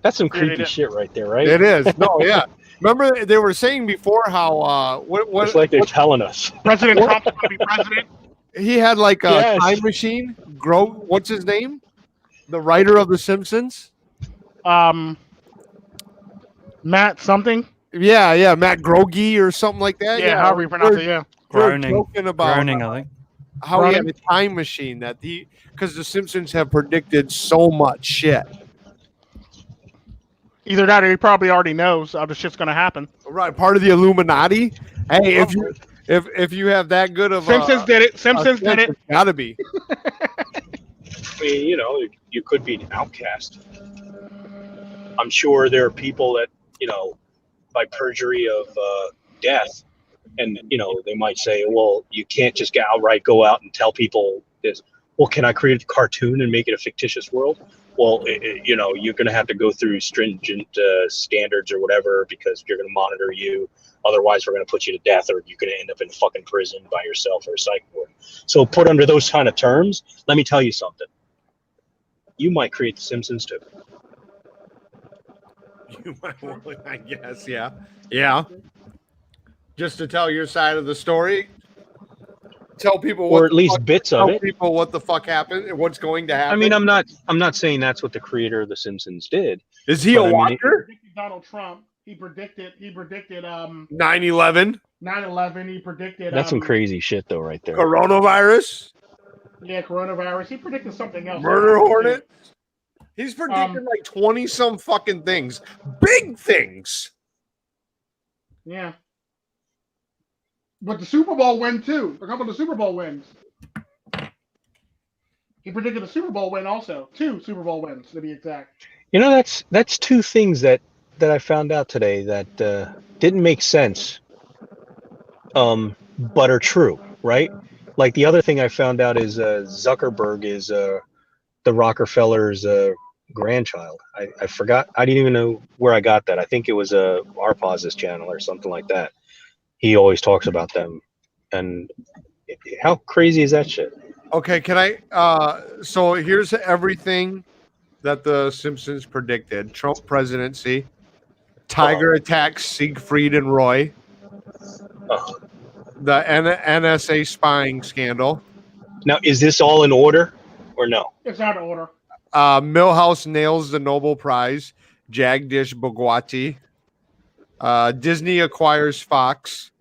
That's some Yeah, they creepy did. shit right there, right? It is. No, yeah. Remember they were saying before how what It's like they're telling us. President Trump's going to be president. he had like a Yes. time machine. What's his name? The writer of the Simpsons. Matt something. Yeah, Matt Groggy or something like that. Yeah, however you pronounce it. Yeah. We're Groening. joking about Groening, I think. how he had a time machine because the Simpsons have predicted so much shit. Either that or he probably already knows how the shit's going to happen. Right, part of the Illuminati. Hey, if you have that good of Simpsons did it. Simpsons did it. It's gotta be. I mean, you could be an outcast. I'm sure there are people that, by perjury of death, and, they might say, well, you can't just outright go out and tell people this. Well, can I create a cartoon and make it a fictitious world? Well, you're going to have to go through stringent standards or whatever because you're going to monitor you. Otherwise, we're going to put you to death, or you're going to end up in fucking prison by yourself or a psych ward. So put under those kind of terms, let me tell you something. You might create The Simpsons too. You might want, I guess, yeah. Just to tell your side of the story. Tell people Or at least bits of it. Tell people what the fuck happened and what's going to happen. I mean, I'm not saying that's what the creator of The Simpsons did. Is he but a I mean, watcher? Donald Trump. He predicted 9/11, 9/11. He predicted That's some crazy shit, though, right there. coronavirus, coronavirus. He predicted something else. murder hornet. He's predicted like 20 some fucking things, big things. Yeah. But the Super Bowl win too. A couple of the Super Bowl wins. He predicted a Super Bowl win also. 2 Super Bowl wins to be exact. That's two things that I found out today that didn't make sense, but are true, right? Like the other thing I found out is Zuckerberg is the Rockefeller's grandchild. I forgot. I didn't even know where I got that. I think it was Arpaz's channel or something like that. He always talks about them. And how crazy is that shit? Okay, can I? So here's everything that the Simpsons predicted: Trump presidency, Tiger attacks Siegfried and Roy, the NSA spying scandal. Now, is this all in order or no? It's out of order. Milhouse nails the Nobel Prize. Jagdish Bhagwati. Disney acquires Fox.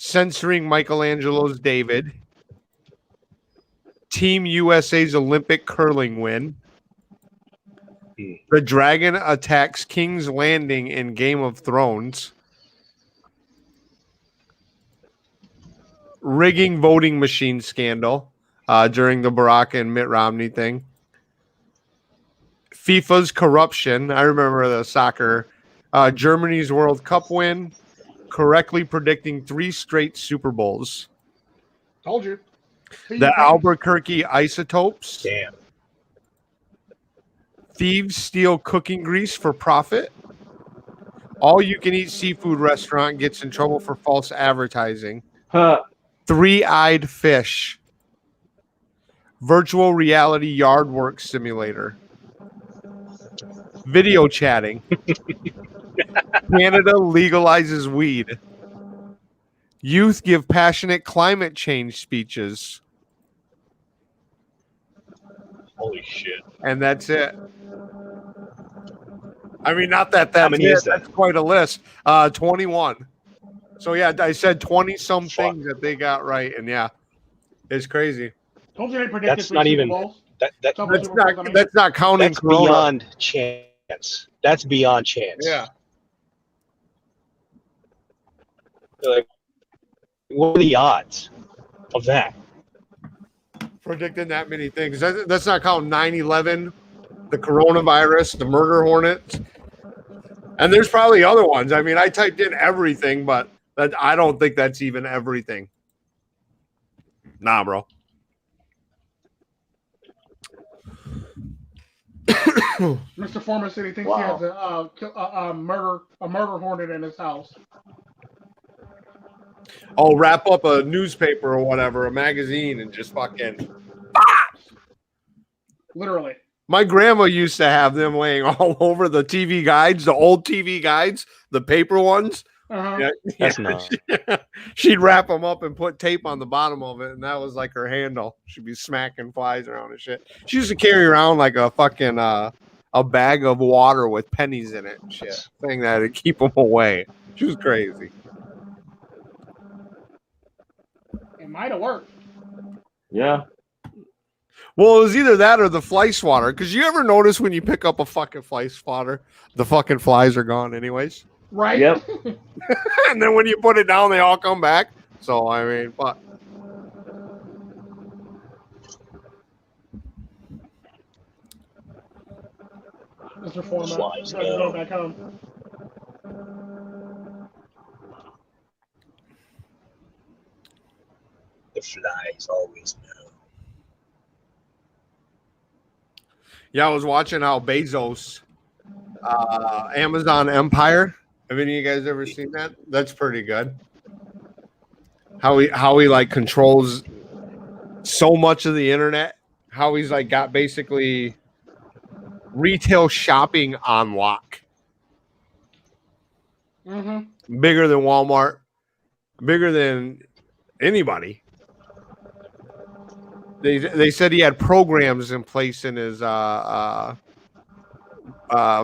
Censoring Michelangelo's David. Team USA's Olympic curling win. The dragon attacks King's Landing in Game of Thrones. Rigging voting machine scandal during the Barack and Mitt Romney thing. FIFA's corruption. I remember the soccer Germany's World Cup win, correctly predicting 3 straight Super Bowls. Told you. See you, The Pence. Albuquerque isotopes. Damn. Thieves steal cooking grease for profit. All-you-can-eat seafood restaurant gets in trouble for false advertising. Huh. Three-eyed fish. Virtual reality yard work simulator. Video chatting. Canada legalizes weed. Youth give passionate climate change speeches. Holy shit. And that's it. I mean, not that that's many it. is that? That's quite a list. 21. So, yeah, I said 20-some Fuck. things that they got right. And, yeah, it's crazy. Told you they predicted That's 3 not Super even Bowls. that Couple That's Super Bowls, I not, mean. that's not counting that's Corona. beyond chance. That's beyond chance. Yeah. Like, what are the odds of that? Predicting that many things. That's not counting 9/11, the coronavirus, the murder hornets. And there's probably other ones. I mean, I typed in everything, but I don't think that's even everything. Nah, bro. Mr. Foreman said he thinks he has a murder hornet in his house. Oh, wrap up a newspaper or whatever, a magazine, and just fucking. Literally. My grandma used to have them laying all over the TV guides, the old TV guides, the paper ones. Uh-huh. That's not. She'd wrap them up and put tape on the bottom of it, and that was like her handle. She'd be smacking flies around and shit. She used to carry around like a fucking a bag of water with pennies in it and shit, saying that to keep them away. She was crazy. It might have worked. Yeah. Well, it was either that or the fly swatter. Because you ever notice when you pick up a fucking fly swatter, the fucking flies are gone anyways? Right? Yep. And then when you put it down, they all come back. So, I mean, fuck. Mr. Foreman. Flies Trying to go. go back home. The flies always know. Yeah, I was watching how Bezos, Amazon Empire. Have any of you guys ever seen that? That's pretty good. How he like controls so much of the internet. How he's like got basically retail shopping on lock. Mm-hmm. Bigger than Walmart, bigger than anybody. They said he had programs in place in his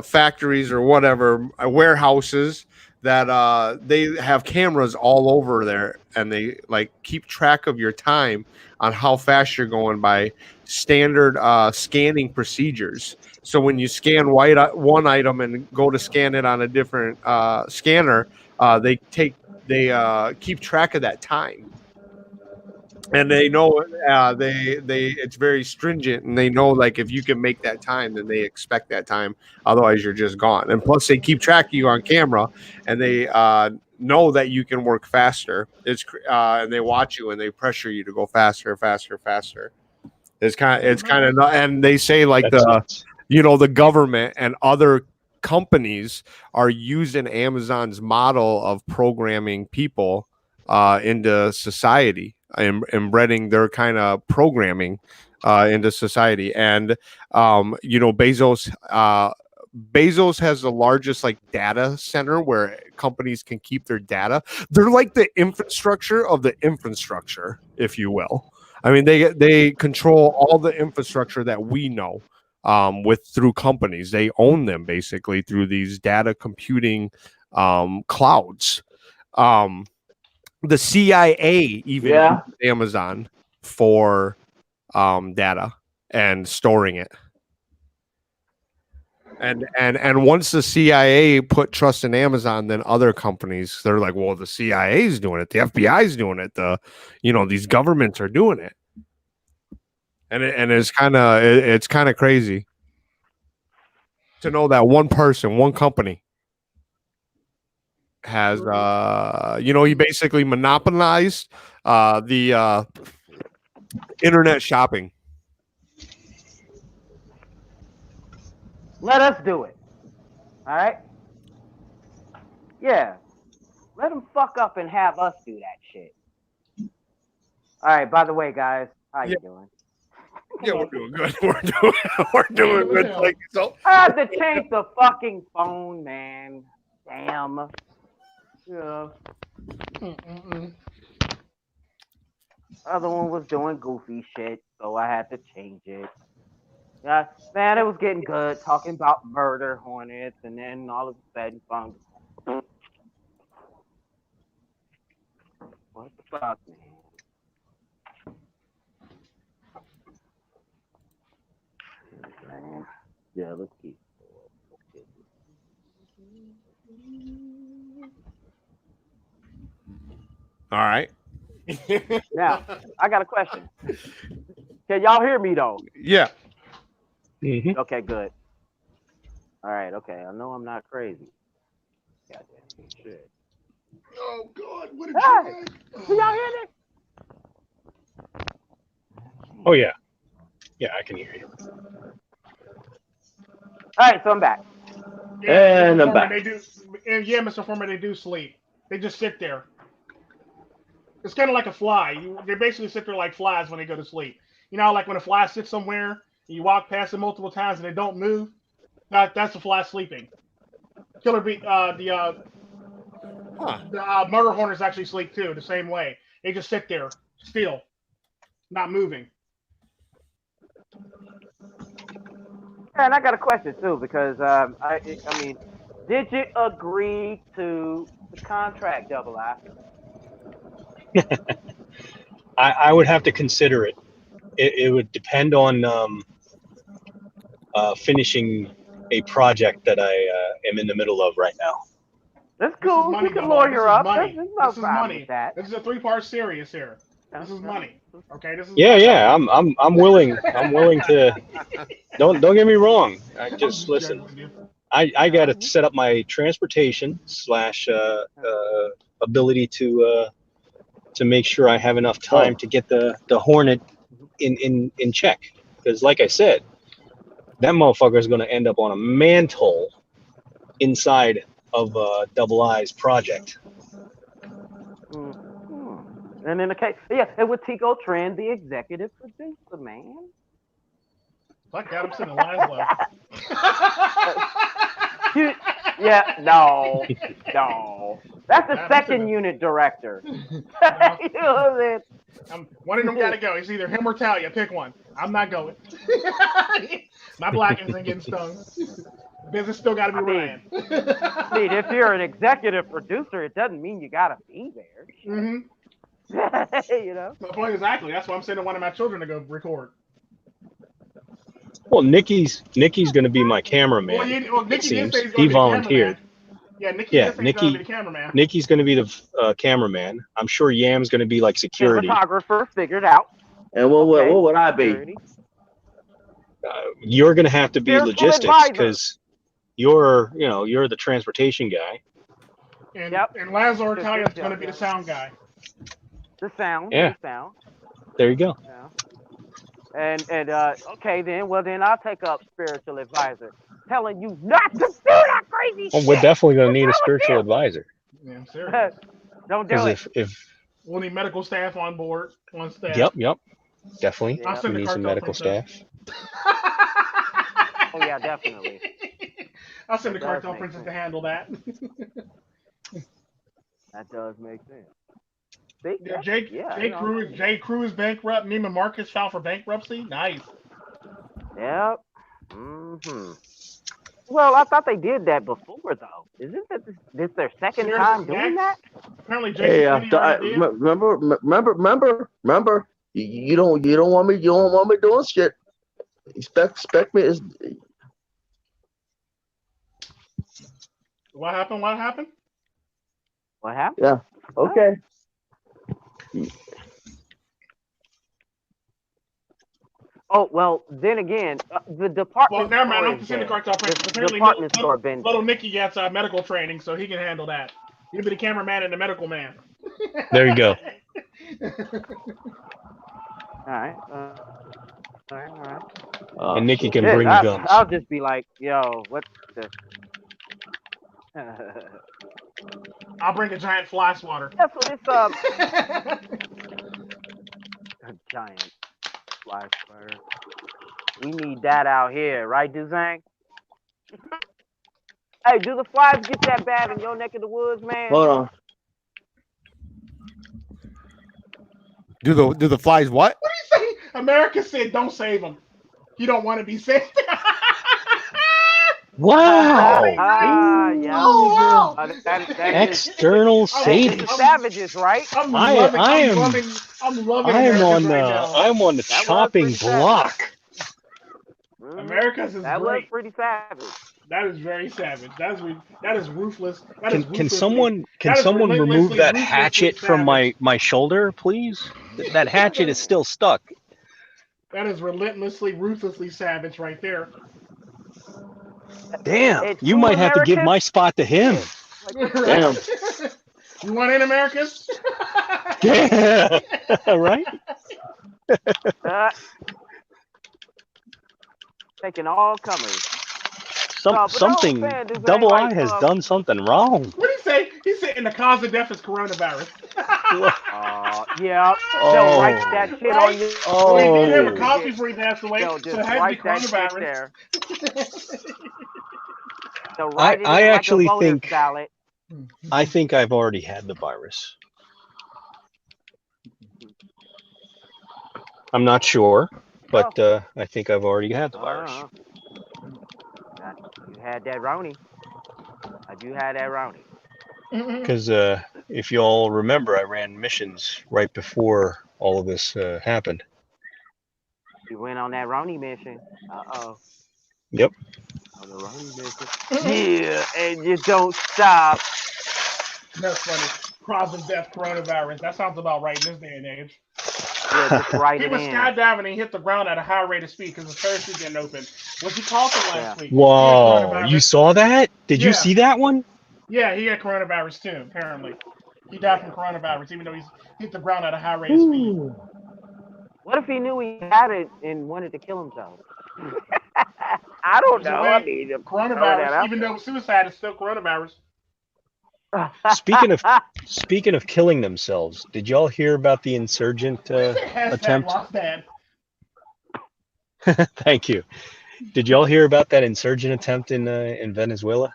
factories or whatever, warehouses, that they have cameras all over there, and they like keep track of your time on how fast you're going by standard scanning procedures. So when you scan one item and go to scan it on a different scanner, they keep track of that time. And they know it's very stringent, and they know like if you can make that time, then they expect that time. Otherwise, you're just gone. And plus, they keep track of you on camera, and they know that you can work faster. And they watch you and they pressure you to go faster, faster, faster. It's kind of, and they say like the government and other companies are using Amazon's model of programming people into society. Embedding their kind of programming into society. And Bezos has the largest like data center where companies can keep their data. They're like the infrastructure of the infrastructure, if you will. I mean, they control all the infrastructure that we know through companies. They own them basically through these data computing clouds. The CIA even uses Amazon for data and storing it. And once the CIA put trust in Amazon, then other companies, they're like, well, the CIA is doing it, the FBI is doing it, these governments are doing it. And it's kind of crazy to know that one person, one company has he basically monopolized the internet shopping. Let us do it. All right? Yeah. Let them fuck up and have us do that shit. All right, by the way, guys, how you doing? Yeah, we're doing good. We're doing good. Like, so I had to change the fucking phone, man. Damn. Yeah. Other one was doing goofy shit, so I had to change it. Yeah, man, it was getting good talking about murder hornets, and then all of a sudden, what the fuck, man? Yeah, let's keep. all right. Now, I got a question. Can y'all hear me though? Yeah. Mm-hmm. Okay, good. All right, okay. I know I'm not crazy. Goddamn shit. Oh God, what a Hey, can y'all hear me? Oh yeah, yeah, I can hear you. All right, so I'm back. Yeah, And I'm back. They do, and yeah, Mr. Foreman, they do sleep. They just sit there. It's kind of like a fly. They basically sit there like flies when they go to sleep. You know, like when a fly sits somewhere, and you walk past it multiple times and they don't move. That's a fly sleeping. Killer bee, the murder hornets actually sleep too, the same way. They just sit there, still, not moving. And I got a question too, because I mean, did you agree to the contract, Double I? I would have to consider it. It would depend on finishing a project that I am in the middle of right now. That's cool. Money, You can Double. lawyer up. Money. There's no This is problem money. with that. This is a 3-part series here. This is money. Okay, this is Yeah. I'm willing. I'm willing to. Don't get me wrong. I just listen. I got to set up my transportation / ability to make sure I have enough time to get the Hornet in check. Because like I said, that motherfucker is going to end up on a mantle inside of Double I's project. And in the case, and with Tico Trend, the executive producer, man. Fuck that, I'm sitting in Laszlo. No. That's the second unit director. You know what I'm saying? One of them gotta go. It's either him or Talia. Pick one. I'm not going. My blackens ain't getting stung. Business still gotta be ran. I mean, if you're an executive producer, it doesn't mean you gotta be there. Mm-hmm. You know? My point exactly. That's why I'm sending one of my children to go record. Well, Nikki's going to be my cameraman. Nikki did say he's he volunteered. Nikki the cameraman. Nikki's going to be the cameraman. I'm sure Yam's going to be like security. Cinematographer, figured out. And what would I be? You're going to have to be logistics because you're the transportation guy. And Laszlo Italian's going to be the sound guy. The sound. Yeah. The sound. There you go. Yeah. And okay then. Well then, I'll take up spiritual advisor, telling you not to do that crazy shit. We're definitely going to need a spiritual advisor. Yeah, I'm serious. Don't do it. If we'll need medical staff on board. On staff. Yep. Definitely. We need some medical staff. Oh yeah, definitely. I'll send the cartel princess to handle that. That does make sense. Yeah, J. Cruz bankrupt. Neiman Marcus filed for bankruptcy. Nice. Yep. Mm-hmm. Well, I thought they did that before, though. Isn't this their second time doing that? Apparently, remember. You don't want me. You don't want me doing shit. Expect me. What happened? Yeah. Okay. Oh well, then again, the department. Well, never mind. I'm sending the cartel princess. Apparently, department store been little Nicky gets medical training, so he can handle that. You'll be the cameraman and the medical man. There you go. All right. All right. And Nikki can Shit, bring the guns. I'll just be like, yo, what's this? I'll bring a giant fly swatter. That's what it's a giant fly swatter. We need that out here, right, Dozang? Hey, do the flies get that bad in your neck of the woods, man? Hold on. Do the flies what? What do you say? America said don't save them. You don't want to be saved. Wow. Yeah. Oh, wow. That is, External the sadist. savages, right? I'm I loving am Americas on right now. I'm on the That was chopping pretty savage. block. America's is That great. was pretty savage. That is very savage. That is ruthless. That is Can ruthlessly- someone that is remove relentlessly, that ruthlessly hatchet from savage. my shoulder, please? That hatchet is still stuck. That is relentlessly, ruthlessly savage right there. Damn, It's you two might have to give Americans. my spot to him. Damn. You want in, Americans? Yeah. Right? Taking all comers. but Something no, man, this ain't Double I like, has done something wrong. What do you say? He said, and the cause of death is coronavirus. Yeah. Oh. They'll write that shit Right? on you. Oh. Well, he did have a cough before he passed away, They'll so just it had to be write that shit coronavirus. there. They'll write it I in actually like a voter's think- ballot. I think I've already had the virus. I'm not sure, but I think I've already had the virus. You had that Roni. You had that Roni. Because if you all remember, I ran missions right before all of this happened. You went on that Roni mission. Uh-oh. Yep. On the Roni mission. Yeah, and you don't stop. That's funny. Cause of death, coronavirus. That sounds about right in this day and age. Yeah, just write He it was in. skydiving and he hit the ground at a high rate of speed because his parachute didn't open. Was he called for last week? He Whoa, had coronavirus. you saw that? Did Yeah. you see that one? Yeah, he had coronavirus too, apparently. He died from coronavirus, even though he's hit the ground at a high rate of speed. What if he knew he had it and wanted to kill himself? I don't know. I mean, Coronavirus, even though suicide is still coronavirus. Speaking of killing themselves, did y'all hear about the insurgent attempt? Lost dad. Thank you. Did y'all hear about that insurgent attempt in Venezuela?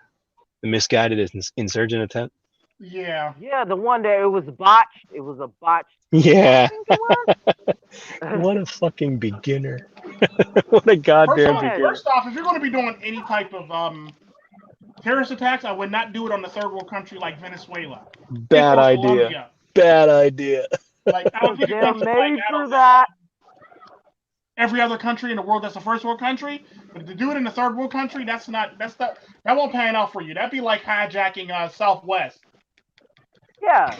The misguided insurgent attempt? Yeah. Yeah, the one that it was botched. It was a botched. Yeah. I think it was. What a fucking beginner. What a goddamn beginner. First off, if you're going to be doing any type of terrorist attacks, I would not do it on the third world country like Venezuela. Bad Or idea. Colombia. Bad idea. Like, I don't think it They're comes to, made like, I for don't know, that. every other country in the world that's a first world country. But to do it in a third world country, that won't pan out for you. That'd be like hijacking Southwest. Yeah.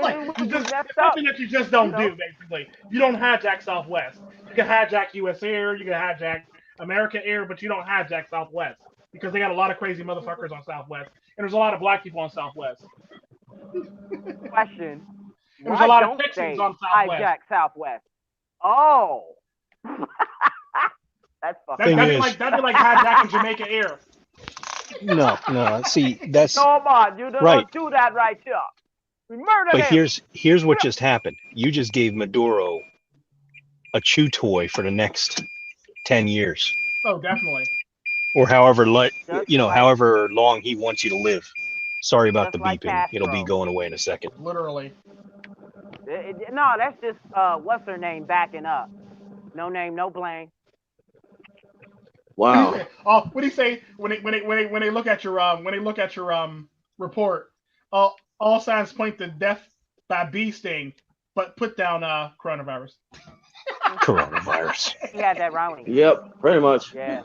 Like, It you was just, messed it's up. something that you just don't do, basically. You don't hijack Southwest. You can hijack U.S. Air, you can hijack American Air, but you don't hijack Southwest because they got a lot of crazy motherfuckers on Southwest, and there's a lot of black people on Southwest. Question. There's Why a lot of don't Texans they on Southwest. hijack Southwest? Oh. That's fucking. Thing is- That'd be like hijacking Jamaica Air. No. See, that's Come on, you don't Right. do that right here. We murder but him. here's what just happened. You just gave Maduro a chew toy for the next 10 years. Oh, definitely. Or however Just however long he wants you to live. Sorry about Just the like beeping. It'll be Castro. going away in a second. Literally. No, that's just what's her name backing up. No name, no blame. Wow. Oh, what do you say when they look at your report? All signs point to death by bee sting, but put down coronavirus. Coronavirus. He had that Rowling. Yep, pretty much. Yeah.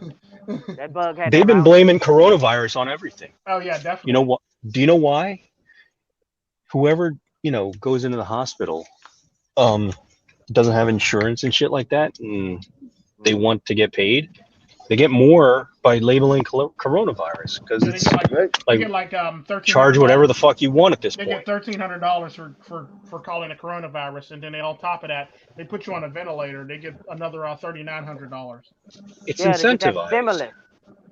That bug had They've that been Rowling. blaming coronavirus on everything. Oh yeah, definitely. You know what? Do you know why? Whoever, goes into the hospital, doesn't have insurance and shit like that, and they want to get paid. They get more by labeling coronavirus because They it's get like $1,300. charge whatever the fuck you want at this They point. get $1,300 for calling it coronavirus, and then they on top of that they put you on a ventilator. They get another $3,900. It's Yeah, they get that incentivized. stimulus.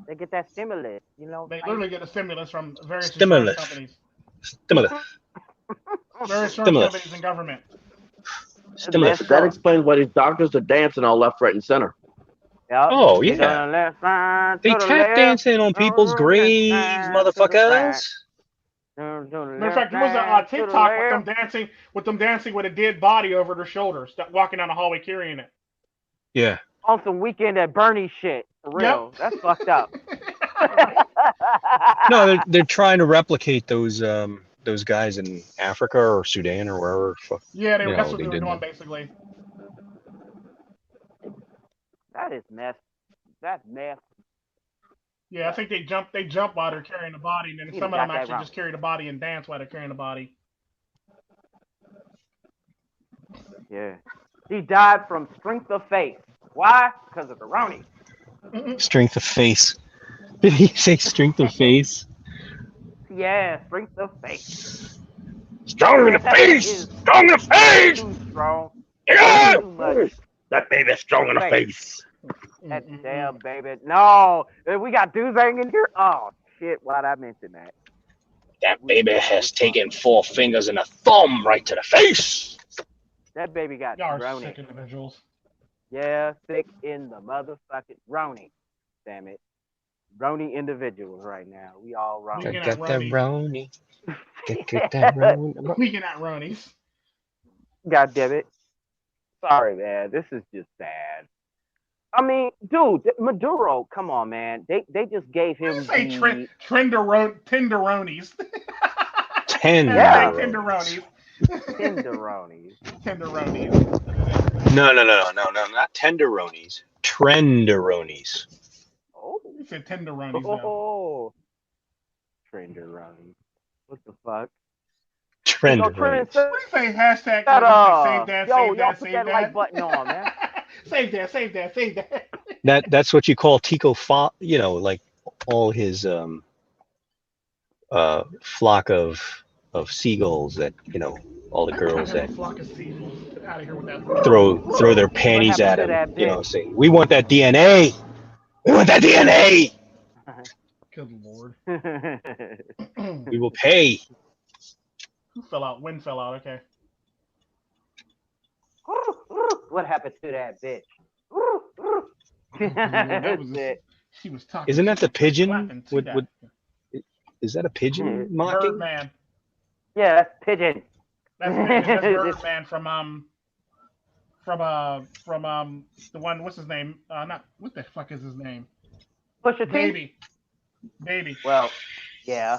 They get that stimulus, you know. They literally get a stimulus from various Stimulus. insurance companies, Stimulus. various insurance Stimulus. companies and government. Stimulus. That explains why these doctors are dancing all left, right, and center. Yep. Oh, They yeah. go to the left side, They to the tap left, dancing on people's to the graves, left, to the motherfuckers. Matter of fact, there was a TikTok with them dancing with a dead body over their shoulders, walking down the hallway carrying it. Yeah. on some Weekend at Bernie shit. For real. Yep. That's fucked up. No, they're trying to replicate those guys in Africa or Sudan or wherever. Yeah, You that's know, what they they were did doing that. basically. That is mess. That's mess. Yeah, I think they jump while they're carrying the body, and then You some of got them that actually wrong. just carry the body and dance while they're carrying the body. Yeah. He died from strength of faith. Why? Because of the Roni. Strength of face. Did he say strength of face? Yeah, strength of faith. Strong in the face! Strong in the face! Too strong. Yeah! Too much. That baby's strong in the face. That damn baby. No, we got Dozang in here. Oh shit! Why'd I mention that? That baby has taken 4 fingers and a thumb right to the face. That baby got Y'all are Roni. sick individuals. Yeah, sick in the motherfucking Roni. Damn it. Roni individuals right now. We all We Roni. can Got that Roni. Roni. Get that Roni. We can at Ronies. God damn it. Sorry, man. This is just sad. I mean, dude, Maduro, come on, man. They just gave him Say the... tenderonies. 10. Yeah. Tenderonies. tenderoni. Tenderonies. No, not tenderonies. Trenderonis. Oh. You said tenderonies though. Oh. Trenderoni. What the fuck? Trenderonis. What do you say? Hashtag Shut up. save that, Yo, save y'all that, put save that that. like button on, man. Save that. That's what you call Tico, like all his flock of seagulls that, all the girls that Flock of seagulls. Get out of here with that. throw their panties at happened to him, that bitch? saying, "We want that DNA. We want that DNA. Good lord. We will pay." Who fell out? Wind fell out. Okay. What happened to that bitch? That was It. she was talking. Isn't that the pigeon? Clapping to With, that. with, is that a pigeon mocking? Birdman. Yeah, that's pigeon. That's Birdman from the one. What's his name? Not what the fuck is his name? Pusha T. Baby. Well, yeah.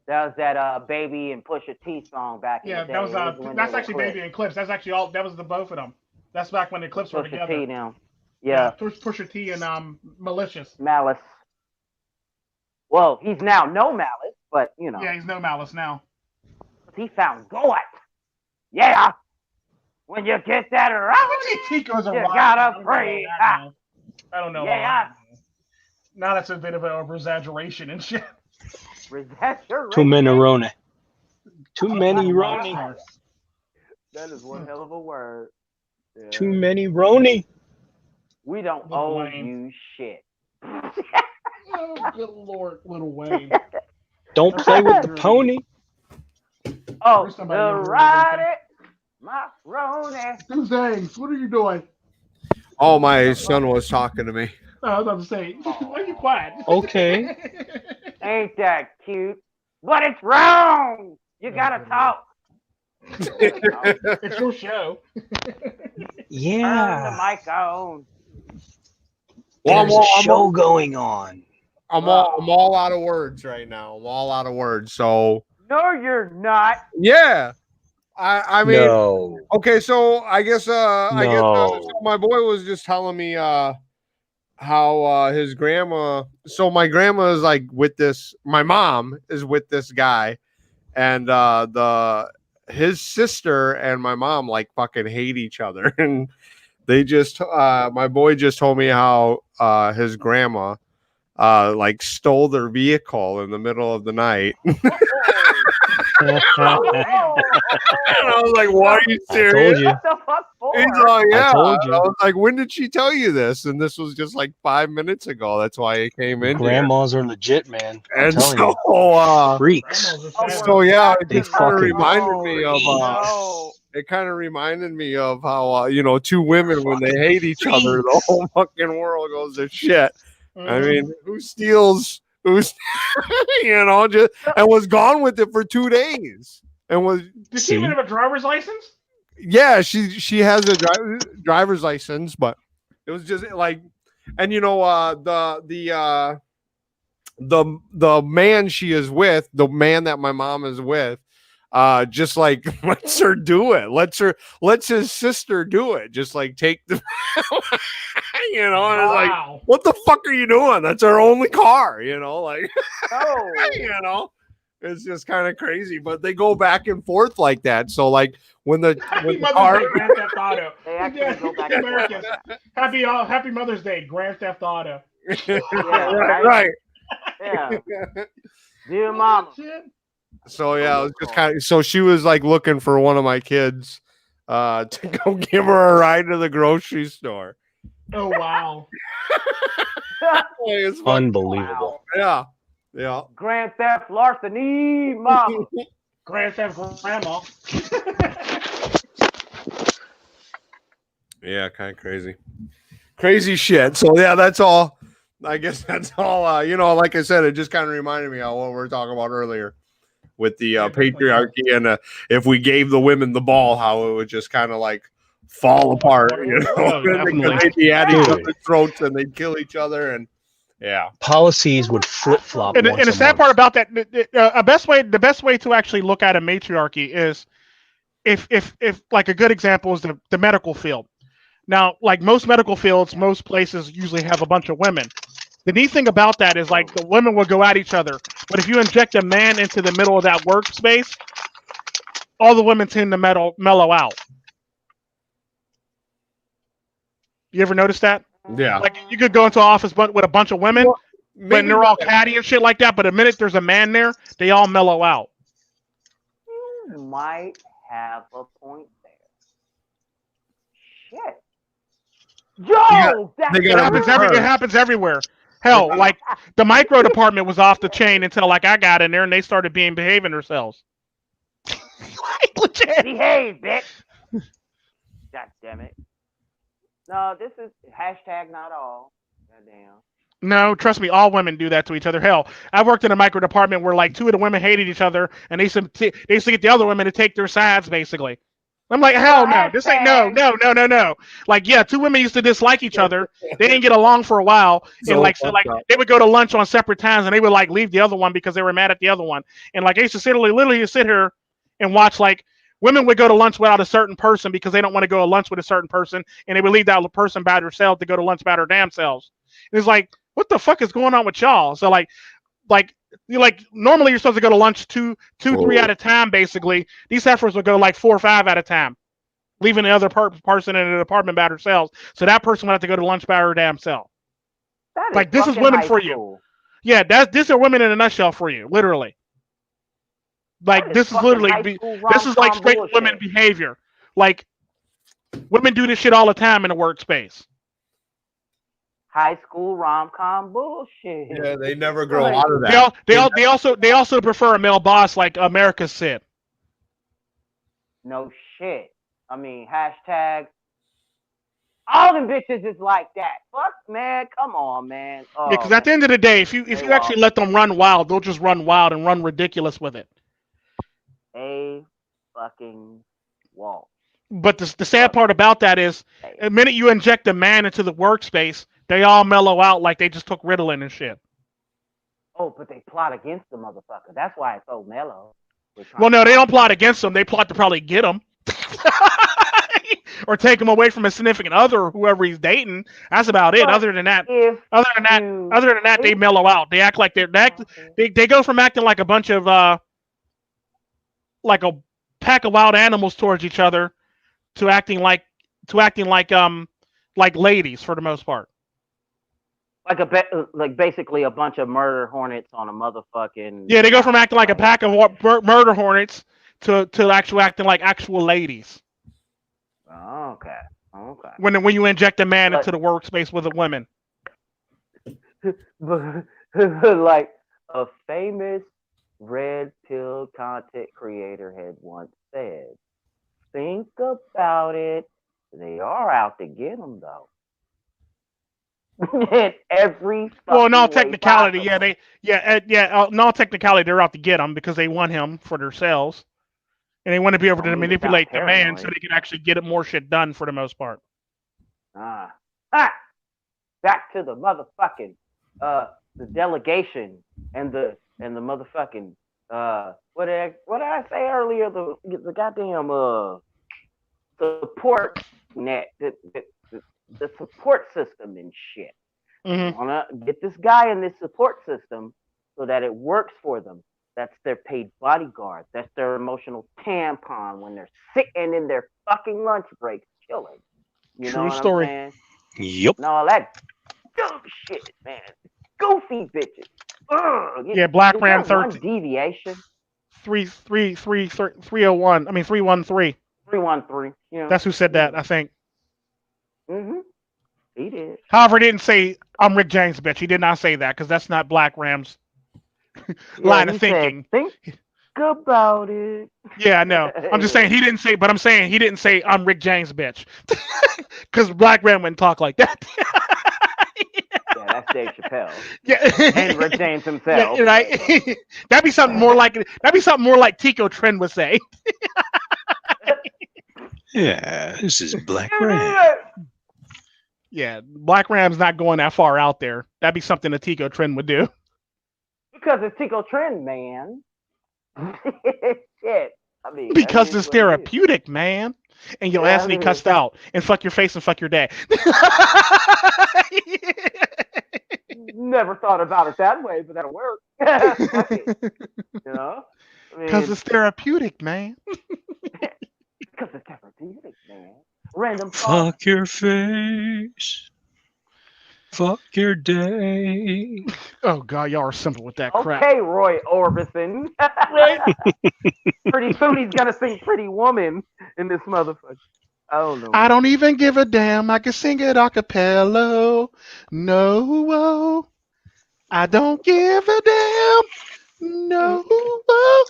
That was that Baby and Pusha T song back in Yeah, the day. that was It when that's they were actually Clips. Baby and Clips. That's actually all. That was the both of them. That's back when the Clips were Pusha together. T now. Yeah. Pusha T and Malicious. Malice. Well, he's now no Malice, but you know. Yeah, he's no Malice now. He found God. Yeah. When you get that around, Tico's a you rock. gotta pray. I don't know. Yeah. Now that's a bit of an over-exaggeration and shit. Too many Roni. Too many Roni. That is one hell of a word. Yeah. Too many Roni. We don't Little owe Wayne. you shit. Oh, good lord, Little Wayne. Don't play with the pony. Oh, First the time I ever heard of ride it, my Roni. Dozangs, what are you doing? Oh, my son was talking to me. I was about to say, why are you quiet? Okay. Ain't that cute? But it's wrong. You gotta talk. It's your show. Turn the Yeah. mic on. There's a show going on. I'm all out of words right now. I'm all out of words. So No, you're not. yeah, I mean, No. okay. So I guess so No. my boy was just telling me how his grandma. So my grandma is like with this. My mom is with this guy, and his sister and my mom like fucking hate each other, and They just my boy just told me how his grandma like stole their vehicle in the middle of the night. And I was like, "Why are you I serious?" told you. What the fuck for? He's like, "Yeah." I told you. I was like, "When did she tell you this?" And this was just like 5 minutes ago. That's why it came in. Grandmas are legit, man. I'm And telling so, you. Freaks. so yeah, it They just kind of fucking- reminded me of. No. It kind of reminded me of how two women when they hate each other, the whole fucking world goes to shit. I mean, who steals? Who's just and was gone with it for 2 days and was. Did she even have a driver's license? Yeah, she has a driver's license, but it was just like, and the man she is with, the man that my mom is with, just like lets her do it. Lets his sister do it. Just like take the, and it's like, what the fuck are you doing? That's our only car, like, Oh. It's just kind of crazy. But they go back and forth like that. So like when the Happy Mother's car, Day, Grand Theft Auto. They actually go back and forth. Americans. Happy Mother's Day, Grand Theft Auto. Yeah, right. Yeah. Dear mama. So yeah, it was just kind of. So she was like looking for one of my kids to go give her a ride to the grocery store. Oh wow! It's Unbelievable. Yeah, yeah. Grand Theft Larceny, mama. Grand Theft Grandma. Yeah, kind of crazy shit. So yeah, that's all. I guess that's all. Like I said, it just kind of reminded me of what we were talking about earlier with the patriarchy, and if we gave the women the ball, how it would just kind of like fall apart. They'd be at each other's throats and they'd kill each other, and yeah, policies would flip flop. And the sad part about that, the best way to actually look at a matriarchy is if like a good example is the medical field. Now, like most medical fields, most places usually have a bunch of women. The neat thing about that is like the women will go at each other, but if you inject a man into the middle of that workspace, all the women tend to mellow out. You ever notice that? yeah. Like you could go into an office with a bunch of women, but they're all catty and shit like that. But the minute there's a man there, they all mellow out. You might have a point there. Shit. Yo, It happens everywhere. Hell, like the micro department was off the chain until like I got in there and they started behaving themselves. Legit. Behave, bitch. God damn it. No, this is hashtag not all. Goddamn. No, trust me, all women do that to each other. Hell, I worked in a micro department where like 2 of the women hated each other and they used to get the other women to take their sides, basically. I'm like, hell no, this ain't no. Like, yeah, 2 women used to dislike each other. They didn't get along for a while. And they would go to lunch on separate times and they would like leave the other one because they were mad at the other one. And like, I used to literally sit here and watch like women would go to lunch without a certain person because they don't want to go to lunch with a certain person. And they would leave that person by herself to go to lunch by her damn selves. And it's like, what the fuck is going on with y'all? So like normally you're supposed to go to lunch 2, 3 at a time. Basically, these heifers would go like 4 or 5 at a time, leaving the other person in the department by themselves. So that person would have to go to lunch by her damn self. Like this is women for you. Yeah, these are women in a nutshell for you, literally. Like this is literally this is like straight women behavior. Like women do this shit all the time in the workspace. High school rom-com bullshit. Yeah, they never grow out of that. They also prefer a male boss like America said. No shit. I mean, hashtag all them bitches is like that. Fuck, man. Come on, man. Oh, yeah, because at the end of the day, if you actually let them run wild, they'll just run wild and run ridiculous with it. A fucking wall. But the sad part about that is, the minute you inject a man into the workspace, they all mellow out like they just took Ritalin and shit. Oh, but they plot against the motherfucker. That's why it's so mellow. Well, no, they don't plot against them. They plot to probably get him. Or take him away from a significant other or whoever he's dating. That's about it. Other than that, they mellow out. They act like they go from acting like a bunch of like a pack of wild animals towards each other to acting like like ladies for the most part. Like basically a bunch of murder hornets on a motherfucking. Yeah, they go from acting like a pack of murder hornets to actual acting like actual ladies. Oh, okay. When you inject a man into the workspace with a woman. Like a famous red pill content creator had once said, think about it. They are out to get them though. In every well, in all fucking way technicality, possible. in all technicality, they're out to get him because they want him for themselves, and they want to be able to Don't mean to manipulate the sound man paranoid. so they can actually get more shit done for the most part. Back to the motherfucking the delegation and the motherfucking what did I say earlier? The goddamn support net, the support system and shit. Mm-hmm. Wanna get this guy in this support system so that it works for them. That's their paid bodyguard. That's their emotional tampon when they're sitting in their fucking lunch breaks chilling. You True know what story. I'm saying? Yep. And all that dumb shit, man. Goofy bitches. Ugh. Yeah, Black Is Ram there one 13 deviation. 313. I mean 313. 313. You know. That's who said that, I think. Mm-hmm. He did. However, he didn't say I'm Rick James, bitch. He did not say that because that's not Black Ram's line of he said, thinking. think about it. Yeah, I know. I'm just saying he didn't say, but I'm saying he didn't say I'm Rick James, bitch, because Black Ram wouldn't talk like that. Yeah, that's Dave Chappelle. Yeah, And Rick James himself. Yeah, right. That'd be something more like Tico Trend would say. Yeah, this is Black Ram. Yeah, Black Ram's not going that far out there. That'd be something that Tico Trend would do. Because it's Tico Trend, man. Shit. I mean, Because that is it's what it is. therapeutic, man. And your Yeah, ass I be mean, cussed out and fuck your face and fuck your dad. Never thought about it that way, but that'll work. Fuck it. You know? I mean, Because it's therapeutic, man. because it's therapeutic, man. Random thought. Fuck your face. Fuck your day. Oh God, y'all are simple with that crap. Okay, Roy Orbison. Right? Pretty soon he's gonna sing Pretty Woman in this motherfucker. I don't know. I don't even give a damn. I can sing it a cappella. No, I don't give a damn. No.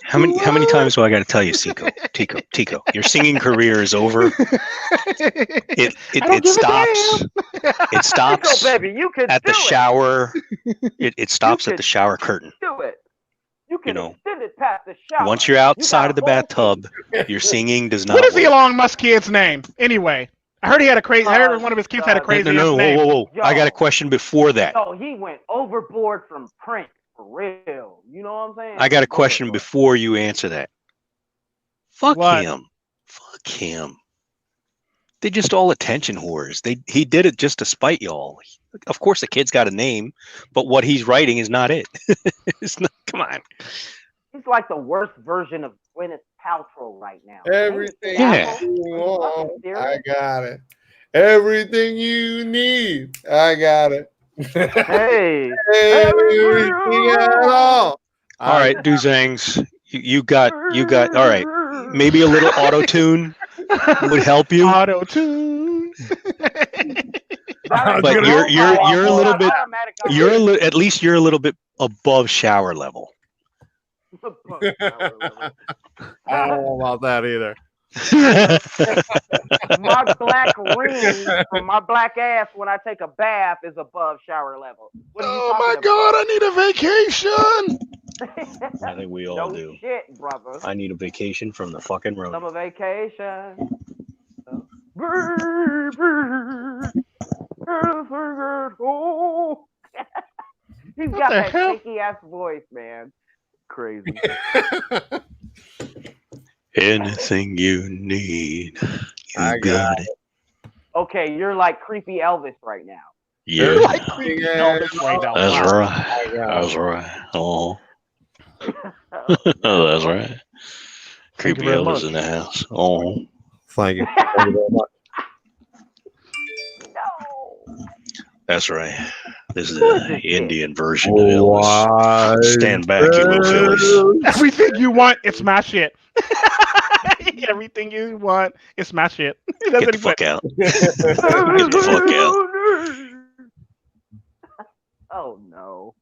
How many times do I got to tell you, Tico? Your singing career is over. It stops. It stops Tico, baby, you can at the do shower. It stops at the shower curtain. Do it. You can You know, extend it past the shower. Once you're outside of the bathtub, your singing does not. What is work. Elon Musk's kid's name? Anyway, I heard he had a crazy. I heard one of his kids had a crazy No, name. whoa. I got a question before that. No, he went overboard from Prince for real. You know what I'm saying? I got a question before you answer that. Fuck What? him. Fuck him. They're just all attention whores. He did it just to spite y'all. Of course, the kid's got a name, but what he's writing is not it. It's not, come on. He's like the worst version of Gwyneth Paltrow right now. Everything Yeah. you want, I got it. Everything you need, I got it. Hey, Everything at all. All right, Dozangs, you got. All right, maybe a little auto tune would help you. Auto tune. But you're a little bit. At least you're a little bit above shower level. I don't know about that either. My black ring from my black ass when I take a bath is above shower level. What are you Oh my talking God, I need a vacation. about? I think we all no do. shit, brother. I need a vacation from the fucking road. Summer vacation. He's got the that hell? shaky ass voice, man. Crazy. Anything you need, I got it. Okay, you're like creepy Elvis right now. Yeah, Elvis right now. that's Wow. right. That's right. Oh, that's right. Thank you Creepy very Elvis much. in the house. Oh, Thank you. Thank you very much. That's right. This is the Indian version of Elvis. Stand back, you little fillies. Everything you want, it's my shit. Everything you want, it's my shit. Get the fuck out. Get the fuck out. Oh no.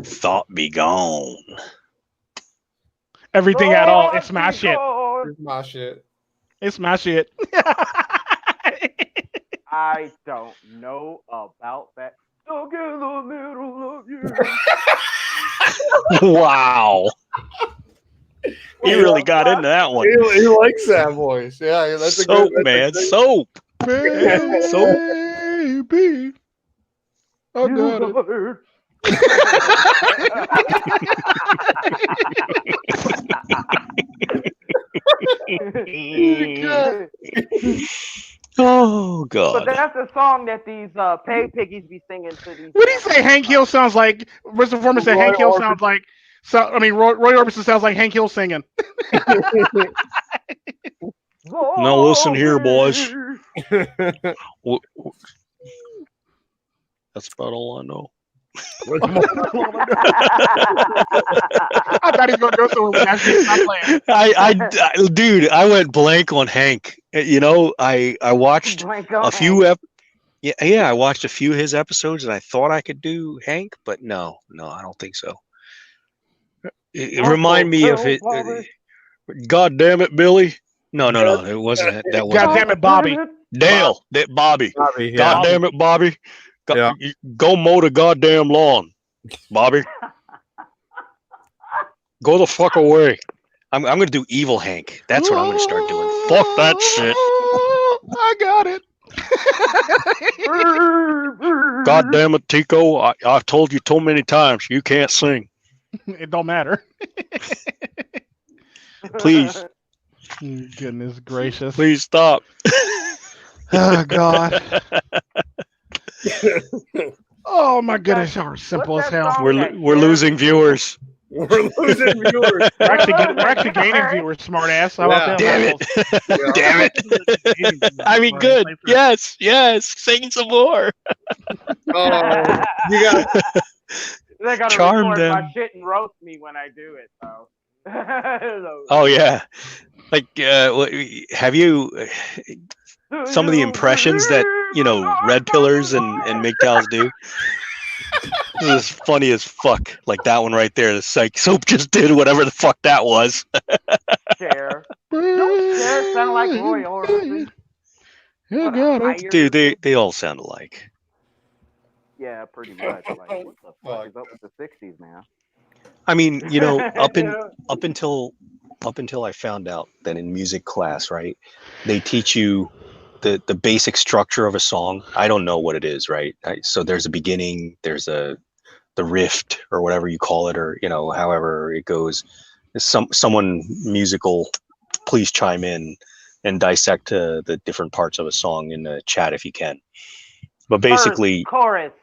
Thought be gone. Everything at all, it's my shit. It's my shit. It's my shit. I don't know about that. Stuck in the middle of you. Wow. He really got into that one. He likes that voice. Yeah, that's a Soap, good man. Soap. Soap. Baby. I got it. Oh But God. that's the song that these pay piggies be singing to these. What do you say Hank Hill sounds like? Mr. Foreman said Hank Hill sounds like. So I mean, Roy Orbison sounds like Hank Hill singing. Now listen here, boys. That's about all I know. I thought he was gonna go somewhere with that shit. Stop playing. Dude, I went blank on Hank. You know, I watched a few I watched a few of his episodes, and I thought I could do Hank, but no, I don't think so. It reminded me of it. God damn it, Billy! No, it wasn't. That wasn't. God damn it, Bobby. Dale, Bobby. Yeah. God damn it, Bobby. Go mow the goddamn lawn, Bobby. Go the fuck away. I'm gonna do evil Hank. That's what I'm gonna start doing. Fuck that shit. I got it. God damn it, Tico. I've told you too many times you can't sing. It don't matter. Please. Goodness gracious. Please stop. Oh God. Oh my goodness, y'all are simple as hell. We're losing viewers. We're losing viewers. We're actually gaining viewers, smart ass. How about Damn that? it. Damn it. I mean, good. Yes. Sing some more. Oh, you got They gotta Charm record them. my shit and roast me when I do it, so. Oh yeah. Like have you some of the impressions that Red Pillars and MiGTOWs do? This is funny as fuck. Like that one right there. The Psychesoap just did whatever the fuck that was. Share. Don't Share sound like Roy Orbison. Yeah, God. Dude, they all sound alike. Yeah, pretty much. Like, what the fuck is up with the 60s, man? I mean, up until I found out that in music class, right, they teach you the basic structure of a song. I don't know what it is, right? So there's a beginning, there's the riff or whatever you call it, or however it goes. Someone musical, please chime in and dissect the different parts of a song in the chat if you can. But basically,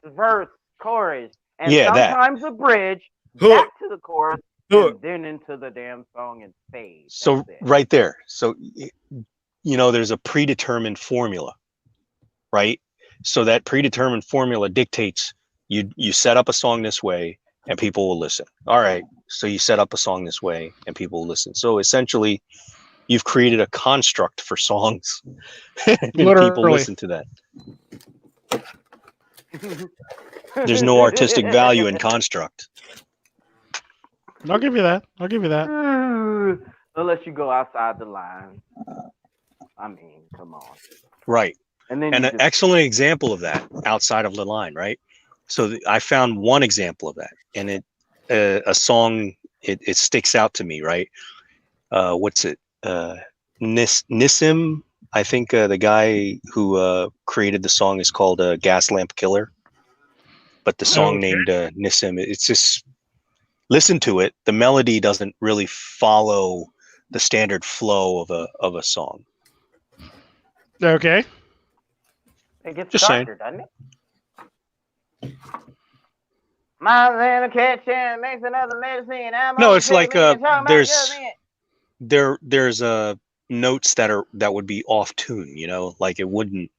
Verse, chorus, and Yeah, that. sometimes a bridge back to the chorus, and then into the damn song and fade. so That's it. right there. So there's a predetermined formula, right? So that predetermined formula dictates you set up a song this way and people will listen. All right. So you set up a song this way and people will listen. So essentially you've created a construct for songs and people listen to that. There's no artistic value in construct. I'll give you that. Unless you go outside the line. I mean, come on. Right. And then And you an excellent example of that outside of the line, right? So I found one example of that, and a song, it sticks out to me, right? What's it? Nissim, I think the guy who created the song is called Gas Lamp Killer, but the song named Nissim, it's just, listen to it. The melody doesn't really follow the standard flow of a song. Okay. It gets Just darker, doesn't it? Mine's in the kitchen, makes another medicine. No, it's like there's notes that would be off tune, like it wouldn't,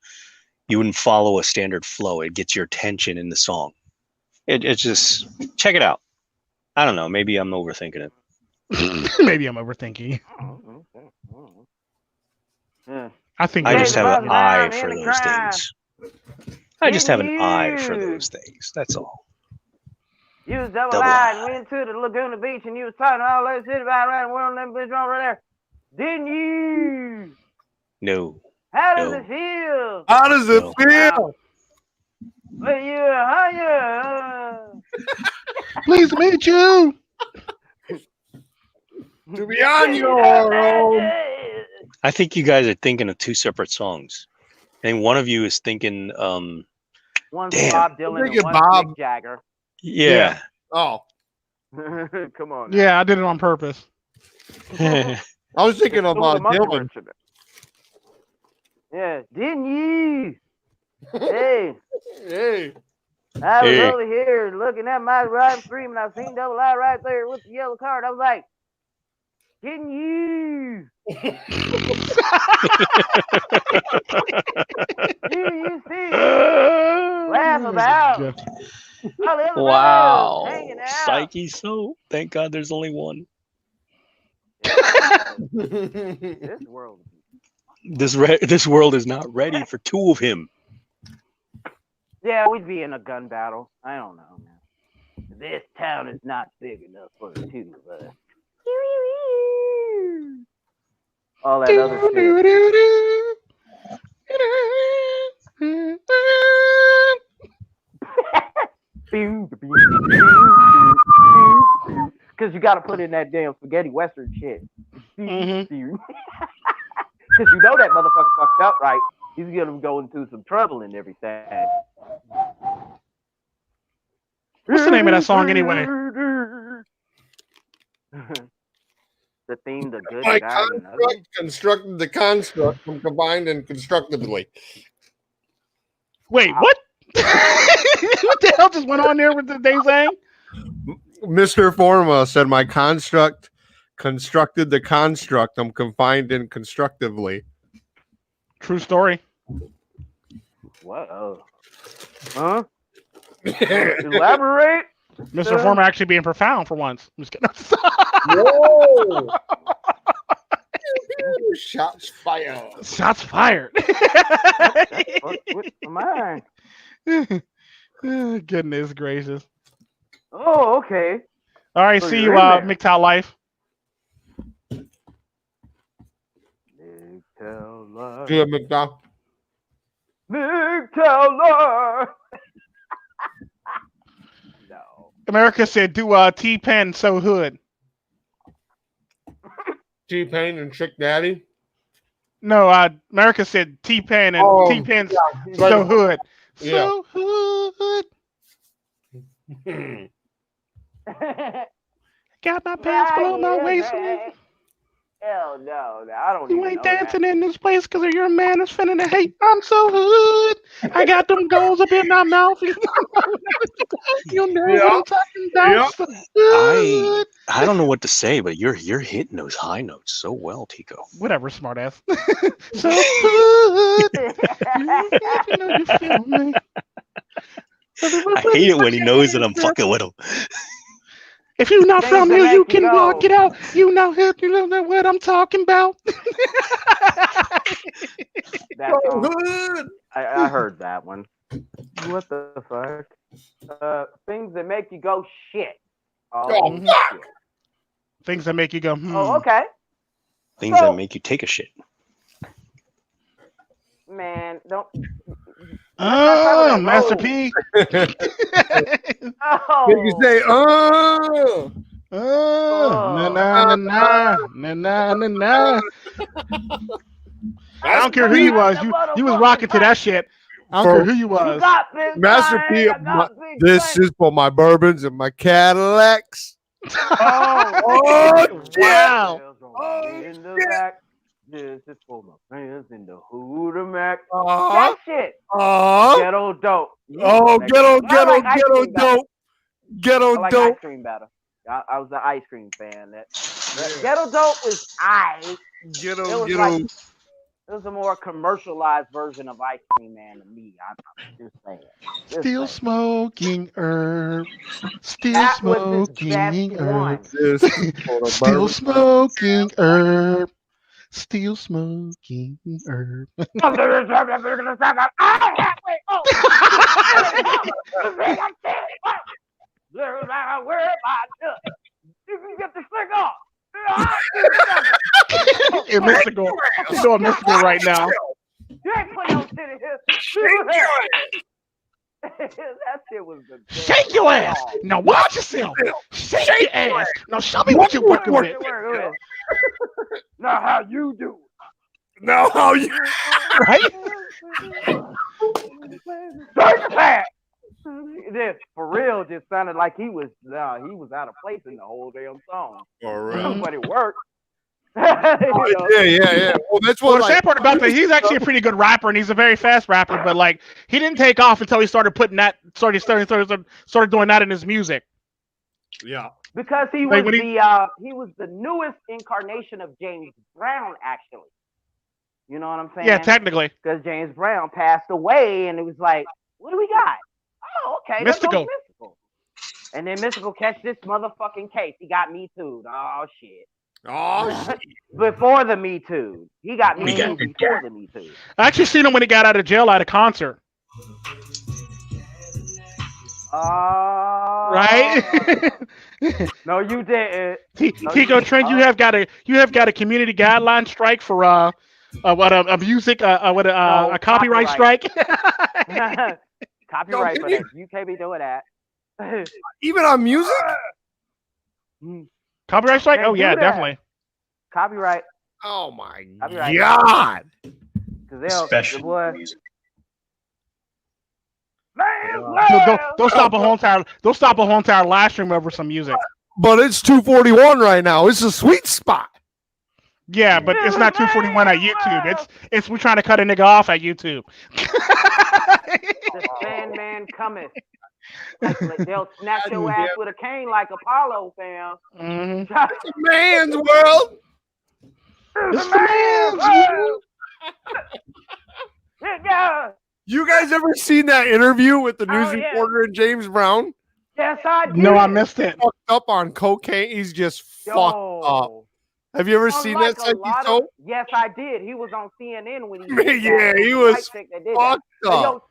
you wouldn't follow a standard flow. It gets your attention in the song. It's just check it out. I don't know. Maybe I'm overthinking it. Maybe I'm overthinking. Yeah. I think I you're just right. have an eye Down for in the those crime. things. I just have an Didn't eye for you? those things. That's all. You was double Double eyed, eye. went to the Laguna Beach, and you was talking all that shit about around the world and that bitch over there. Didn't you? No. How does No. it feel? How does it No. feel? When you're higher. Please meet you. To be on your own. I think you guys are thinking of two separate songs. And one of you is thinking, One's Damn. Bob Dylan Thinking and one's Bob. Mick Jagger. yeah. Oh, Come on. now. Yeah, I did it on purpose. I was thinking Look about at the monkey Dylan. wrench in it. Yeah, didn't you? Hey, Hey. I was Hey. over here looking at my right stream and I seen double I right there with the yellow card. I was like, didn't you? Do you see? Laugh about. all the other Wow. brothers hanging out. Psychesoap. Thank God there's only one. This world. This world is not ready for two of him. Yeah, we'd be in a gun battle. I don't know, man. This town is not big enough for the two of us. All that other shit. Because you got to put in that damn spaghetti western shit. Because you know that motherfucker fucked up, right? He's gonna go into some trouble and everything. What's the name of that song anyway? The theme, the good, My the guy, and the ugly. construct constructed the construct from combined and constructively. Wait, what? What the hell just went on there with the Dazang? Mr. Froma said my construct constructed the construct. I'm confined and constructively. True story. What? Oh. Huh? Elaborate. Mr. Former actually being profound for once. I'm just kidding. Whoa! Shots fired. Shots fired. What's mine? Goodness gracious. Oh, okay. All right, So see you're you, in there. MiGTOW Life. MiGTOW Live. Good, McDowell. MiGTOW Live. No. America said, do T-Pen so hood. T-Pain and Chick Daddy. No, America said T-Pen and Oh, T-Pen's yeah. so hood. Yeah. So hood. Got my pants below my waist. Hell no, I don't You even ain't know dancing in this place because you're a man that's finna to hate. I'm so hood. I got them goals up in my mouth. You know Yeah. what I'm talking about. Yeah. So hood. I don't know what to say, but you're hitting those high notes so well, Tico. Whatever, smartass. So hood. You know you feel me. I hate it when he knows that I'm fucking with him. If you're not Things from that here, make you you can go. block it out. You know what I'm talking about. That song. Good. I heard that one. What the fuck? Things that make you go shit. Oh, shit. fuck. Things that make you go, Oh, okay. Things So- that make you take a shit. Man, don't. Oh, Master P. Oh. They can say, oh. Oh, na na na na na na na. I don't care who you was. You was rocking to that shit. I don't care who you You was. got big Master time, P, I got big this time. is for my bourbons and my Cadillacs. Oh, Oh, Wow. Oh, in the shit. back. This is for my friends in the Hoodamac. Uh-huh. That shit. Uh-huh. Ghetto dope. Oh, ghetto, I like ice ghetto cream better. dope. Ghetto I like dope. ice cream better. I was an ice cream fan. That Ghetto dope was it was Ghetto. like It was a more commercialized version of Ice Cream Man to me. I'm just saying. Still smoking herb. Still That was his smoking best herb. one. Still smoking herb. Still smoking herb. You get the stick off. You're mystical. You're doing mystical right now. You ain't putting no shit in here. That shit was the Shake your ass. Now watch yourself. Shake your ass. Now show me what you're working with. Now how you do? No, how you? Right? This for real just sounded like he was out of place in the whole damn song. For real. But it worked. Yeah. Well, that's what. Well, the sad part about that, he's actually a pretty good rapper, and he's a very fast rapper. But like, he didn't take off until he started putting that, started doing that in his music. Yeah. Because he was he was the newest incarnation of James Brown, actually. You know what I'm saying? Yeah, technically. Because James Brown passed away, and it was like, what do we got? Oh, okay. Mystical. Mystical. And then Mystical catch this motherfucking case. He got Me Too'd. Oh, shit. Oh, shit. Before the Me Too. He got Me Too before the Me Too. I actually seen him when he got out of jail at a concert. Right? No, you didn't. Tico Trent, you have got a community guideline strike for a copyright strike. Copyright for that. You can't be doing that. Even on music? Copyright strike? Oh yeah, definitely. Copyright. Oh my Copyright. God. Especially music. They'll stop a whole entire live stream over some music. But it's 241 right now. It's a sweet spot. Yeah, but it's not 241 at YouTube. It's we're trying to cut a nigga off at YouTube. The Sandman cometh. They'll snatch your ass with a cane like Apollo, fam. Mm-hmm. It's a man's world. It's the man's world. You guys ever seen that interview with the news reporter and James Brown? Yes, I did. No, I missed it. Fucked up on cocaine. He's just fucked up. Have you ever seen that? Yes, I did. He was on CNN when he he was fucked up.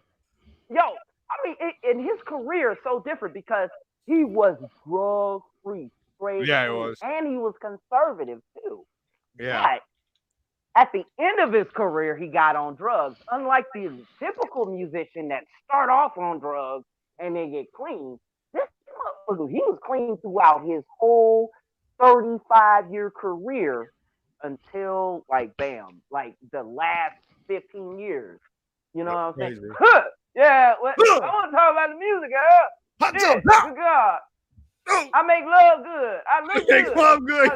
Yo, I mean, in his career, so different because he was drug-free, straight. Yeah, he was. And he was conservative, too. Yeah. But at the end of his career, he got on drugs. Unlike the typical musician that start off on drugs and then get clean, this motherfucker, he was clean throughout his whole 35-year career until, like, bam, like the last 15 years. You know what I'm saying? Huh. Yeah, I want to talk about the music, girl. Good God. I make love good. I look good. Make love good.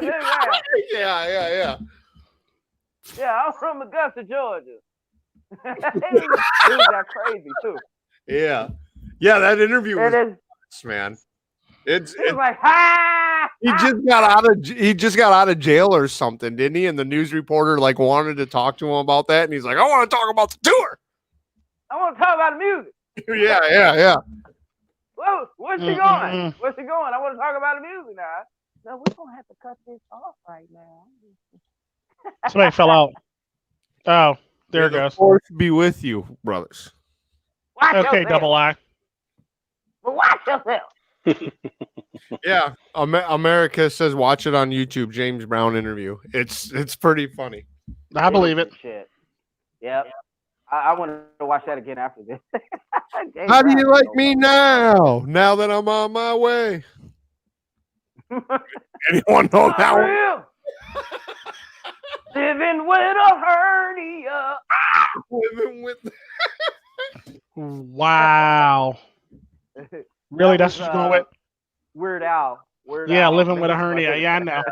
Yeah. Yeah, I'm from Augusta, Georgia. It was that crazy too. Yeah, that interview was nuts, man. It's like ha. He just got out of jail or something, didn't he? And the news reporter like wanted to talk to him about that, and he's like, "I want to talk about the tour. I want to talk about the music." Yeah. Whoa, where's she going? Where's she going? I want to talk about the music now. No, we're gonna have to cut this off right now. Somebody fell out. Oh, there it goes. Force be with you, brothers. Watch okay, yourself. double I. But watch yourself. Yeah, America says watch it on YouTube. James Brown interview. It's pretty funny. I believe it. Shit. Yep. I want to watch that again after this. How do you like me now? Now that I'm on my way. Anyone know that one? Living with a hernia. Living with. Wow. Really? That's what you're going with? Weird Al. Yeah, living with a hernia. Yeah, I know.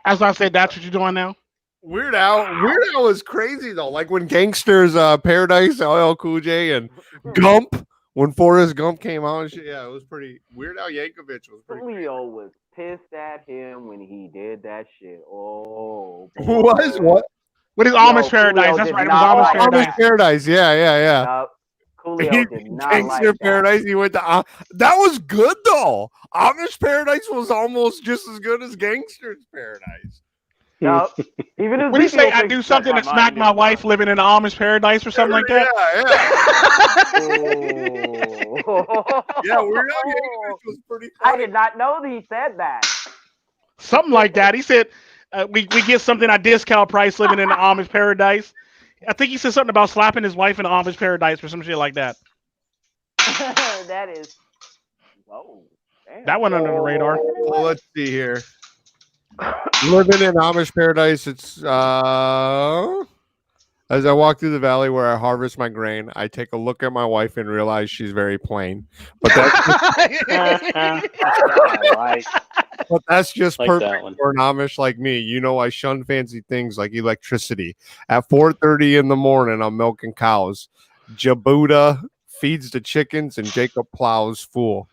As I said, that's what you're doing now. Weird Al is crazy though. Like when Gangsters Paradise, LL Cool J, and Gump, when Forrest Gump came out and shit. Yeah, it was pretty. Weird Al Yankovic was pretty. Leo was pissed at him when he did that shit. Oh, who was what? What is Yo, Amish Paradise? Coolio That's did right. It was not Amish like Paradise. Amish Paradise. Yeah. Coolio did not Gangster like that. Paradise. He went to that was good though. Amish Paradise was almost just as good as Gangster's Paradise. Yup. Even What do you say? Ezekiel I thinks do Suck something to smack my wife living in an Amish Paradise or something like that? Yeah, Weird Al Yankovic was pretty I funny. did not know that he said that. Something like that. He said, we get something at discount price living in an Amish Paradise. I think he said something about slapping his wife in an Amish Paradise or some shit like that. That is. Whoa. Damn. That went under the radar. Well, let's see here. Living in Amish Paradise, it's as I walk through the valley where I harvest my grain, I take a look at my wife and realize she's very plain. But that's just Like perfect that one. for an Amish like me. You know, I shun fancy things like electricity. At 4:30 in the morning, I'm milking cows. Jabuta feeds the chickens and Jacob plows fool.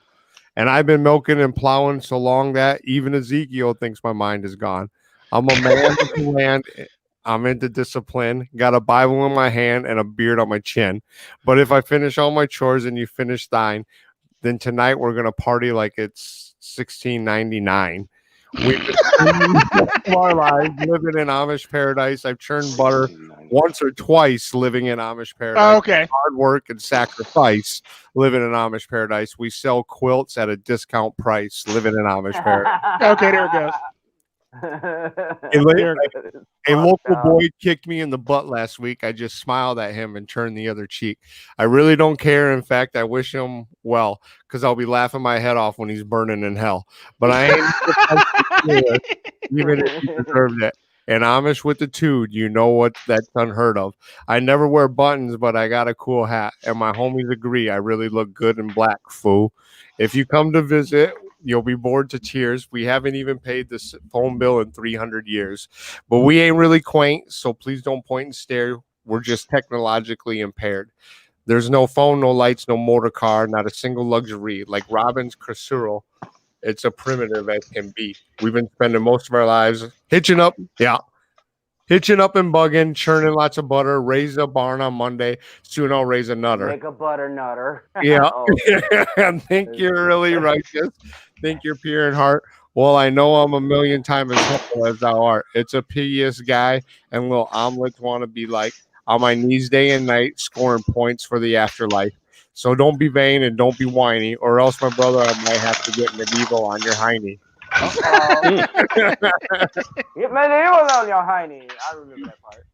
And I've been milking and plowing so long that even Ezekiel thinks my mind is gone. I'm a man of the land. I'm into discipline, got a Bible in my hand and a beard on my chin. But if I finish all my chores and you finish thine, then tonight we're going to party like it's 1699. We've been our lives living in Amish Paradise. I've churned butter once or twice living in Amish Paradise. Oh, okay. Hard work and sacrifice living in Amish Paradise. We sell quilts at a discount price living in Amish Paradise. Okay, there it goes. A local boy kicked me in the butt last week. I just smiled at him and turned the other cheek. I really don't care. In fact, I wish him well because I'll be laughing my head off when he's burning in hell. But I ain't even if he deserved it. And Amish with the tude, you know what? That's unheard of. I never wear buttons, but I got a cool hat. And my homies agree I really look good in black, fool. If you come to visit, you'll be bored to tears. We haven't even paid this phone bill in 300 years. But we ain't really quaint, so please don't point and stare. We're just technologically impaired. There's no phone, no lights, no motor car, not a single luxury. Like Robin's Crusoe, it's a primitive as can be. We've been spending most of our lives hitching up and bugging, churning lots of butter, raise a barn on Monday. Soon I'll raise a nutter. Make a butter nutter. Yeah. Oh. And think you're really righteous. Think you're pure in heart. Well, I know I'm a million times as humble as thou art. It's a piteous guy, and little omelets want to be like on my knees day and night, scoring points for the afterlife. So don't be vain and don't be whiny, or else, my brother, I might have to get medieval on your hiney. Get medieval on your hiney. I remember that part.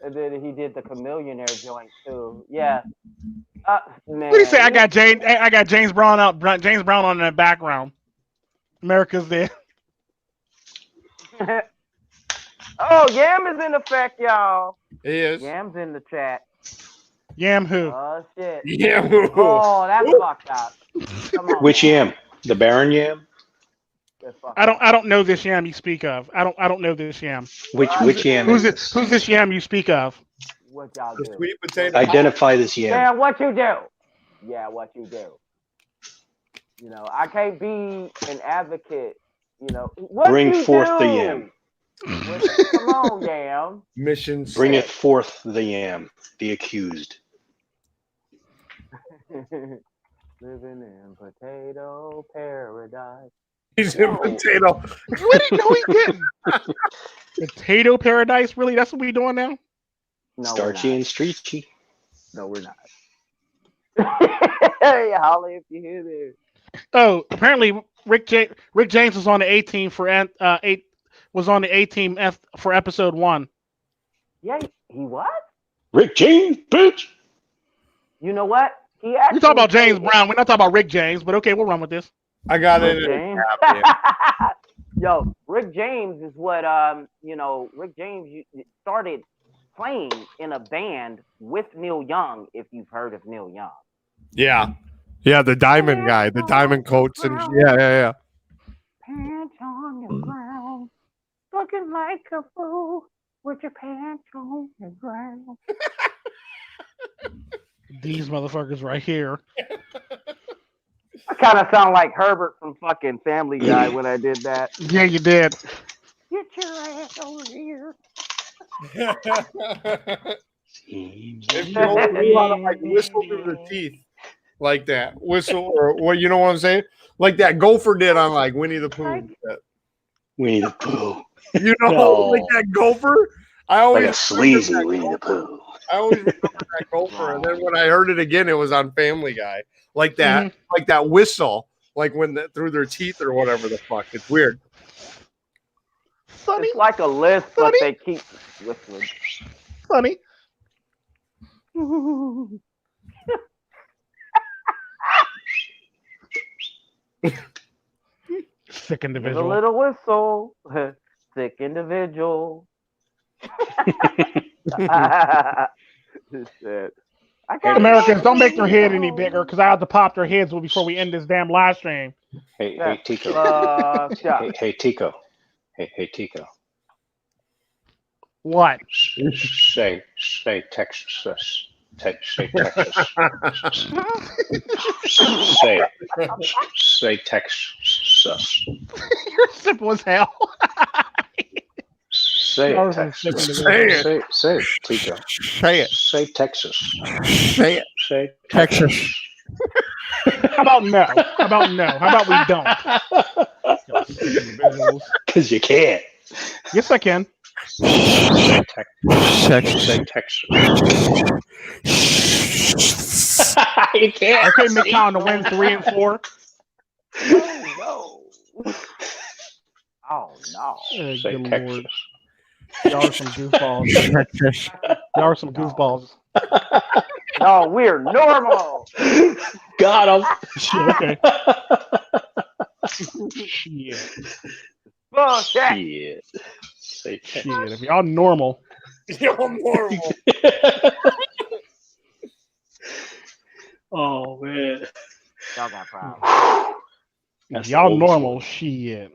And then he did the chameleonaire joint too. Yeah. Man. What do you say? I got James Brown on in the background. America's there. Oh, Yam is in effect, y'all. He is. Yam's in the chat. Yam who? Oh shit. Yeah. Oh, that's fucked up. Come on. Which yam? The Baron yam? I don't know this yam you speak of. I don't know this yam. Which yam? Who's this yam you speak of? What y'all The do? sweet potato. Identify this yam. Yeah, what you do? Yeah, what you do? You know, I can't be an advocate. You know, what Bring you forth do? the yam. Come on, Yam. Mission. Bringeth forth the yam, the accused. Living in potato paradise. He's in potato. What did no he didn't? Potato paradise? Really? That's what we doing now? No, Starchy and streachy. No, we're not. Hey, Holly, if you hear this. Oh, apparently Rick James was on the A team for for episode 1. Yeah, he what? Rick James, bitch. You know what? He actually. We talking about James Brown. We're not talking about Rick James, but okay, we'll run with this. I got Rick it. James. Yo, Rick James is what Rick James started playing in a band with Neil Young. If you've heard of Neil Young. Yeah. Yeah, the diamond guy, the diamond coats, and yeah. Pants on the ground, looking like a fool with your pants on the ground. These motherfuckers right here. I kind of sound like Herbert from fucking Family Guy when I did that. Yeah, you did. Get your ass over here. If you only knew how to like whistle through the teeth like that, whistle or what you know what I'm saying? Like that gopher did on like Winnie the Pooh. and shit. Winnie the Pooh. You know, No. like that gopher. I always Like a sleazy remember that Winnie the gopher. Pooh. I always remember that gopher, and then when I heard it again, it was on Family Guy. Like that, like that whistle, like when through their teeth or whatever the fuck. It's weird. It's like a list, but they keep whistling. Funny. Sick Give a individual. little whistle. Sick individual. Shit. I got Americans, don't make their head any bigger because I have to pop their heads before we end this damn live stream. Hey, Tico. yeah. Hey, Tico. Hey, Tico. What? Say Texas. Say Texas. Say Texas. You're simple as hell. Say That it, was Texas. Say it. Say it, Tico. Say it. Say Texas. Say it. Say Texas. How about no? How about no? How about we don't? Individuals. Because you can't. Yes, I can. Say Texas. Say Texas. You can't. Okay, MiGTOW to win 3 and 4. Oh no. Oh no. Say Good Texas. Lord. Y'all are some goofballs. Y'all are some goofballs. No, we're normal. Got him. Shit, okay. Shit. Bullshit. Shit. Say Texas. Shit. If y'all normal. You're normal. Oh man. Y'all got problems. That's Y'all the old normal. school. Shit.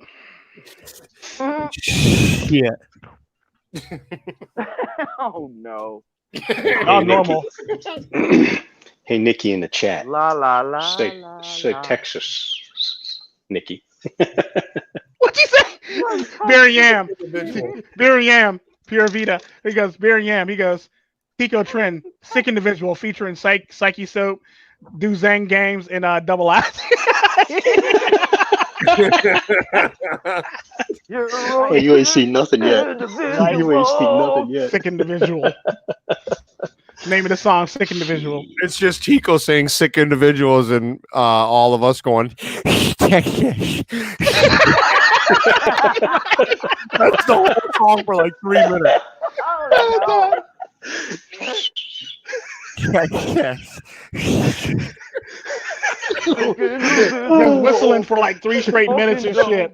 Shit. Oh no. Y'all normal. Hey, Nikki in the chat. La la la. Say la. Texas, Nikki. What'd you say? Barry Yam. Barry Yam. Pure Vita. He goes, Barry Yam. He goes, Pico Trend. Sick individual featuring Psychesoap, Dozang Games, and Double Ass. Oh, you ain't seen nothing yet. You ain't seen nothing yet. Sick individual. Name of the song, Sick Individual. It's just Tico saying sick individuals and all of us going, Texas. That's the whole song for like 3 minutes. Oh, Texas. Just whistling for like 3 straight minutes and shit.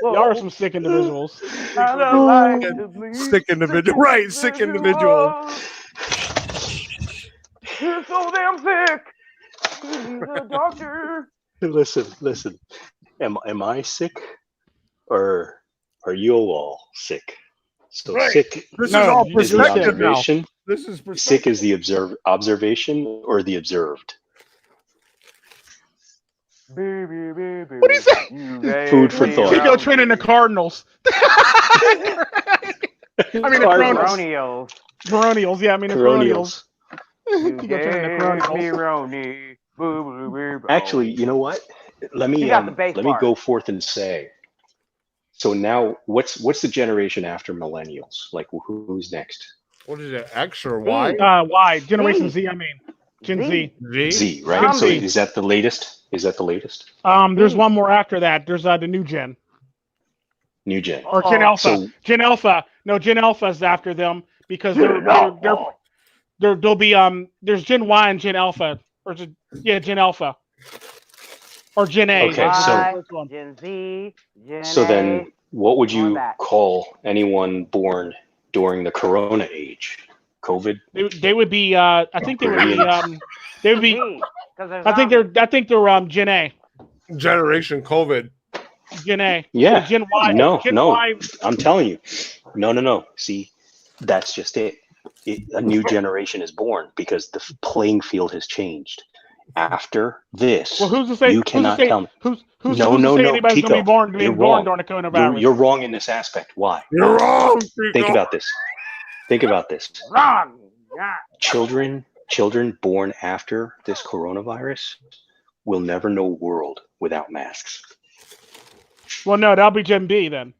Y'all are some sick individuals. Sick individual. Right, sick individual. You're so damn sick. The doctor. Listen. Am I sick, or are you all sick? So Right. sick This No, is all you- is the perspective now. observation. This is perspective. Sick is the observation or the observed. What What do you say? Food for thought. Pico Trend and the Cardinals. I mean, the Cardinals. Cronals. Baronials. Baronials, yeah, I mean, the Coronials. Coronials. Pico Trend and the Cronals. Actually, you know what? Let me You got the bass let me part. go forth and say. So now, what's the generation after millennials? Like, who's next? What is it? X or Y? Y, Generation Z, I mean. Gen Z. Z? Z, right? So Z. is that the latest? Is that the latest? There's one more after that. There's the new gen. New gen. Or Gen Alpha. So Gen Alpha. No, Gen Alpha is after them because there'll be there's Gen Y and Gen Alpha. Or Gen Alpha. Or Gen A. Okay, That's so- the first one. Gen Z, Gen So A. then, what would Going you back. call anyone born during the Corona age? COVID? They would be I think they would be they would be Z, 'cause there's I think they're Gen A. Generation COVID. Gen A. Yeah. Gen Y. No, Gen no. Y. I'm telling you. No. See, that's just it. A new generation is born because the playing field has changed. after this. Well, who's to say? You cannot tell me. Who's No, to say anybody's Tico, going to be born you're during wrong. the coronavirus? You're wrong in this aspect. Why? You're wrong. Think about this. Think about this. Wrong. Yeah. Children born after this coronavirus will never know a world without masks. Well, no, that'll be Gen B then.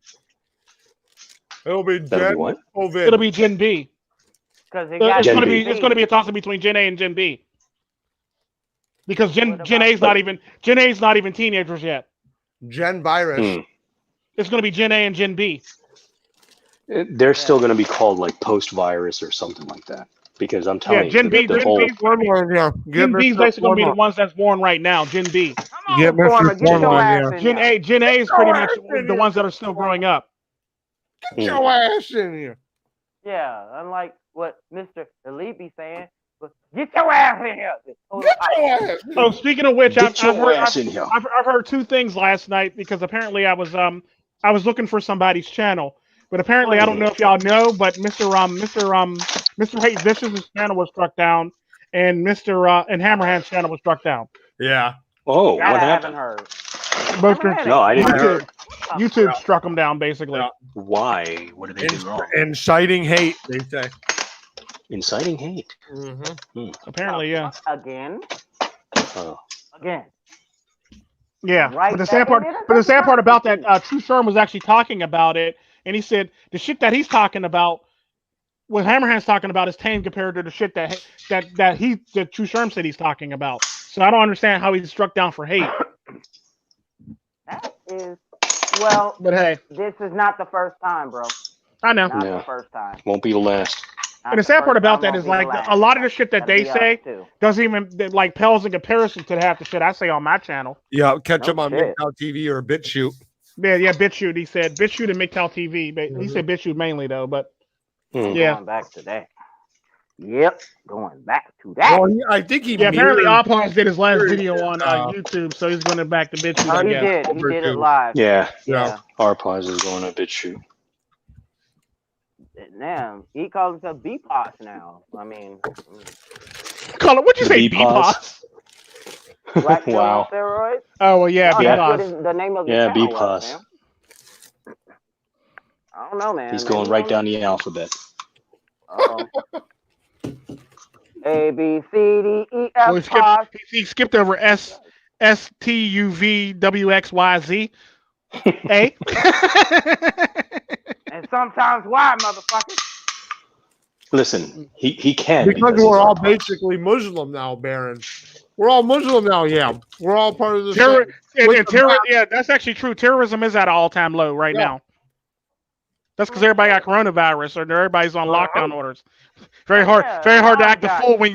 It'll be That'll be Gen what? COVID. It'll be Gen B. Because It's Gen going to B. be a toss between Gen A and Gen B. Because Gen A is not even teenagers yet. Gen virus. It's going to be Gen A and Gen B. They're still going to be called like post-virus or something like that. Because I'm telling Gen you, B, the whole Gen B is basically going to be the ones that's born right now. Gen B. Get Froma, Mr. get your Froma ass in in Gen here. A is pretty much the ones that are still growing up. Get your ass in here. Yeah, unlike what Mr. Elite be saying, but get your ass in here. Get your ass. Oh, speaking of which, Get your ass in here. I've heard two things last night because apparently I was looking for somebody's channel, but apparently I don't know if y'all know, but Mr. Hate Vicious' channel was struck down, and and Hammerhand's channel was struck down. Yeah. Oh, That what I haven't happened? heard. Both No, I didn't hear. YouTube struck them down basically. Yeah. Why? What did they do wrong? Inciting hate, they say. Inciting hate. Apparently, yeah. Again. Oh. Again. Yeah, Right but the sad part, about that, True Sherm was actually talking about it, and he said the shit that he's talking about, what Hammerhand's talking about, is tame compared to the shit that True Sherm said he's talking about. So I don't understand how he's struck down for hate. That is, well, But hey, this is not the first time, bro. I know. Not Yeah. the first time. Won't be the last. Not And the sad first part about time, that won't is be the like last. a lot of the shit that Gotta they be us say too. doesn't even like pales in comparison to half the shit I say on my channel. Yeah, catch No them on shit. MiGTOW TV or BitChute. Yeah, BitChute. He said BitChute and MiGTOW TV. But he said BitChute mainly though. But yeah, Going back to that. Yep, going back to that. Well, I think he yeah. Apparently, mirrored- Alpons did his last mirrored, video on YouTube, so he's going back to BitChute. Oh, I he guess. did. He Number did it two. live. Yeah. Yeah. Our pause is going to BitChute. Now he calls himself B-Pots now. I mean, Call it. What'd you say? B-Pos. B-Pos. Black Joe on Wow. steroids. Oh well, yeah, Oh, that's what B-Pos. the name of the Yeah, channel was, B-Pos. man. I don't know, man. He's Maybe going right down the alphabet. Uh-oh. A B C D E Well, F Pos. he skipped over STUVWXYZ. A. And sometimes why, motherfucker? Listen, he can. Because he's we're our all pause. basically Muslim now, Baron. We're all Muslim now, yeah. We're all part of the Yeah, that's actually true. Terrorism is at an all-time low right now. That's because everybody got coronavirus, or everybody's on lockdown orders. Very hard to act a fool when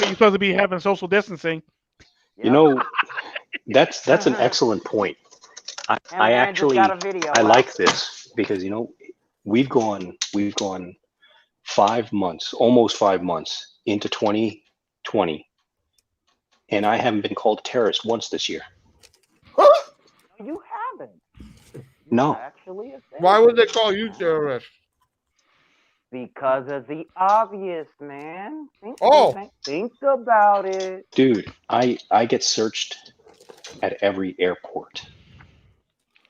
you're supposed to be having social distancing. You know, that's an excellent point. I actually I like this because we've gone 5 months, almost 5 months into 2020, and I haven't been called a terrorist once this year. You haven't. No. Actually, Why would they call you terrorist? Because of the obvious, man. Think about it. Dude, I get searched at every airport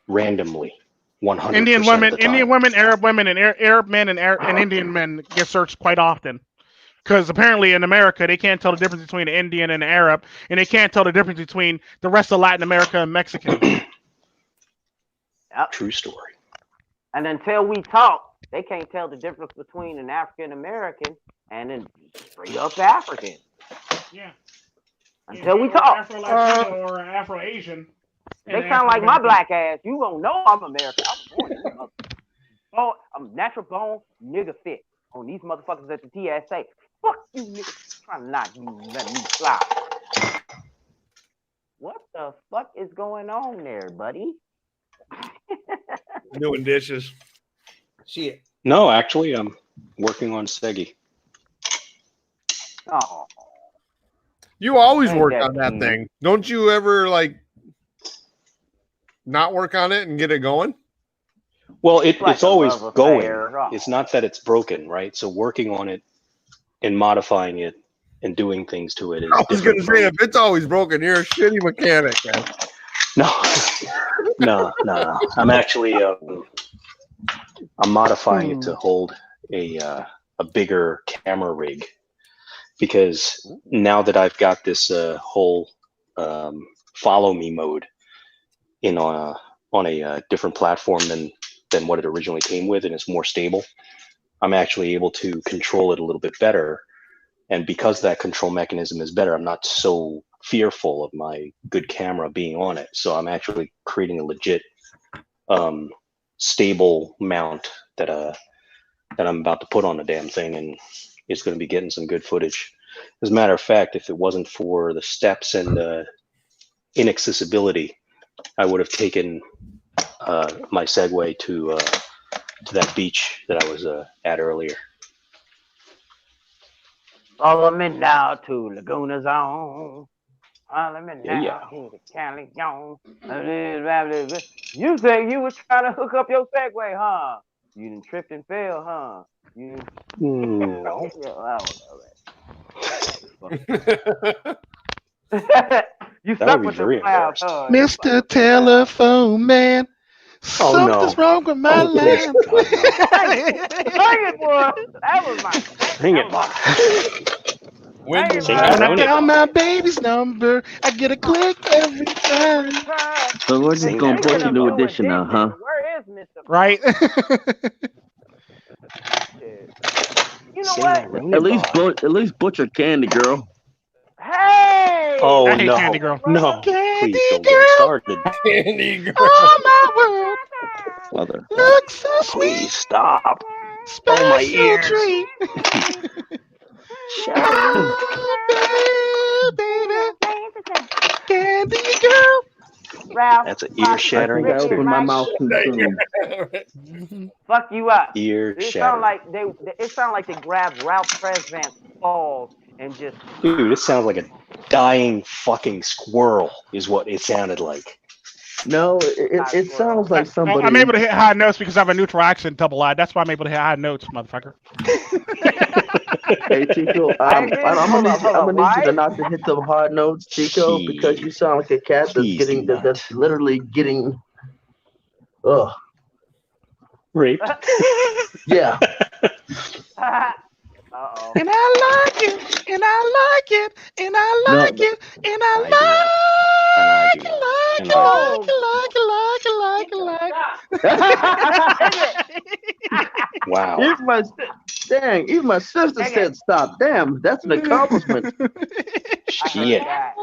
randomly, 100%. Indian of the time. women, Arab women, and Arab men and Indian men get searched quite often. Because apparently in America they can't tell the difference between an Indian and an Arab, and they can't tell the difference between the rest of Latin America and Mexican. Yep. True story. And until we talk, they can't tell the difference between an African American and a straight up African. Yeah. Until we talk. Afro-Latino or Afro-Asian. They sound like my black ass. You gonna know I'm American. I'm natural born nigga fit on these motherfuckers at the TSA. Fuck you niggas trying to not let me fly. What the fuck is going on there, buddy? Doing dishes. Shit. No, actually, I'm working on Segi. Oh, You always Ain't work that on that cute. thing. Don't you ever not work on it and get it going? Well, like it's a always love going. affair. Oh. It's not that it's broken, right? So working on it and modifying it and doing things to it is. I was going to different say, if it's always broken, you're a shitty mechanic, man. No. I'm actually I'm modifying it to hold a bigger camera rig, because now that I've got this whole follow me mode in on a different platform than what it originally came with, and it's more stable, I'm actually able to control it a little bit better. And because that control mechanism is better, I'm not so fearful of my good camera being on it. So I'm actually creating a legit stable mount that I'm about to put on the damn thing, and it's going to be getting some good footage. As a matter of fact, if it wasn't for the steps and the inaccessibility, I would have taken my Segway to that beach that I was at earlier. Follow me now to Laguna Zone. Follow me now Yeah. to the Cali Zone. You said you was trying to hook up your Segway, huh? You done tripped and fell, huh? You No. You That stuck would be with the very clouds, embarrassing. huh? Mr. Telephone Man, Oh, something's no. wrong with my Oh, please, line. God, no. Dang it, boy. That was my. Bring it, Bob. Windows Sing When that, I don't it, dial Bob? my baby's number, I get a click every time. So we're just Sing gonna that, push don't a it, new Bob? edition now, huh? Where is Mr. Right? You know Sing what? that, ring it, Bob. At least butcher Candy Girl. Hey! Oh, I hate no. Candy Girl. No. Candy Please don't get Girl. me started. Candy girl. Oh, my world. Mother. Look so sweet. Please stop. Special Oh, my ears. treat. Shut up. Oh, baby. Candy Girl. Ralph, That's an ear I shattering think I opened my experience. mouth too soon. fuck you up. Ear It sound shattering. like they grabbed Ralph Tresvant's balls and just. Dude, it sounds like a dying fucking squirrel is what it sounded like. No, it sounds like somebody. I'm able to hit high notes because I have a neutral accent double I. That's why I'm able to hit high notes, motherfucker. Hey Chico, I'm gonna need you to not to hit them hard notes, Chico, because you sound like a cat that's literally getting. Ugh. Raped. Yeah. Uh-oh. And I like it, and I like it, and I like it, and I like it, like it. Wow. Even my sister said stop. Damn, that's an accomplishment. Shit. Yeah.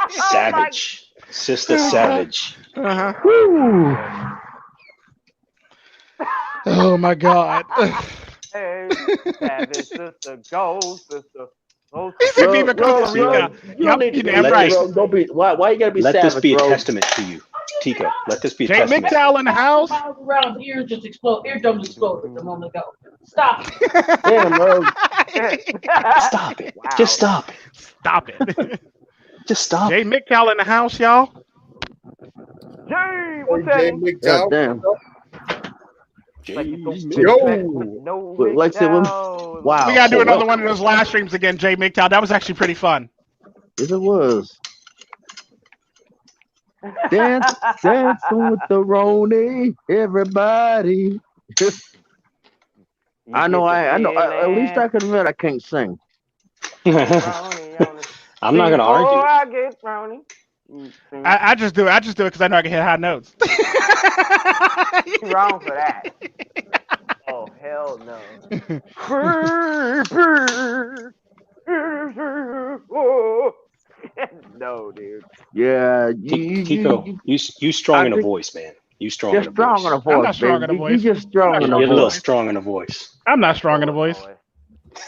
Savage. Sister Savage. Uh-huh. Oh my God. Hey, Savage sister, go, sister. Go, He said Viva Costa Rica. Yep, you damn right. Don't be. Why you gotta be Let savage, this be a bro? testament to you, Tico. Let this be a Jay testament. MiGTOW in the house. Miles around here just explode. Eardrums exploded a moment ago. Stop. Damn, bro. Stop it. Wow. Just stop it. Stop it. Just stop Jay it. MiGTOW in the house, y'all. Jay, what's Jay that? MiGTOW. Damn. No, Like I said, MiGTOW. wow. We gotta do another one of those live streams again, Jay MiGTOW. That was actually pretty fun. Yes, it was. Dancing with the Roni, everybody. I know. At least I can admit I can't sing. I'm not gonna argue. I get Roni. I just do it because I know I can hit high notes. You're wrong for that. Oh hell no. No, dude. Yeah, Tico, you strong in a voice, man. You strong in You're a strong voice. in a voice. I'm not strong in a voice. You're just strong in You're a a little voice. strong in a voice. I'm not strong in a voice.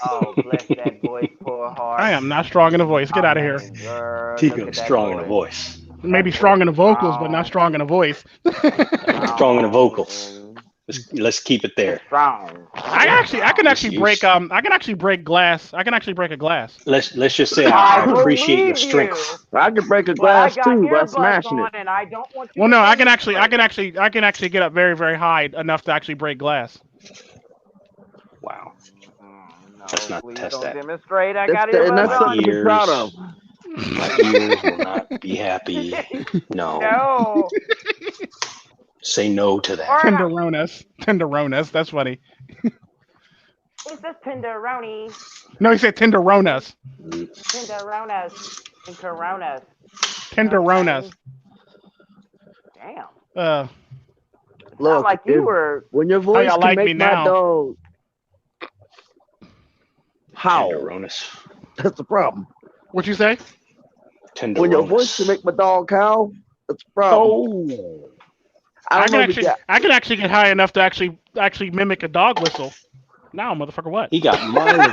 Oh, bless that boy's poor heart. I am not strong in a voice. Get out of here. Girl, look Tico's at that strong in boy. a voice. Maybe strong in the vocals, but not strong in a voice. Strong in the vocals. Let's keep it there. Strong. I can actually break glass. I can actually break a glass. Let's just say I appreciate your believe strength. I could break a Well, I glass got too by earbuds smashing on, it. and I don't want you Well, to no, I think can actually get up very, very high enough to actually break glass. Wow. Let's not please test don't that. demonstrate. I That's got the- it. and that's My something to be proud of. My ears will not be happy. No. No. Say no to that. Tenderonas. That's funny. It's this tenderoni. No, he said tenderonas. Tenderonas and coronas. Tenderonas. Damn. Look, Sound like you were. when your voice y'all can like me make my now? dog howl, Tenderonis. that's the problem. What you say? Tenderonis. When your voice can make my dog howl, that's the problem. Oh. I I don't can know. actually get high enough to actually mimic a dog whistle. Now, motherfucker, what? He got mileage.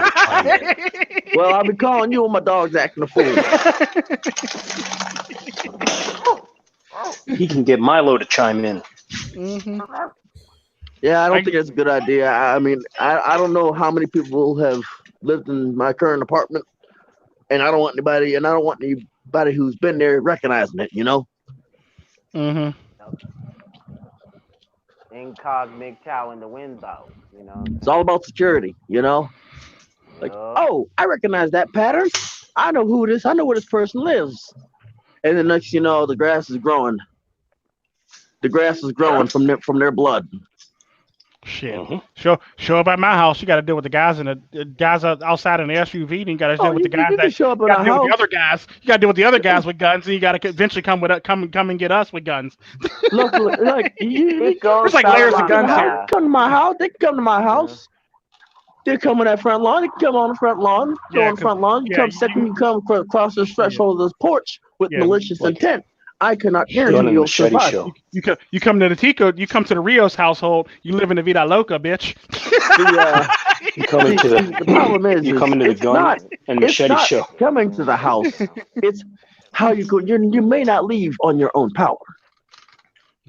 Well, I'll be calling you when my dog's acting a fool. He can get Milo to chime in. Mm-hmm. Yeah, I don't think that's a good idea. I mean, I don't know how many people have lived in my current apartment, and I don't want anybody who's been there recognizing it, you know? Mm-hmm. Incog MiGTOW in the window, you know. It's all about security, you know? Like, oh, I recognize that pattern. I know who it is. I know where this person lives. And then next you know, the grass is growing. The grass is growing from their blood. Shit. Mm-hmm. Show up at my house. You got to deal with the guys outside in the SUV. Then you got to deal with the guys you can show up at got to our deal with house. the other guys. You got to deal with the other guys with guns, and you got to eventually come and get us with guns. Look, There's like layers of guns here. Come to my house. They can come to my house. They come on that front lawn. They can come on the front lawn. Go on the front lawn. You come across the threshold of this porch with malicious intent. I cannot guarantee you'll survive. You come to the Tico. You come to the Rios household. You live in the Vida Loca, bitch. The problem is you come into the gun and machete show. Coming to the house. It's how you go. You may not leave on your own power.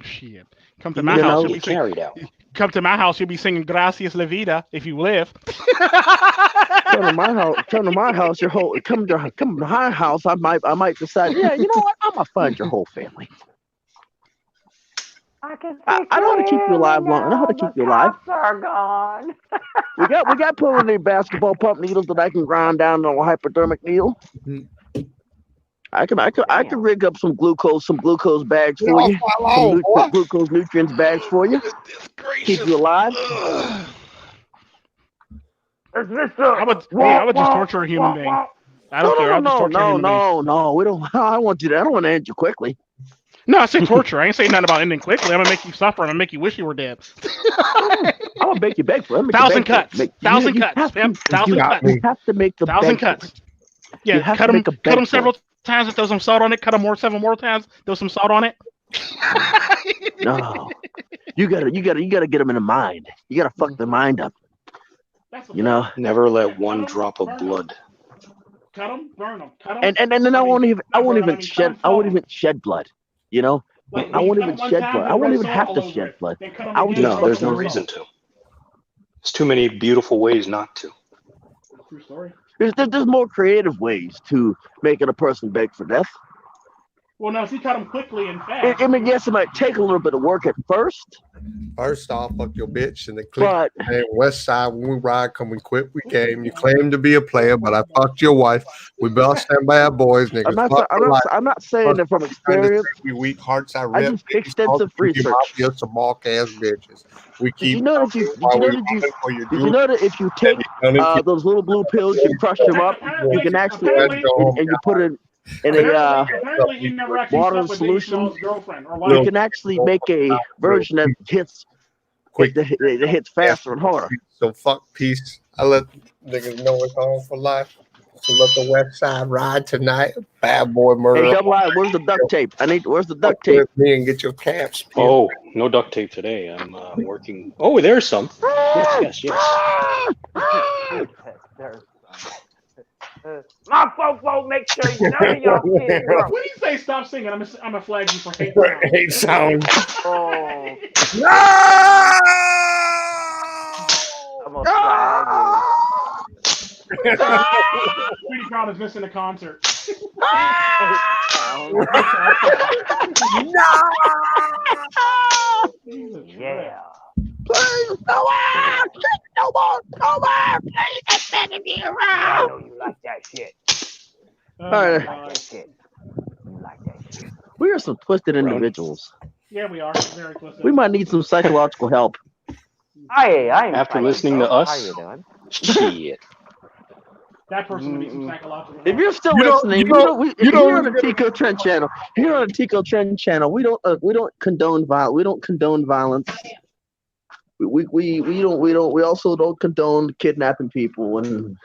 Shit. Come to my house. You'll be carried out. Come to my house. You'll be singing "Gracias La Vida" if you live. Come to my house. Come to my house. Come to my house. I might decide. Yeah, you know what? I'm gonna find your whole family. I know how to keep you alive long. I know how to keep you alive. Are gone. we got plenty of basketball pump needles that I can grind down on a hypodermic needle. I can rig up some glucose bags for you. Some glucose nutrients bags for you. Keep you alive. I would just torture a human being. I don't care. No. We don't. I want you to. I don't want to end you quickly. No, I say torture. I ain't saying nothing about ending quickly. I'm gonna make you suffer. I'm gonna make you wish you were dead. I'm gonna make you beg for it. 1,000 cuts. 1,000 cuts. 1,000 cuts. You have to make the 1,000 cuts. Yeah, cut them several times. Throw some salt on it. Cut them several more times. Throw some salt on it. No, you gotta get them in the mind. You gotta fuck their mind up. You know, never let one drop of blood. Cut them, burn them. Cut them. And then I won't even shed blood. You know, I won't even shed blood. I won't even have to shed blood. There's no reason to. There's too many beautiful ways not to. True story. There's more creative ways to making a person beg for death. Well, no, if you cut them quickly and fast. I mean, yes, it might take a little bit of work at first. First off, fuck your bitch and the click. Hey, West Side, when we ride, come we quit, we came. You claim to be a player, but I fucked your wife. We both stand by our boys, niggas. I'm not saying it from experience. We weak hearts, I just extensive research. Some mark ass bitches. We keep. Did you know that if you take those little blue pills, you crush them up, you can actually and you put it in a water solution, you can actually make a version that hits quick, that hits faster and harder. So fuck peace. I let niggas know it's on for life. So let the West Side ride tonight. Bad boy murder. Hey, double I, where's the duct tape? Where's the duct tape? With me and get your caps. Oh, no duct tape today. I'm working. Oh, there's some. Yes. My folks make sure you know your kids. When you say stop singing, I'm gonna flag you for hate sound. Hate sound. Oh. No! I'm gonna flag Pretty Crown is missing a concert. Yeah. Please, no no more, please, I'm begging you. I know you like that shit. Oh, Alright. my God. That shit. You like that shit. We are some twisted individuals. Yeah, we are. Very twisted. We might need some psychological help. I ain't After listening to How us, you doing? shit. That person would need some psychological If help. you're still listening, here on the Tico Trend channel, here on the Tico Trend channel, we don't condone violence. We don't condone violence. We also don't condone kidnapping people and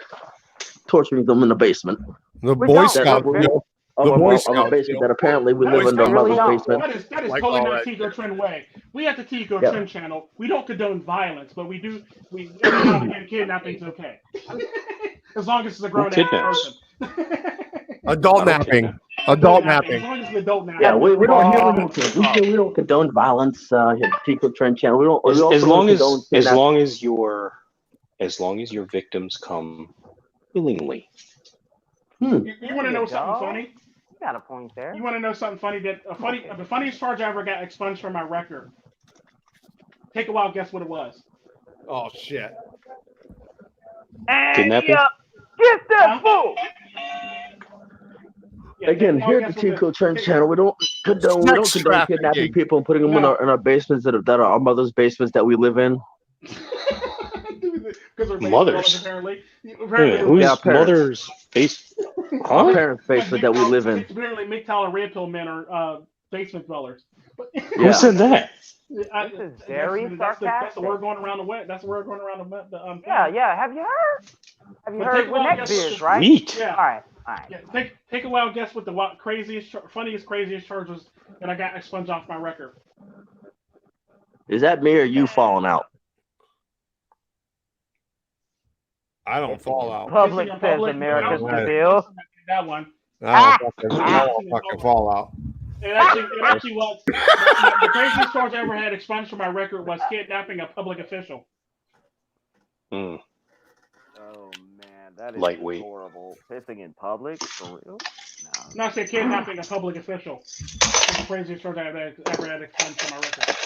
torturing them in the basement. The We Boy don't. Scout Of deal. a Boy of a Scout basement deal. that apparently we That live is in the really mother's don't. basement. That is Like totally all not that Tico shit. Trend way. We at the Tico Yeah. Trend channel, we don't condone violence, but we every now and again kidnapping's okay. As long as it's a grown ass kidnaps? person. Adult napping. Adult napping. As long as it's an adult napping. Yeah, we don't Oh. we don't condone violence here at the Tico Trend channel. We don't. We As also long don't as condone as kidnapping. long as your victims come willingly. You want to know you something go. funny? You got a point there. You want to know something funny? The funniest charge I ever got expunged from my record. Take a wild guess what it was. Oh shit. And Kidnapping? get that fool. Yeah, Again, take a here wild at the guess what Tico Trend channel, we don't condone Sex kidnapping trafficking. people and putting them in our basements that are our mother's basements that we live in. Because we're Mothers. apparently. Who's Yeah, parents. mother's face? Our Huh? parents' basement that we live in. Apparently, MiGTOW and Red Pill men are basement dwellers. Yeah. Who said that? This is very that's the sarcastic. word going around the way. That's the word going around the Yeah. Have you heard? Have you But heard take a what wild next guess is, what- right? Sweet. Yeah. All right. Yeah, take a wild guess what the craziest, funniest, craziest charges that I got expunged off my record. Is that me or you falling out? I don't fall out. Public Kissing in says public. America's Right. the bill. That one. I don't fucking fall out. It actually was. The craziest charge I ever had expunged from my record was kidnapping a public official. Hmm. Oh man, that is Lightweight. horrible. Pissing in public for real? No, I said kidnapping a public official. That's the craziest charge I ever had expunged from my record.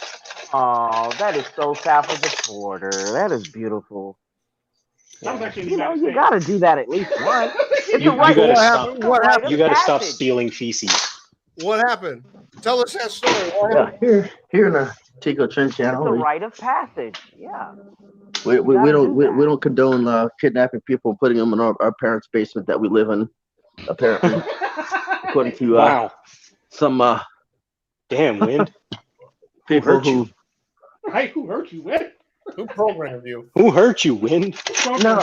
Oh, that is so south of the border. That is beautiful. That was actually in the You know, United you States. gotta do that at least once. It's You a right gotta of- stop. it's a rite of You gotta stop passage. stealing feces. What happened? Tell us that story. What Yeah, happened? here in the Tico Trend It's a channel, rite of passage. Yeah. we gotta don't do that. we don't condone kidnapping people and putting them in our parents' basement that we live in. Apparently, according to Wow. some Damn, Wind. people hurt you? Hey, who hurt you? What? Who programmed you? Who hurt you, Wind? No.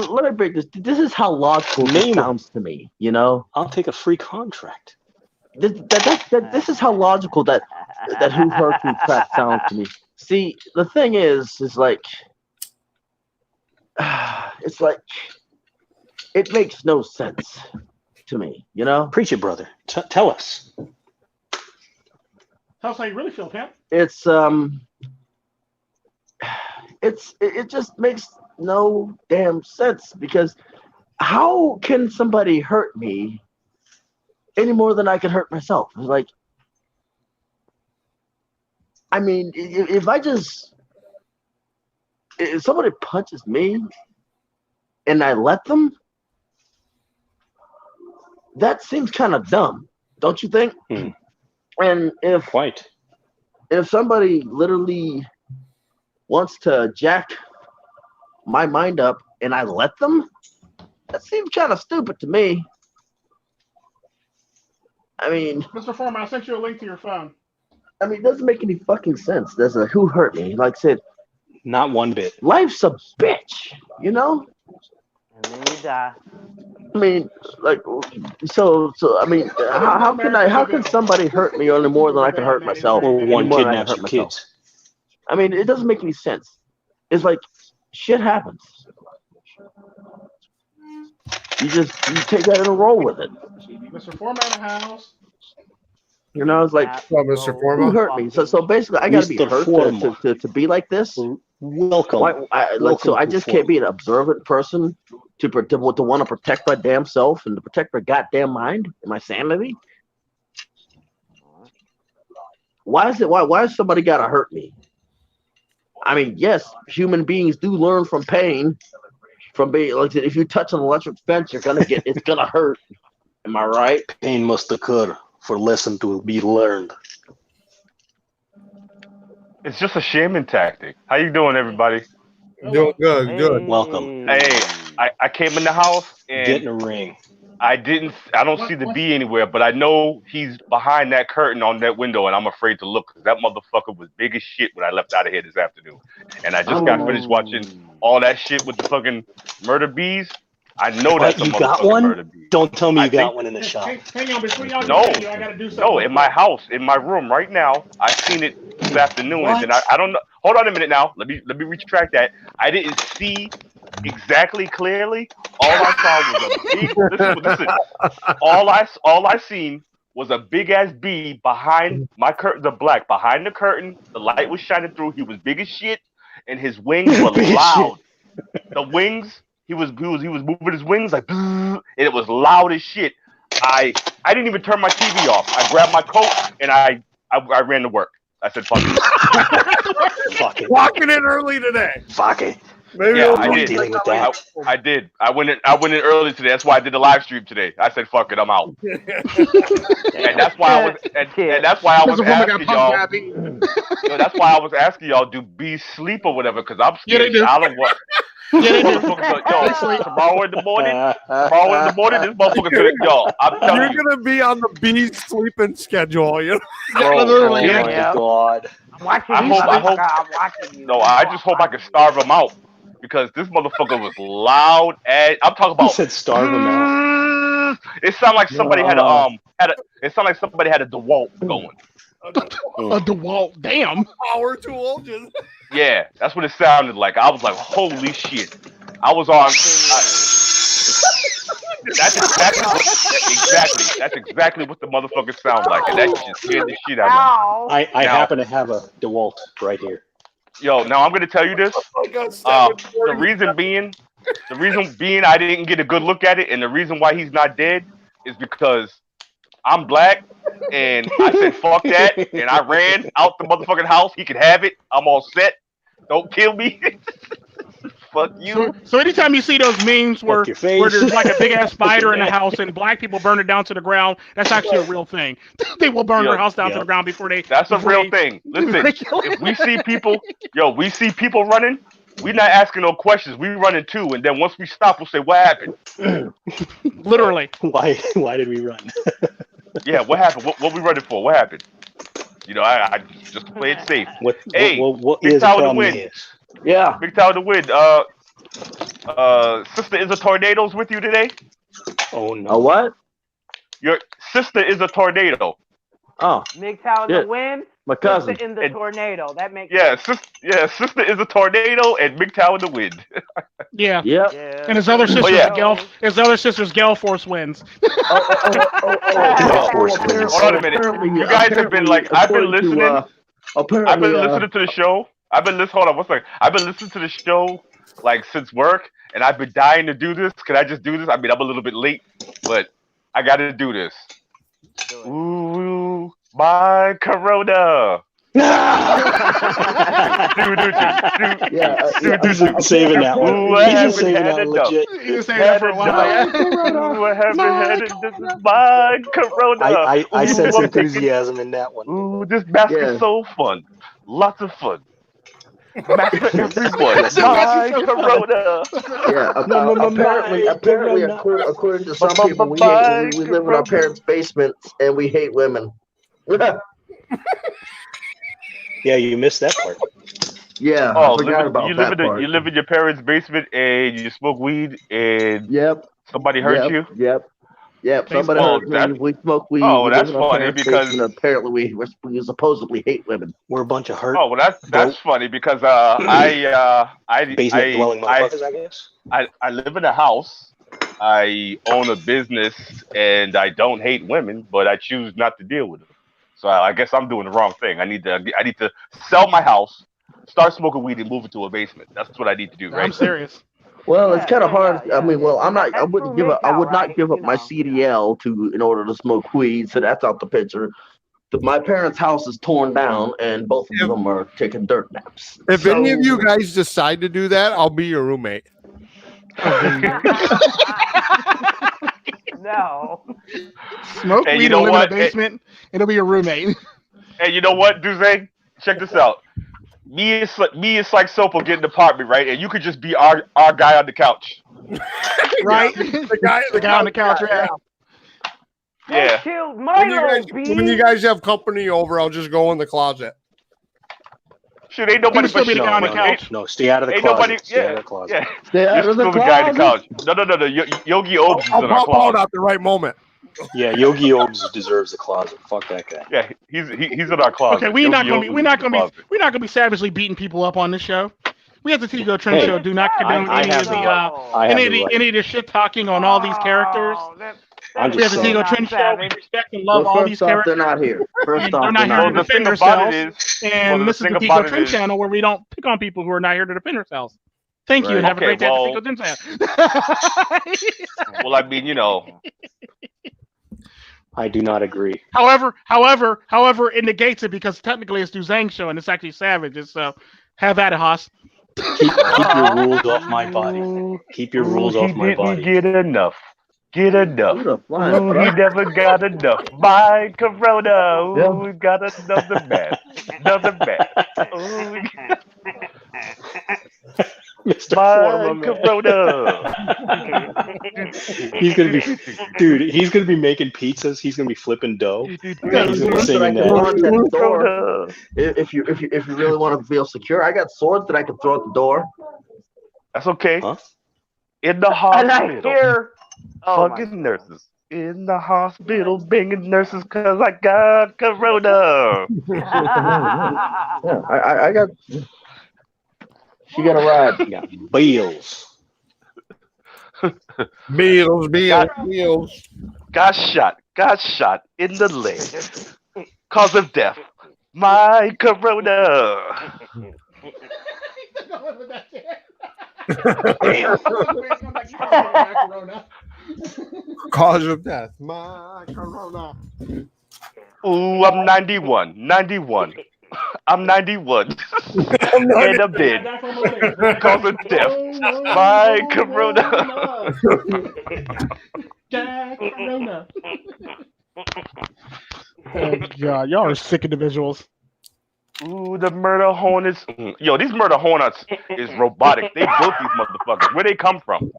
Let me break this. This is how logical this Name 'em. sounds to me. You know, I'll take a free contract. this is how logical that who hurt you crap sounds to me. See, the thing is like, it's like it makes no sense to me. You know, Preach it, brother. Tell us. Tell us how you really feel, pimp. it just makes no damn sense, because how can somebody hurt me any more than I can hurt myself? It's like, I mean, if somebody punches me and I let them, that seems kind of dumb, don't you think? Hmm. And Quite. if somebody literally wants to jack my mind up and I let them, that seems kind of stupid to me. I mean, Mr. Froma, I sent you a link to your phone. it doesn't make any fucking sense. There's a who hurt me. Like I said, Not one bit. life's a bitch, you know? And then you die. I mean, like, so I mean, how can somebody hurt me any more than I can hurt myself? Or any one more than I kidnaps can your hurt myself? kids. I mean, it doesn't make any sense. It's like, shit happens. You take that and roll with it. Mr. Froma in the house. You know, it's like, Well, Mr. who Forma. hurt me? So basically, I gotta be Mr. hurt Forma. to be like this. Welcome. So I Welcome just to can't be an observant person to want to protect my damn self and to protect my goddamn mind and my sanity. Why is somebody gotta hurt me? I mean, yes, human beings do learn from pain. From being like, if you touch an electric fence, it's gonna hurt. Am I right? Pain must occur for lesson to be learned. It's just a shaming tactic. How you doing, everybody? Doing good, good. Welcome. Hey, I came in the house Get in and the ring. I don't see the bee anywhere, but I know he's behind that curtain on that window, and I'm afraid to look because that motherfucker was big as shit when I left out of here this afternoon. And I just got finished watching all that shit with the fucking murder bees. I know that's a You got motherfucking one? murder bee. Don't tell me I you got think- one in the shop. Hang on, before y'all No, continue, I gotta do something. no, in my house, in my room right now. I seen it this afternoon, What? and I don't know. Hold on a minute now. Let me retract that. I didn't see exactly clearly. All I saw was a big. Listen. All I seen was a big ass bee behind my curtains are black. Behind the curtain, the light was shining through. He was big as shit, and his wings were Big as loud. The wings. He was moving his wings like, and it was loud as shit. I didn't even turn my TV off. I grabbed my coat and I ran to work. I said, "Fuck it." Fuck it. Walking in early today. Fuck it. Maybe Yeah, I'll I do did. Dealing with that. I did. I went in early today. That's why I did the live stream today. I said, "Fuck it, I'm out." And that's why I was and that's why I was Because a woman asking got y'all. punk happy. No, that's why I was asking y'all, do bees sleep or whatever? Because I'm Yeah, they scared do. out of what. Yeah, they do. Yo, tomorrow in the morning, this motherfucker's gonna, yo, I'm telling You're you. gonna be on the bees sleeping schedule, you know? Oh, literally, oh my yeah. God. I'm watching I you. hope- I hope- I'm watching you. No, I just hope I can starve him out because this motherfucker was loud as I'm talking He about. said starve him out. It sounded like somebody had a DeWalt going. A DeWalt, damn. Power tool, just Yeah, that's what it sounded like. I was like, holy shit. I was on. That's exactly what the motherfucker sounds like, and that shit scared the shit out of Ow. I Now- happen to have a DeWalt right here. me. Yo, now I'm gonna tell you this. like a The 740. reason being I didn't get a good look at it, and the reason why he's not dead is because I'm black, and I said fuck that, and I ran out the motherfucking house. He could have it. I'm all set. Don't kill me. Fuck you. So anytime you see those memes where Fuck your face. there's like a big ass spider in the house and black people burn it down to the ground, that's actually a real thing. They will burn Yeah, their house down to yeah. the ground before they. That's a before real they- thing. Listen, they kill if we see people running, we're not asking no questions. We running too, and then once we stop, we'll say, "What happened?" Literally. Why did we run? Yeah, what happened? What we running for? What happened? You know, I just to play it safe. What Big is the Tower to problem win. here? Yeah. Big Tower to win. Sister is a tornadoes with you today. Oh no. A what? Your sister is a tornado. Oh, MiGTOW Yeah. the win. my cousin. Sister in the And- tornado. That makes Sister is a tornado, and Big Tower to win. Yeah. Yep. Yeah. And his other sister's yeah. his other sister's Gale Force wins. Hold on a minute. You guys have been like, I've been listening. Apparently, I've been listening to the show. Hold on, one second. I've been listening to the show like since work, and I've been dying to do this. Can I just do this? I mean, I'm a little bit late, but I got to do this. Ooh, my Corona. He's saving that one. Ooh, I He's haven't just saving had that enough. legit. He was saying that for a while. Ooh, I haven't had it. This is my Corona. I Ooh, sense I'm enthusiasm in that one. Ooh, this mask Yeah. is so fun. Lots of fun. Mask for everyone. This is My so fun. Corona. Yeah, apparently, according to some people, we live in our parents' basements and we hate women. Yeah, you missed that part. Yeah, Oh, I forgot about you that part. live in your parents' basement and you smoke weed and Yep. somebody hurt you? Yep. Somebody Oh, hurt that's- me. We smoke weed. oh, we that's live in our funny parents' because- basement. Apparently we supposedly hate women. We're a bunch of hurt Oh, well, that's funny because I basement dwelling motherfuckers, I guess. I live in a house. I own a business and I don't hate women, but I choose not to deal with them. So I guess I'm doing the wrong thing. I need to sell my house, start smoking weed, and move it to a basement. That's what I need to do, I'm right? serious. Well, it's Yeah, kind of yeah, hard. yeah, I mean, well, yeah. I'm not. I That's wouldn't true give up. I MiGTOW, would not right? give up You my know. CDL in order to smoke weed. So that's out the picture. my parents' house is torn down, and both of them are taking dirt naps. If any of you guys decide to do that, I'll be your roommate. No. Smoke Hey, weed you know and live what? in a basement. It'll be your roommate. Hey, you know what, Duzang? Check this out. Me and Psychesoap will get an apartment, right? And you could just be our guy on the couch. Right? The guy on the couch, right? Yeah. Killed When Milo, you guys have company over, I'll just go in the closet. Shit, ain't nobody still be the but guy on the couch. No, stay out of the Ain't closet. nobody. Stay out Yeah, of the closet. yeah. Stay out You're of the still the guy on the closet. couch. No. Yogi Obes is I'll in our pop out closet. at the right moment. Yeah, Yogi Obes deserves the closet. Fuck that guy. Yeah, he's in our closet. Okay, we're not Yogi gonna Obes is in the closet. be savagely beating people up on this show. We at the Tigo Trend Hey, Show do not condone I any have of the the right. I have the right. any of the shit talking on all these characters. I'm We at just the saying. Tigo Trend Show. We respect and love Well, all these first off, they're characters. not here. First And off, they're not they're here not to Well, the defend thing about themselves. it is, And the this is the thing Tigo about it Trend is- Channel where we don't pick on people who are not here to defend themselves. Thank you, Right. and have a Okay, great day well- at the Tigo Trend Channel. well, I mean, you know, I do not agree. However, it negates it because technically it's Dozang show and it's actually Savages. So have at it, Haas. Keep your rules off my body. Keep your rules off my body. Get enough. Get enough. Who the flying Ooh, he fuck? never got enough. My Corona. Ooh, Yeah. we got another man. Another man. Ooh, we got Mr. my Froma, man. Corona. He's gonna be, dude. He's gonna be making pizzas. He's gonna be flipping dough. He's gonna be Swords that I singing can throw that. at that door. Corona. If you really want to feel secure, I got swords that I can throw at the door. That's okay. Huh? In the And I hospital. hear, oh my Fucking nurses. In the hospital, banging nurses because I got Corona. Yeah, I got. She got a ride. Yeah, bills. Beals. Got shot in the leg. Cause of death. My Corona. Cause of death. My Corona. Ooh, I'm 91. 91. I'm 91. And I'm dead. Cause of death. My Corona. Oh, God, y'all are sick individuals. Ooh, the murder hornets. Yo, these murder hornets is robotic. They built these motherfuckers. Where they come from?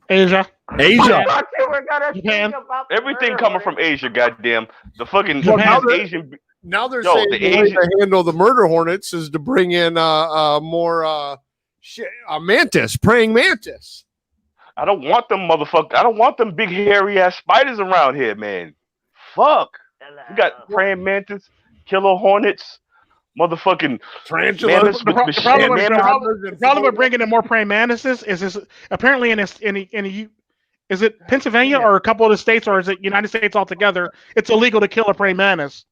Asia. Asia. thought you were gonna Japan. think about the Everything murder coming from hornet. Asia, goddamn. The fucking Japan. Asian. Now they're Yo, saying the the way Asian- to handle the murder hornets is to bring in more a mantis, praying mantis. I don't want them motherfuckers. I don't want them big hairy ass spiders around here, man. Fuck. We got praying mantis, killer hornets, motherfucking Tarantula. mammoths The with pro- the problem with- mammoths. the problem- The problem with bringing in more praying mantises is apparently in is it Pennsylvania or a couple of the states or is it United States altogether? It's illegal to kill a praying mantis.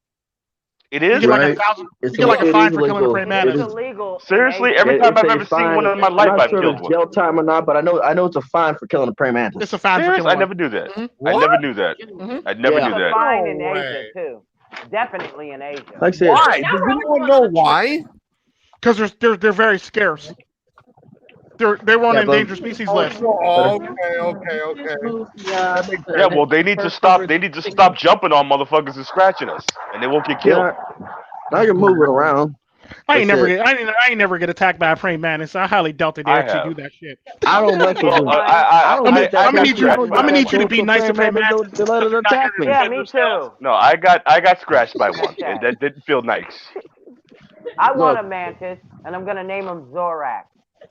It You is? get like Right. $1,000. You get like a fine for killing a praying It's mantis. illegal. in Seriously, Asia. every time It's I've a ever seen fine. one in my I'm life, not I've sure if killed it's one. jail time or not, but I know it's a fine for killing a praying mantis. It's a fine for Serious? killing I one. never knew that. Mhm. I never knew that. Mhm. I never Yeah. knew It's a that. fine in No Asia way. too. Definitely in Asia. Like I said, Why? Does anyone know why? Because they're very scarce. They were on Yeah, an but- endangered species list. Okay. Yeah, well, they need to stop. They need to stop jumping on motherfuckers and scratching us, and they won't get killed. yeah, I can move it around. I ain't That's never get attacked by a praying mantis. I highly doubt that they I actually have. do that shit. I don't mess with Well, them. I don't I'm get that gonna kind need of you. crap. I'm gonna need you to be nice to praying Praying mantis. mantis, let it attack me. Yeah, me too. No, I got scratched by one, and that didn't feel nice. I want Look. a mantis, and I'm gonna name him Zorak.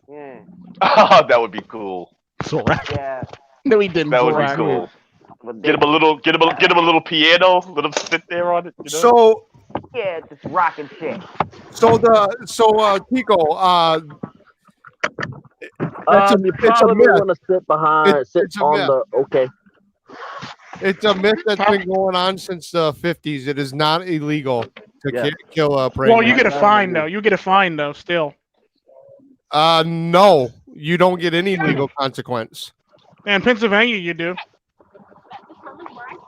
Yeah, Oh, that would be cool. Zorak. yeah. No, he didn't. That would be Zorak. cool. But Get him a little piano. Let him sit there on it. You know? So yeah, just rocking shit. Tico, You it's a probably myth. want to sit behind, It's sit a on myth. the. Okay, It's a myth that's been going on since the 50s. It is not illegal to Yeah. kill a praying Well, you mantis. get a fine though. You get a fine though. Still, No, you don't get any legal consequence. in Pennsylvania, you do.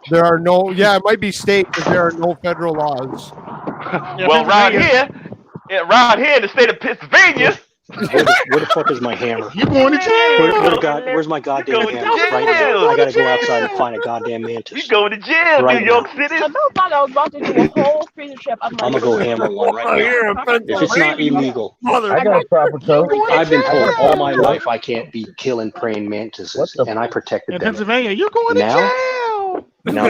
There are no. Yeah, it might be state, but there are no federal laws. Yeah, Well, around here in the state of Pennsylvania, Where the fuck is my hammer? You going to jail? Where's my goddamn going to hammer? Right now, jail. I gotta go outside and find a goddamn mantis. you going to jail, Right New York now. City. So nobody was about to do a whole freezer trip. I'm I'm gonna go hammer one right now. If it's not illegal, Mother. I got a proper code. I've been told all my life I can't be killing praying mantises, and I protected In them. Pennsylvania, you're going to Now? jail. No,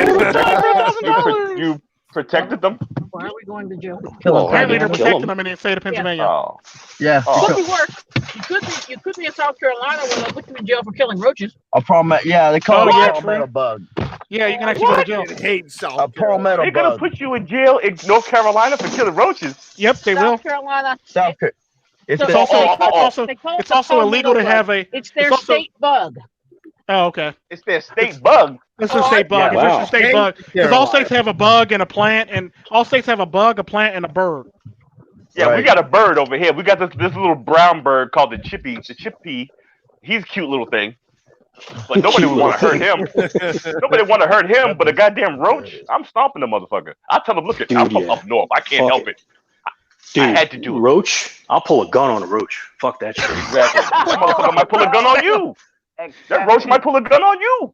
You protected them. Why are we going to jail? Well, Apparently, they're kill protecting them. them in the state of Pennsylvania. Oh, Yeah. Oh. Could be worse. You could be in South Carolina when they put you in jail for killing roaches. A palmetto. Yeah, they call Oh, it yeah, a palmetto bug. Yeah, you can actually go to jail. I hate South A palmetto they're gonna bug. put you in jail in North Carolina for killing roaches. Yep, they will. South Carolina. South Carolina. It's So It's the, also they call it it's the also illegal to palmetto have bug. a. It's their it's also- state bug. Oh, okay. It's their state bug. It's a state bug. yeah, It's wow. just a state bug. Because all states have a bug and a plant, and all states have a bug, a plant, and a bird. Yeah, we Right. got a bird over here. We got this little brown bird called the chippy. The chippy. He's a cute little thing. But nobody would want to hurt him. Nobody want to hurt him, but a goddamn roach, I'm stomping the motherfucker. I tell him, look at, I'm Dude, from yeah. up north. I can't Fuck help it. it. Dude, I had to do it. roach. I'll pull a gun on a roach. Fuck that shit. Exactly. That motherfucker might pull a gun on you. That roach might pull a gun on you.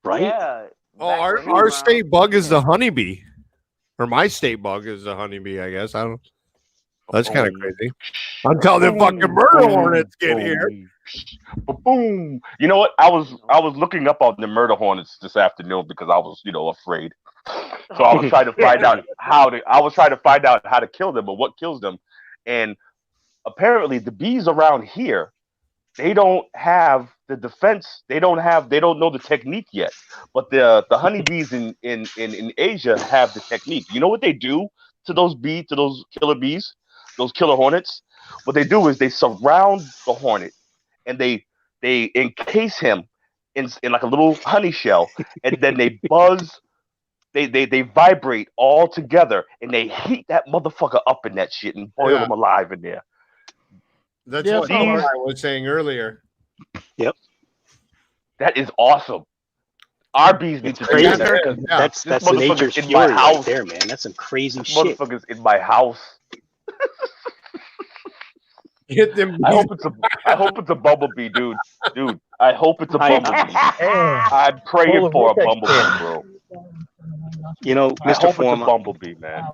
Right? Yeah. Oh, our state bug is the honeybee, or my state bug is the honeybee. I guess I don't. That's kind of crazy. Until the fucking murder hornets get here. Boom. You know what? I was looking up on the murder hornets this afternoon because I was, afraid. So I was trying to find out how to kill them or what kills them. And apparently the bees around here, they don't have the defense. They don't know the technique yet. But the honeybees in Asia have the technique. You know what they do to those killer bees, those killer hornets? What they do is they surround the hornet and they encase him in like a little honey shell, and then they buzz. They vibrate all together, and they heat that motherfucker up in that shit and boil him alive in there. That's Yeah, what I was saying earlier. Yep. That is awesome. Our bees need to do Crazy. that. That's This nature's motherfucker's in fury my right house. there, man. That's some crazy This shit. motherfucker's in my house. Get them. I hope it's a bumblebee, dude. Dude, I hope it's a bumblebee. I'm praying for a bumblebee, bro. You know, I Mr. hope it's a Froma, bumblebee, man.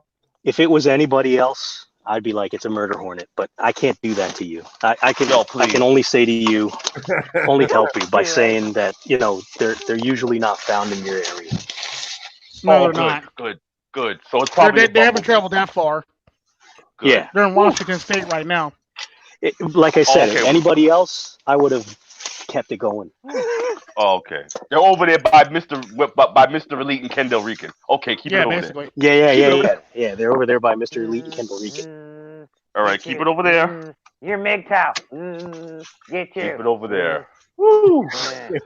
if it was anybody else, I'd be like, it's a murder hornet, but I can't do that to you. I can only say to you, only help you by saying that, they're usually not found in your area. No, they're good, not. Good. So it's probably They haven't traveled that far. Good. Yeah. They're in Washington State right now. Like I said, Okay. anybody else, I would have kept it going. Oh, okay. They're over there by Mr. Elite and Kendall Rican. Okay, keep it Yeah, over basically. Yeah. They're over there by Mr. Elite and Kendall Rican. there. All right, keep it over there. You're MiGTOW. Get you. Keep it over there. Woo!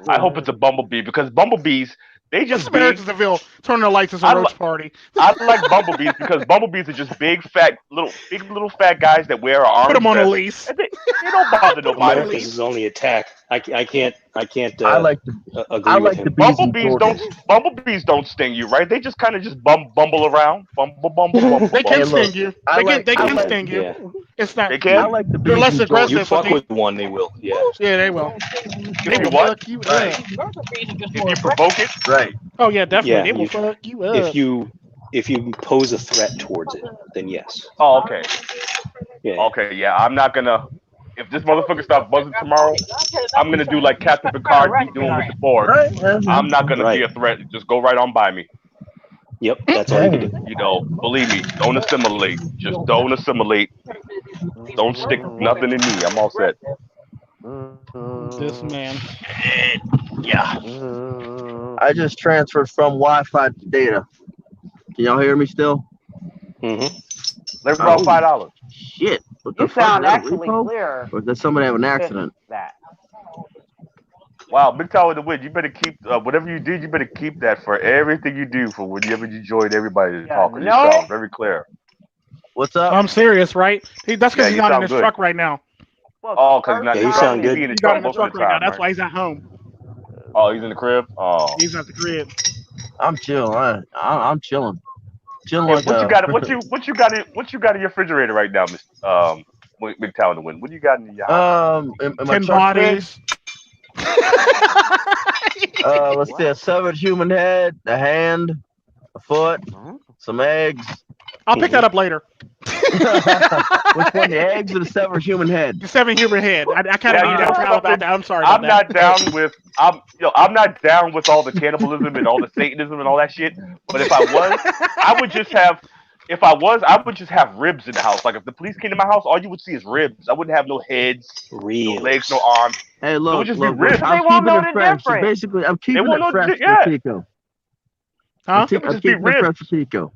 I hope it's a bumblebee because bumblebees, they just big. Americans Seville turn their lights as a I roach party. I like bumblebees because bumblebees are just big fat fat guys that wear an arm. Put them on a leash. They don't bother nobody. This is only attack. I can't. I like the agree I with like him. the bees in Bumblebees don't sting you, right? They just kind of just bumble around. Bumble. They can Hey, look, sting you. I They can like- sting you. Yeah. It's not. They can? I like the They're bees less in aggressive. You fuck with one, they will. Yeah. Yeah, they will. They you will what? fuck you Right. up. If you provoke it, Right. Oh yeah, definitely. Yeah, They will you- fuck you up. If you pose a threat towards it, then yes. oh, okay. Yeah. Okay, yeah, I'm not gonna. If this motherfucker starts buzzing tomorrow, I'm gonna do like Captain Picard be doing with the Borg. I'm not gonna be a threat. Just go right on by me. Yep. That's all you can do. Believe me, don't assimilate. Just don't assimilate. Don't stick nothing in me. I'm all set. This man. Yeah. I just transferred from Wi-Fi to data. Can y'all hear me still? Mm-hmm. Let me borrow $5. Shit. What the You fuck? sound Is that a actually repo? clear. Or did somebody have an accident? That. Wow, MiGTOW of the Win. You better keep whatever you did. You better keep that for everything you do. For whenever you join everybody to talk. You no. sound very clear. What's up? I'm serious, right? That's because Yeah, he's you not in sound his good. truck right now. Oh, because Yeah, you sound good. He's not in the truck right now. That's why he's at home. Oh, he's in the crib. Oh, He's at the crib. I'm chill. I'm chilling. Chilling Hey, like what you got? What you got in your refrigerator right now, Miss MiGTOW in the wind? What do you got in your house? in my 10 truck bed, bodies. let's see, a severed human head, a hand, a foot, some eggs. I'll pick that up later. Which one? The eggs or the severed human head? The 7 human head. I kind of Yeah, need you know that about that. I'm sorry. About I'm not down with I'm not down with all the cannibalism and all the Satanism and all that shit. But if I was, I would just have. If I was, I would just have ribs in the house. Like if the police came to my house, all you would see is ribs. I wouldn't have no heads, no legs, no arms. Hey, It look, would just look, be ribs. I'm They won't keeping know it the fresh. So difference. basically, I'm keeping won't it know fresh the- yeah. for Pico. Huh? I'm It would just be keeping it fresh for Pico.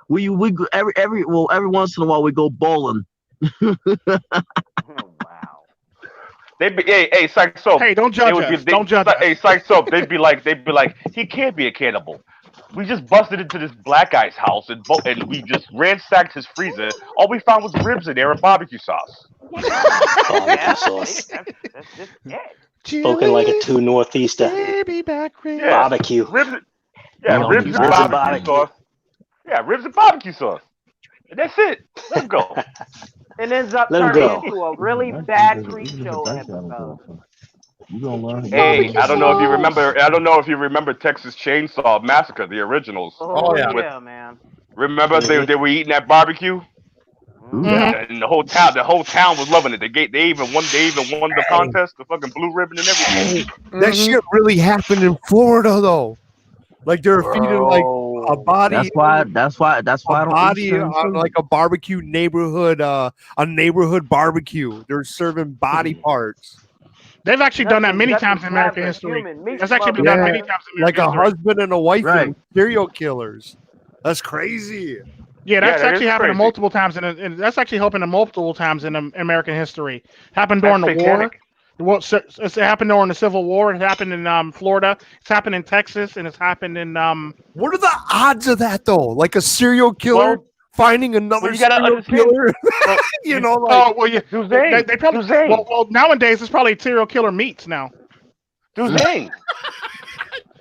We go every once in a while we go bowling. Wow. They'd be, hey, Psychesoap. Hey, don't judge us. Don't judge us. Hey, Psychesoap. They'd be like, he can't be a cannibal. We just busted into this black guy's house and we just ransacked his freezer. All we found was ribs in there and barbecue sauce. Barbecue sauce. That's just it. Spoken like a true northeaster. Baby back ribs. Yeah. Barbecue. Ribs, yeah, No, ribs and ribs and barbecue sauce. Yeah, ribs and barbecue sauce. And that's it. Let's go. It ends up Let 'em turning go. into a really bad creep show episode. You gonna learn. Hey, I don't know if you remember. I don't know if you remember Texas Chainsaw Massacre, the originals. Oh, yeah. yeah, man. Remember they were eating that barbecue, and the whole town was loving it. They even won the contest, the fucking blue ribbon and everything. That shit really happened in Florida though. Like they're feeding like a body. That's why I don't body eat certain on food. like a barbecue neighborhood, a neighborhood barbecue. They're serving body parts. They've actually done that many Nothing times in American but history. human meat That's actually been Yeah. done many times in Like American a history. husband and a wife Right. and serial killers. That's crazy. Yeah, that's that actually is happened crazy. multiple times, and that's actually happened multiple times in American history. Happened during That's the war. satanic. Well, it's happened during the Civil War. It happened in Florida. It's happened in Texas, and it's happened in What are the odds of that though? Like a serial killer Well, finding another you gotta serial understand- killer? You know, like oh well, yeah. Duzang, They probably Duzang. well nowadays it's probably serial killer meats now. Duzang.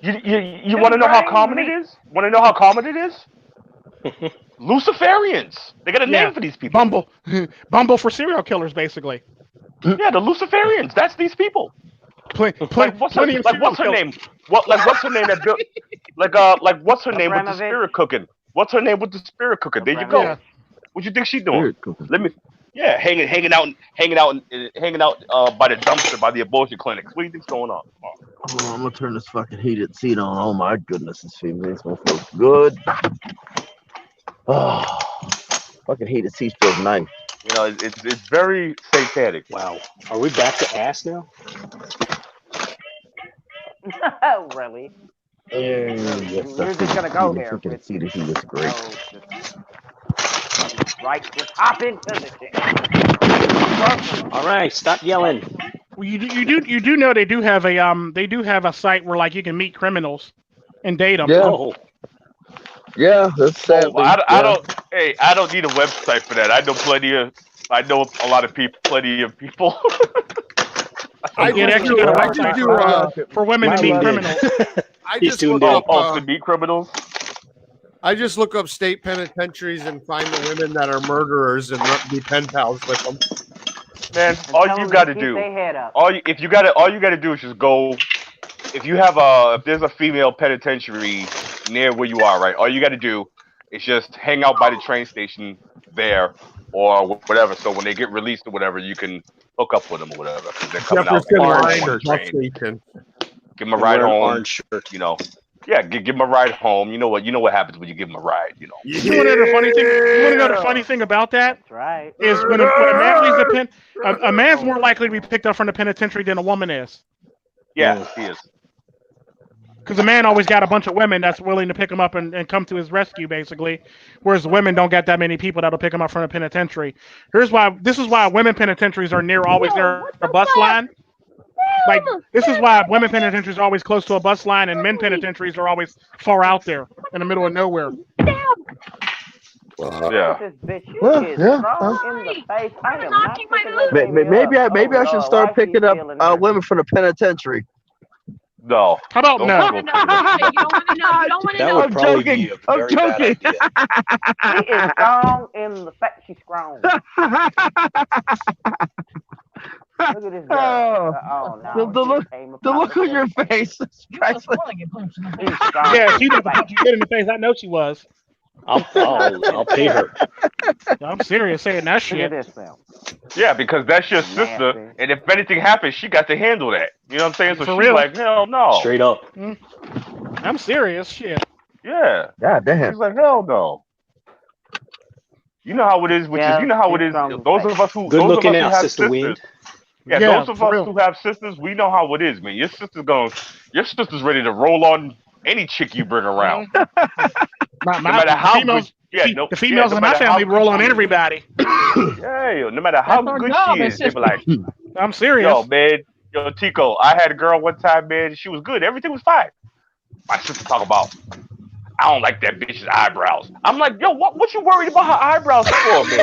You want to know how common it is? Want to know how common it is? Luciferians. They got a Yeah. name for these people. Bumble for serial killers, basically. Yeah, the Luciferians. That's these people. Like Like what's her name? What's her name that built? Like what's her name with the Abramovich? spirit cooking? What's her name with the spirit cooking? There you go. Yeah. What you think she doing? Spirit cooking. Let me. Yeah, hanging out by the dumpster by the abortion clinics. What do you think's going on? Oh, I'm gonna turn this fucking heated seat on. Oh my goodness, this feels good. Oh, fucking heated seat feels nice. You know, it's very satanic. Wow. Are we back to ass now? Really? Yes, We're just gonna go there. Fucking seat is great. Right, just hop into the shit. All right, stop yelling. Well, you do know they do have a site where like you can meet criminals and date them. Yeah. Oh, Yeah, that's sad. Well, I don't need a website for that. I know a lot of people, plenty of people. I Yeah, they just actually do, got a I just website do, for women to meet criminals. I He's just tuned look in. up, to meet criminals. I just look up state penitentiaries and find the women that are murderers and be pen pals with them. Man, And all tell you them got to to keep do, their head up. all you got to do is just go. If there's a female penitentiary near where you are, right? All you got to do is just hang out by the train station there or whatever. So when they get released or whatever, you can hook up with them or whatever. 'Cause they're coming out Jefferson on Line the or Bus train. Station. Give them a ride wear an home. orange shirt. You know, yeah, give them a ride home. You know what happens when you give them a ride. You know. You want to know the funny thing? You want to know the funny thing about that? That's right. Is when a man leaves the a man's more likely to be picked up from the penitentiary than a woman is. Yeah, he is. Because the man always got a bunch of women that's willing to pick him up and come to his rescue, basically. Whereas the women don't get that many people that'll pick him up from the penitentiary. This is why women penitentiaries are always near a bus line. Like, this is why women penitentiaries are always close to a bus line and men penitentiaries are always far out there in the middle of nowhere. Yeah. This bitch, you Well, is yeah, thrown in the face. I am not picking this Maybe baby up. I should Oh, start why she picking up feeling her? women from the penitentiary. No. How about Don't no? go- You don't want to know. You don't want to That know. would I'm probably joking. be a I'm very bad joking. idea. She is strong in the fact she's strong. Look at this girl. Oh no. The look- The look on your face. is You just priceless. want to get punched in the face. She's strong. Yeah, she was punch you good in the face. I know she was. I'll pay her. I'm serious saying that Look at shit. this film. Yeah, because that's your Nasty. sister, and if anything happens, she got to handle that. You know what I'm saying? So For she's real. like, hell no. Straight up. I'm serious. Shit. Yeah. God damn. She's like, hell no. You know how it is, Yeah, you know how it she's is. strong. Those of us who, Good those of looking us who out, have Sister sisters, Wind. yeah, Yeah, those of for us real. who have sisters, we know how it is, man. Your sister's ready to roll on any chick you bring around. No matter how females, good- yeah, no- the females yeah, no in my matter how family roll good on she is. everybody. Yeah, no matter how That's our good job she as is, they be like, I'm serious. yo, man, yo, Tico, I had a girl one time, man. She was good. Everything was fine. My sister talk about, I don't like that bitch's eyebrows. I'm like, yo, what you worried about her eyebrows for, man?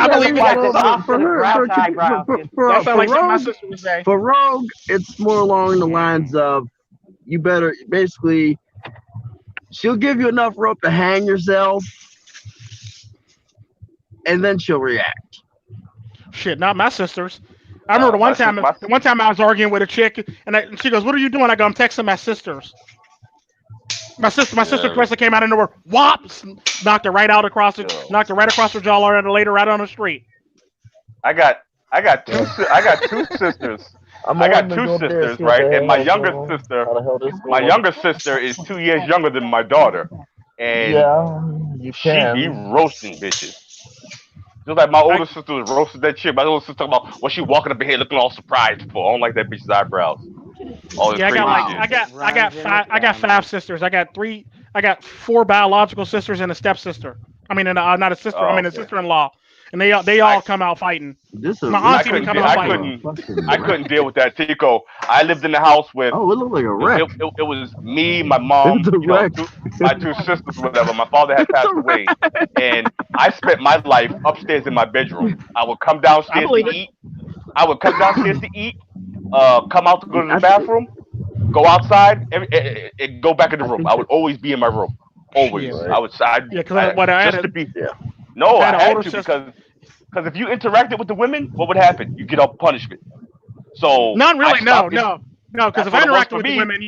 I believe Like that. this opposite of grouch eyebrows. That sounds like something my Rogue, sister would say. for Rogue, it's more along the lines of you better basically. She'll give you enough rope to hang yourself, and then she'll react. Shit, not my sisters. I remember the one time I was arguing with a chick, and she goes, "What are you doing?" I go, "I'm texting my sisters." My sister Crystal came out of nowhere, whops, knocked her right out across the, knocked her right across her jawline, and later right on the street. I got two sisters. I got two sisters, right? And my younger sister is 2 years younger than my daughter, and she be roasting bitches. Just like my older sister was roasting that chick. My older sister talking about what she walking up in here looking all surprised for. I don't like that bitch's eyebrows. All this Yeah, crazy shit. I got 5 sisters. I got 4 biological sisters and a stepsister. I mean, not a sister. I mean, a sister-in-law. And they all come out fighting. This is My I aunt's even couldn't, coming out fighting. I couldn't deal with that, Tico. I lived in the house with. Oh, it looked like a wreck. It was me, my mom, It's a wreck. my 2 sisters, whatever. My father had passed away, and I spent my life upstairs in my bedroom. I would come downstairs to eat. Come out to go to the bathroom, go outside, and go back in the room. I would always be in my room. Always. Shit. I would. I had just a- to be. No, I had I an had older to sister. because if you interacted with the women, what would happen? You get off punishment. So Not really. No. stopped Because if I That's what it was interacted for with the me. women,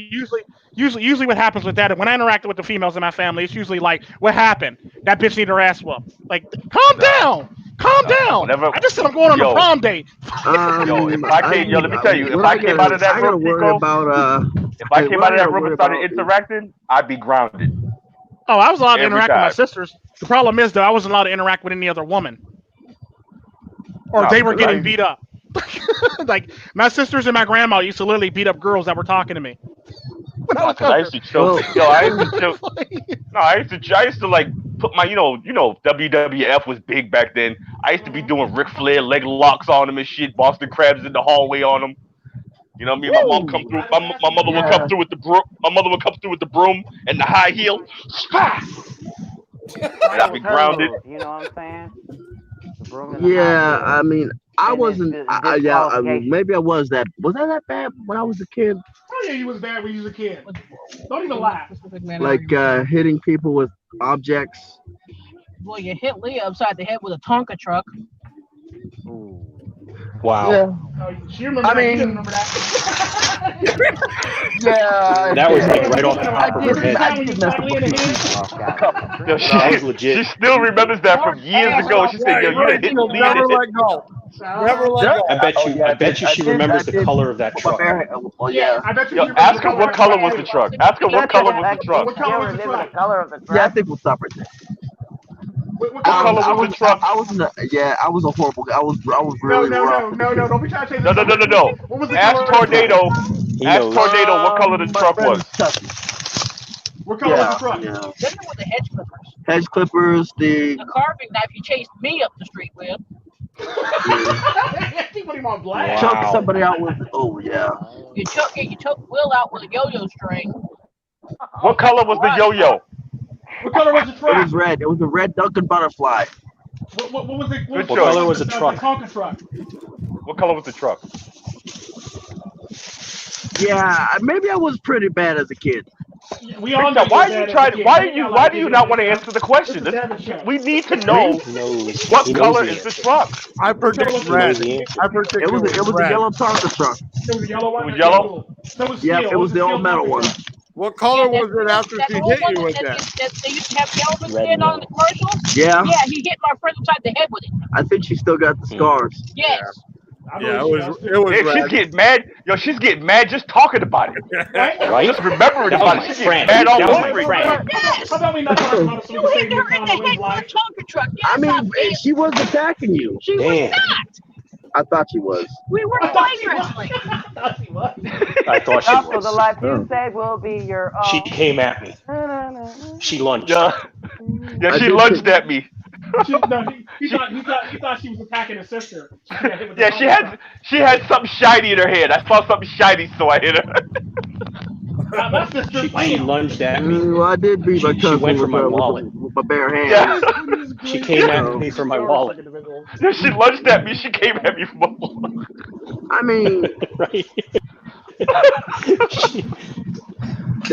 usually what happens with that, when I interacted with the females in my family, it's usually like, what happened? That bitch need her ass whooped. Like, calm down. whenever- I just said I'm going on a Yo. prom date. Yo, if I came, let me tell you, if what I came out of that I gotta room, worry Tico, about if I came out of that room worry and started about- interacting, I'd be grounded. Oh, I was allowed to Every interact with my time. sisters. The problem is, though, I wasn't allowed to interact with any other woman. Or No, they were because getting beat up. Like, my sisters and my grandma used to literally beat up girls that were talking to me. When I was I used to choke. Well- Yo, I used to choke. No, I used to like put my, you know, WWF was big back then. I used to be doing Ric Flair leg locks on them and shit, Boston Crabs in the hallway on them. You know what I mean? My mom come through. My mother would come through with the broom. My mother would come through with the broom and the high heel. Spah! And I'd be grounded. You know what I'm saying? The broom and the Yeah, high heel. I mean, I And wasn't. it's Yeah, maybe I was that. Was I that bad when I was a kid? Oh, yeah, you was bad when you was a kid. Don't even laugh. Specific manner Like argument. hitting people with objects. Well, you hit Leah upside the head with a Tonka truck. Ooh. Wow. Oh, she remember I that. You mean- didn't remember that. Yeah. That was like right off the top of her Remember the head. time when you smacked Leah in the head? Yo, That was legit. she still remembers that from years ago. She said, "Yo, you done hit me." Never let go. Never let go. I bet you she remembers the color of that truck. Well, yeah. I bet you Yo, she remember ask the her what color was the truck. Ask her what color was the truck. What color was the Remember truck? the color of the Yeah, I truck? think we'll stop right there. What color was the truck? I was in the. Yeah, I was a horrible. I was really rough. No, don't be trying to say No. What was the Ask color of the truck? Tornado. He Ask knows. Tornado what color the My truck friend was. Chucky. What color was the truck? Yeah. Then with the hedge clippers. Hedge clippers. The The carving knife you chased me up the street with. I think put him on blast. choke somebody out with. Oh yeah. You took Will out with a yo-yo string. What color was the yo-yo? What color was the It truck? was red. It was a red Duncan butterfly. What was it? Good What choice. color was the truck? Tonka truck. What color was the truck? Yeah, maybe I was pretty bad as a kid. We all Now, know why you're are you bad trying? as a Why kid. are you? Why do you not want to answer the question? We need to know what color is this truck. I predict red. I predict It was a red. yellow Tonka truck. It was a yellow one. It was yellow? So was Yeah, steel. it was the steel old metal Tonka one. truck. What color Yeah, was it after that she old hit one you with that that? they used to have Elvis Red in on mill. the commercials? Yeah, Yeah, he hit my friend upside the head with it. I think she still got the scars. Yes. I Yeah, believe it was Hey, she's red. getting mad. Yo, she's getting mad just talking about it. Right? Just remembering That about was it. my She's friend. getting mad all That was over my it. friend. Yes. How about we not talk about it so we You can hit save her the in time the on head Wayne's with a life? Tonka truck. Yes, I mean, she was attacking you. she was Damn. not. I thought she was. We were fight wrestling. I thought she Shuffle the was. life you said will be your own. She came at me. She lunged. Yeah, I she did lunged think- at me. He thought she was attacking his sister. She got hit with the Yeah, Tonka she had something shiny in her head. I saw something shiny, so I hit her. truck. My sister She bam. lunged at me. Well, I did beat my She cousin went for my with wallet. my bare hands. Yeah, She came at me for my wallet. yeah, she lunged at me. She came at me from. I mean, Right?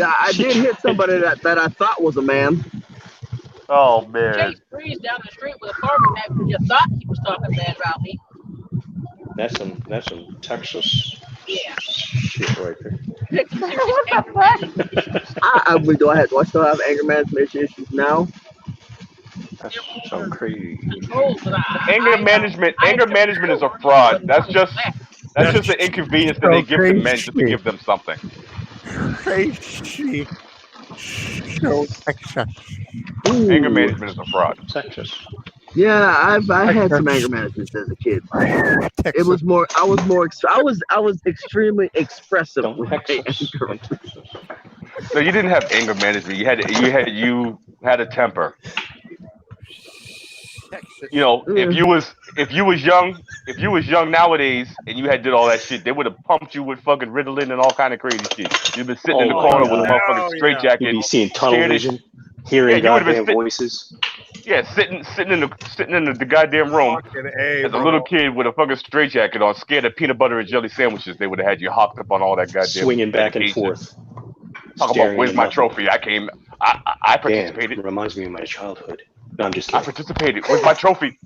I did hit somebody that I thought was a man. Oh man. Chase Breeze down the street with a carbon hat because you thought he was talking bad about me. That's some Texas Yeah. shit right there. Do I still have anger management issues now? That's so crazy. Anger management is a fraud. That's just an inconvenience that they give to men just to give them something. Crazy. Anger management is a fraud. Texas. Yeah, I had some anger management as a kid. It was more. I was extremely expressive. Don't with my Texas. anger. Don't Texas. No, you didn't have anger management. You had a temper. You know, if you was young nowadays and you had did all that shit, they would have pumped you with fucking Ritalin and all kind of crazy shit. You've been sitting in the corner with a motherfucking straitjacket. You'd be seeing tunnel scared as- vision, hearing Yeah, you would've been goddamn voices. Yeah, sitting in the goddamn room as a little kid with a fucking straitjacket on, scared of peanut butter and jelly sandwiches. They would have had you hopped up on all that goddamn Swinging back and medication. forth. Talk staring about where's at my nothing. trophy? I participated. Damn, reminds me of my childhood. No, I'm just I kidding. participated. Where's my trophy?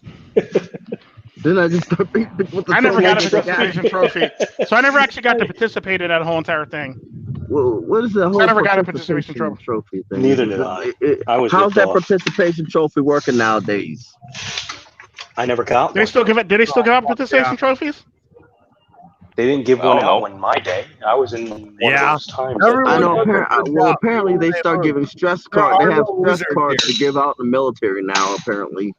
Then I just start beating with the I never got a trophy. participation trophy, so I never actually got to participate in that whole entire thing. Well, what is the whole I never got a participation trophy thing? Neither did I. I was How's ripped that off. participation trophy working nowadays? I never got Did they one. still give it? Did they still give out participation trophies? They didn't give I one don't out know. in my day. I was in one Yeah. of those times. Everyone- I know. Good Well, job. apparently they start giving stress cards. There They are have no stress losers cards here. to give out in the military now. Apparently,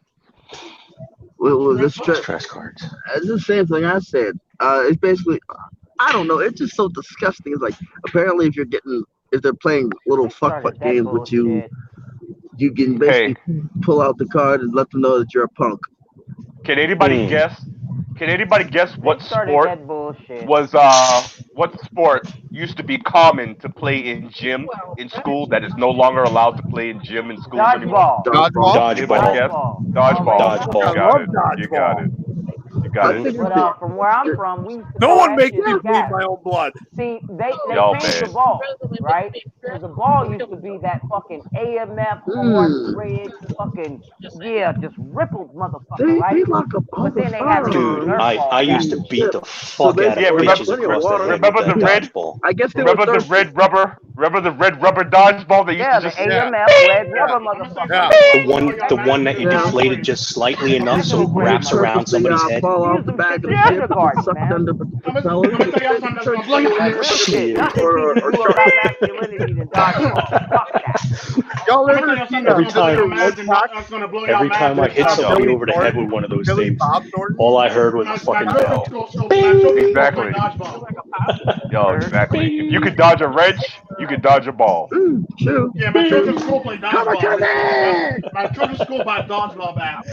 well, this Stress cards. it's the same thing I said. It's basically, I don't know. It's just so disgusting. It's like apparently if they're playing little fuck Started that games with you, bullshit. you can basically pull out the card and let them know that you're a punk. Can anybody guess? Can anybody guess what They started sport that bullshit. was what sport used to be common to play in gym in school that is no longer allowed to play in gym in schools anymore? Dodgeball. Anybody guess? Dodgeball. Dodgeball. You got it. You got it. You got it. But from where I'm from, we used to No throw one that makes shit me in bleed gas. my own blood. See, they Y'all changed the bad. ball, right? Because the ball used to be that fucking AMF, orange, red, fucking, just rippled motherfucker, They right? lock up all But the then they had the Dude, Nerf ball I used to back. beat the fuck out of Yeah, bitches remember- across the head remember with the that red- dodgeball. I guess they Remember were the red rubber? Remember the red rubber dodgeball? They used Yeah, to the just AMF red rubber motherfucker. Yeah. The one that you Yeah. deflated just slightly enough so it wraps around somebody's head. fall off the back of the Yeah. ship, Kindergarten, sucked man. under the I'm gonna tell you something that's gonna blow your Like, real shit. Nothing teaches you about masculinity than dodgeball. Fuck that. Y'all I'm ever gonna tell seen you Every something time- that's gonna blow your Every mind. time I hit somebody over the head with one of those things, all I heard was a fucking bell. Exactly. Yo, exactly. If you could dodge a wrench, you could dodge a ball. True. Yeah, my children's school played dodgeball. My children's school bought dodgeball back.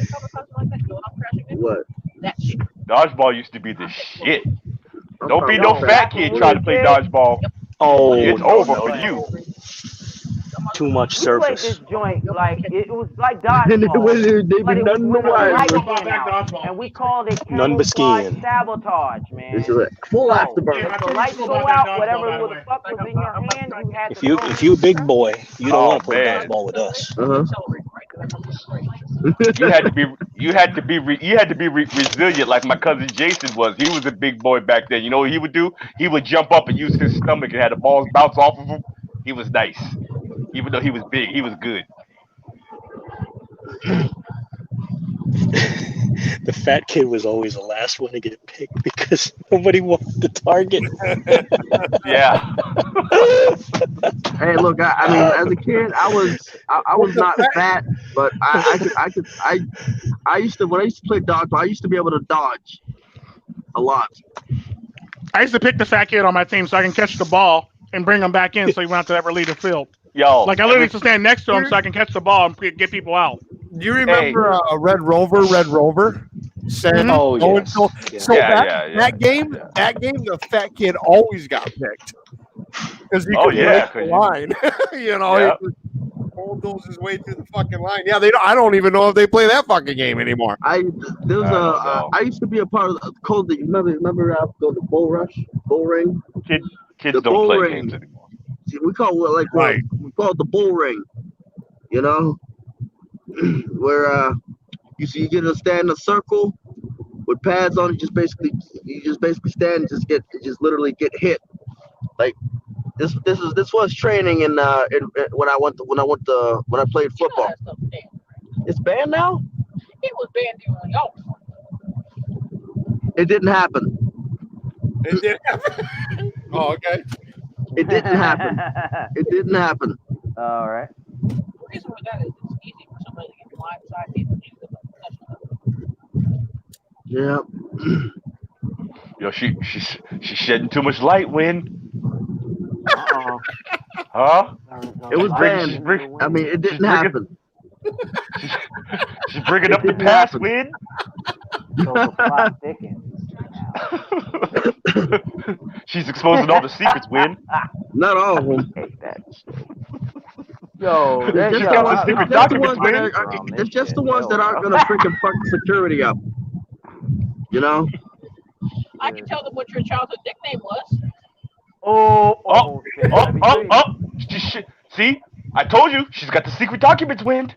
What? Dodgeball used to be the shit. I'm Don't be probably no fat kid trying to play dodgeball. Oh, It's no, over no, for no. you. too much We played surface. this joint like it was like And it dodgeball, wasn't but even it was none when the the wire. light Talk about came that out, dodgeball. and we called it None but camouflage skiing. sabotage, It's man. a full So afterburn. Yeah, if I the told you lights school go about that out, dodgeball, whatever by the the way. fuck was in your hand, you had to If you a big boy, you don't Oh, want to play man. dodgeball with us. You had to be resilient like my cousin Jason was. He was a big boy back then. You know what he would do? He would jump up and use his stomach and had the balls bounce off of him. He was nice. Even though he was big, he was good. The fat kid was always the last one to get picked because nobody wanted to target. Yeah. Hey, look, I mean, as a kid, I was not fat, but I used to, when I used to play dodgeball, I used to be able to dodge a lot. I used to pick the fat kid on my team so I can catch the ball and bring him back in so he won't have to ever leave the field. Yo. Like I literally used to stand next to him so I can catch the ball and get people out. Do you remember Red Rover? Said, Oh, "Oh, yes. so, Yeah. so Yeah, that game, the fat kid always got picked because he could break the line. You know, Yeah. he bulldozed his way through the fucking line. Yeah, I don't even know if they play that fucking game anymore. I used to be a part of called the remember the bull rush, bull ring. Kids The don't bull play ring. games anymore. See, we call it we call it the bull ring. You know, where you get to stand in a circle with pads on. You just basically stand, literally get hit. Like this was training when I played football. It's banned now. It was banned in New York. It didn't happen. It did happen. Oh, okay. It didn't happen. It didn't happen. All right. The reason for that is it's easy for somebody to get blindsided and Yeah. Yo, she's shedding too much light, Win. Uh-oh. Huh? It was bringing- banned. I mean, it didn't happen. She's bringing It up the didn't past, happen. Win. So the plot thickens. She's exposing all the secrets, Win. Not all of them. Hate that shit. Yo, It's there's just got the the ones, secret it's just the documents, ones that man. are, it's just the ones that aren't gonna freaking fuck security up. You know? I can tell them what your childhood nickname was. Oh, shit. See, I told you she's got the secret documents, Wind.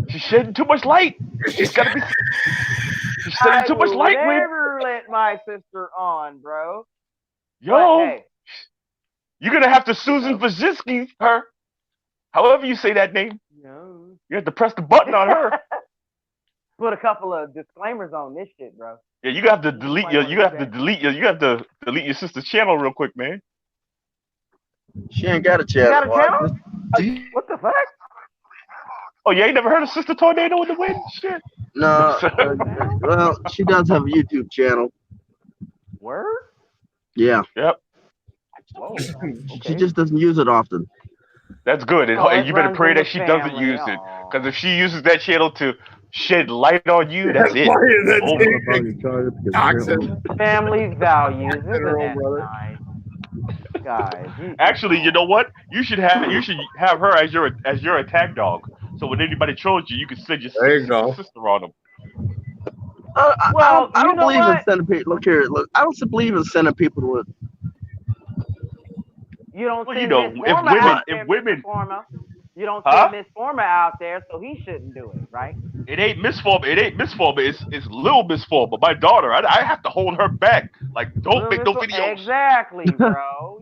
She's shedding too much light. She's shedding too much light, I Wind. never let my sister on, bro. Yo, But, hey, you're gonna have to Susan Vazinski her. However you say that name, no. you have to press the button on her. Put a couple of disclaimers on this shit, bro. Yeah, you have to delete your sister's channel real quick, man. She ain't got a You got a channel. channel? What the fuck? Oh, you ain't never heard of Sister Tornado in the Wind? Shit. No. Well, she does have a YouTube channel. Word? Yeah. Yep. Whoa. She Okay. just doesn't use it often. That's good. And, Oh, and it you better runs pray in that the she doesn't family. use it. Aw. Because if she uses that channel to shed light on you, that's it. Toxic. Family values. Isn't Her own that brother. nice? Guys. Actually, you know what? You should have her as your attack dog. So when anybody trolls you, you can send your There you go. sister on them. Well, I you don't know believe in what? sending people. Look here. Look, I don't believe in sending people to it. You don't Well, send you know, Miss if Forma women- out if there, women- Mr. Forma. You don't Huh? send Miss Forma out there, so he shouldn't do it, right? It ain't Miss Forma. It's little Miss Forma. My daughter. I have to hold her back. Like, don't make no videos. Exactly, bro.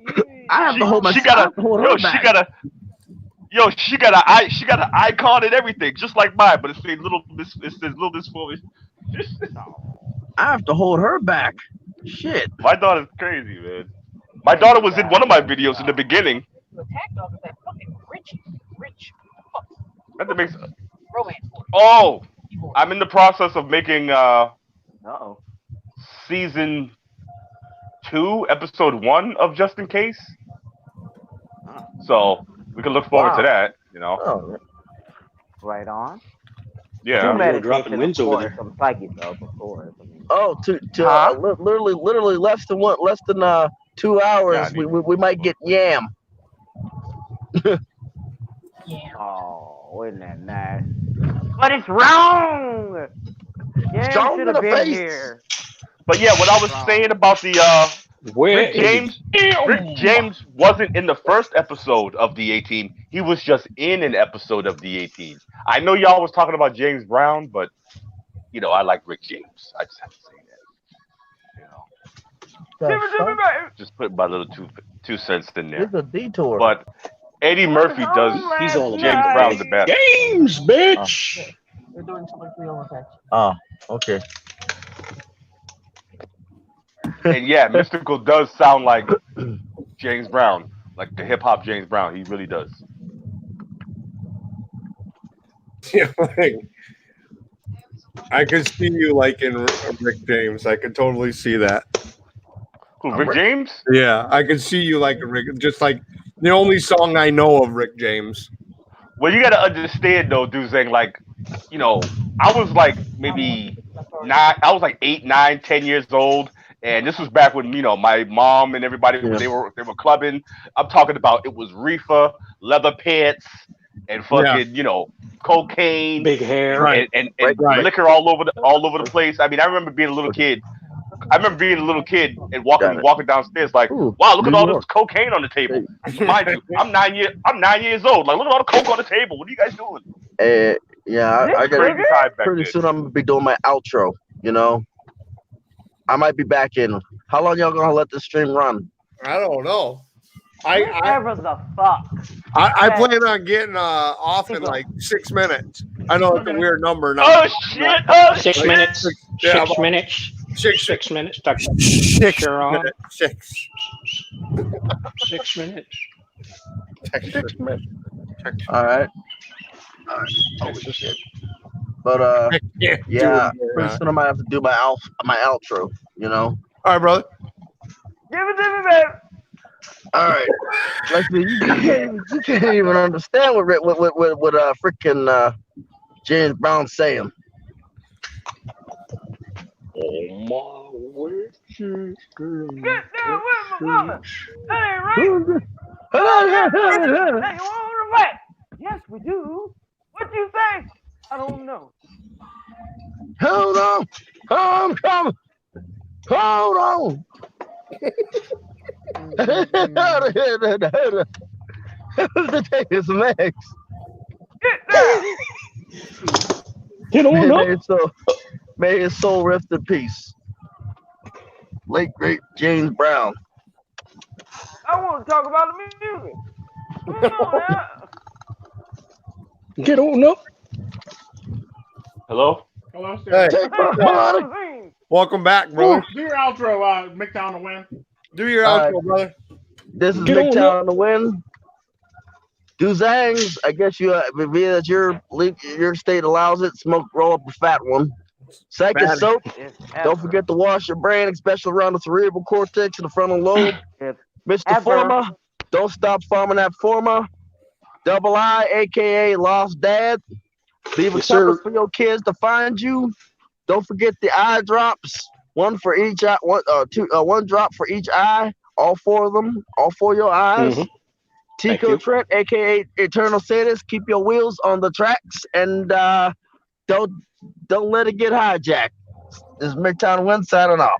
I have to hold my. She I got have to hold her back. she got an icon and everything, just like mine, but it says little Miss Forma. I have to hold her back. Shit. My daughter's crazy, man. My daughter was in one of my videos in the beginning. The attack dog is that fucking rich That makes. romance. Oh, I'm in the process of making Uh-oh. season 2, episode 1 of Just in Case. So we can look forward to that. You know. Oh, Right on. Yeah. Two meditation, dropping wins of over course, there. some Psychesoap, of course. I mean, literally less than 2 hours. Yeah, I need we might get yam. Yeah. Oh, isn't that nice? But it's wrong. Yeah, Strong should in have the been face. here. But yeah, what I was saying about the Where Rick James wasn't in the first episode of the 18. He was just in an episode of the 18. I know y'all was talking about James Brown, but I like Rick James. I just have to say that. Just put my little two cents in there. It's a detour. But Eddie Murphy does He's all James about Brown the best. James, bitch. We're doing 2 or 3 overtime. Oh, okay. And yeah, Mystical does sound like James Brown, like the hip hop James Brown. He really does. Yeah, I could see you like in Rick James. I could totally see that. Who, Rick James? Yeah, I could see you like Rick. Just like the only song I know of Rick James. Well, you got to understand though, Duzang, like, I was like maybe 9, I was like 8, 9, 10 years old. And this was back when, my mom and everybody, they were clubbing. I'm talking about it was reefer, leather pants, and fucking, cocaine, big hair, and liquor all over the place. I mean, I remember being a little kid. And walking downstairs like, wow, look at all this cocaine on the table. Mind you, I'm 9 years old. Like, look at all the coke on the table. What are you guys doing? I got pretty soon. I'm gonna be doing my outro. I might be back in. How long y'all gonna let this stream run? I don't know. Whatever the fuck. I plan on getting off in like 6 minutes. I know it's a weird number now. Oh shit! 6 minutes. 6 minutes. 6 minutes. 6 minutes. 6. 6 minutes. 6 minutes. All right. Oh shit. But yeah, pretty soon I might have to do my outro. All right, brother. Give it to me, babe. All right. Like you can't even understand what freaking James Brown's saying. Oh my word. Get down with my woman. That ain't right. Hey, you want to fight? Yes, we do. What you say? I don't know. Hold on. I'm coming. Hold on. The day is Max. Get on up. May his soul rest in peace. Late great James Brown. I want to talk about the music. Come on, man. Get on up. Hello? Hello, Hey. sir. Welcome back, brother. Do your outro, MiGTOW to win. Do your outro, brother. This is MiGTOW to win. Dozangsands, I guess via that your state allows it, roll up a fat one. Psychesoap, don't forget to wash your brain, especially around the cerebral cortex and the frontal lobe. Mr. Froma, don't stop farming that Froma. Double I, aka Lost Dad. Leave a couple for your kids to find you. Don't forget the eye drops. One for each eye, one drop for each eye. All 4 of them, all 4 your eyes. Mm-hmm. Tico Trent, aka Eternal Sadist, keep your wheels on the tracks and don't let it get hijacked. This is MiGTOW Win signing off.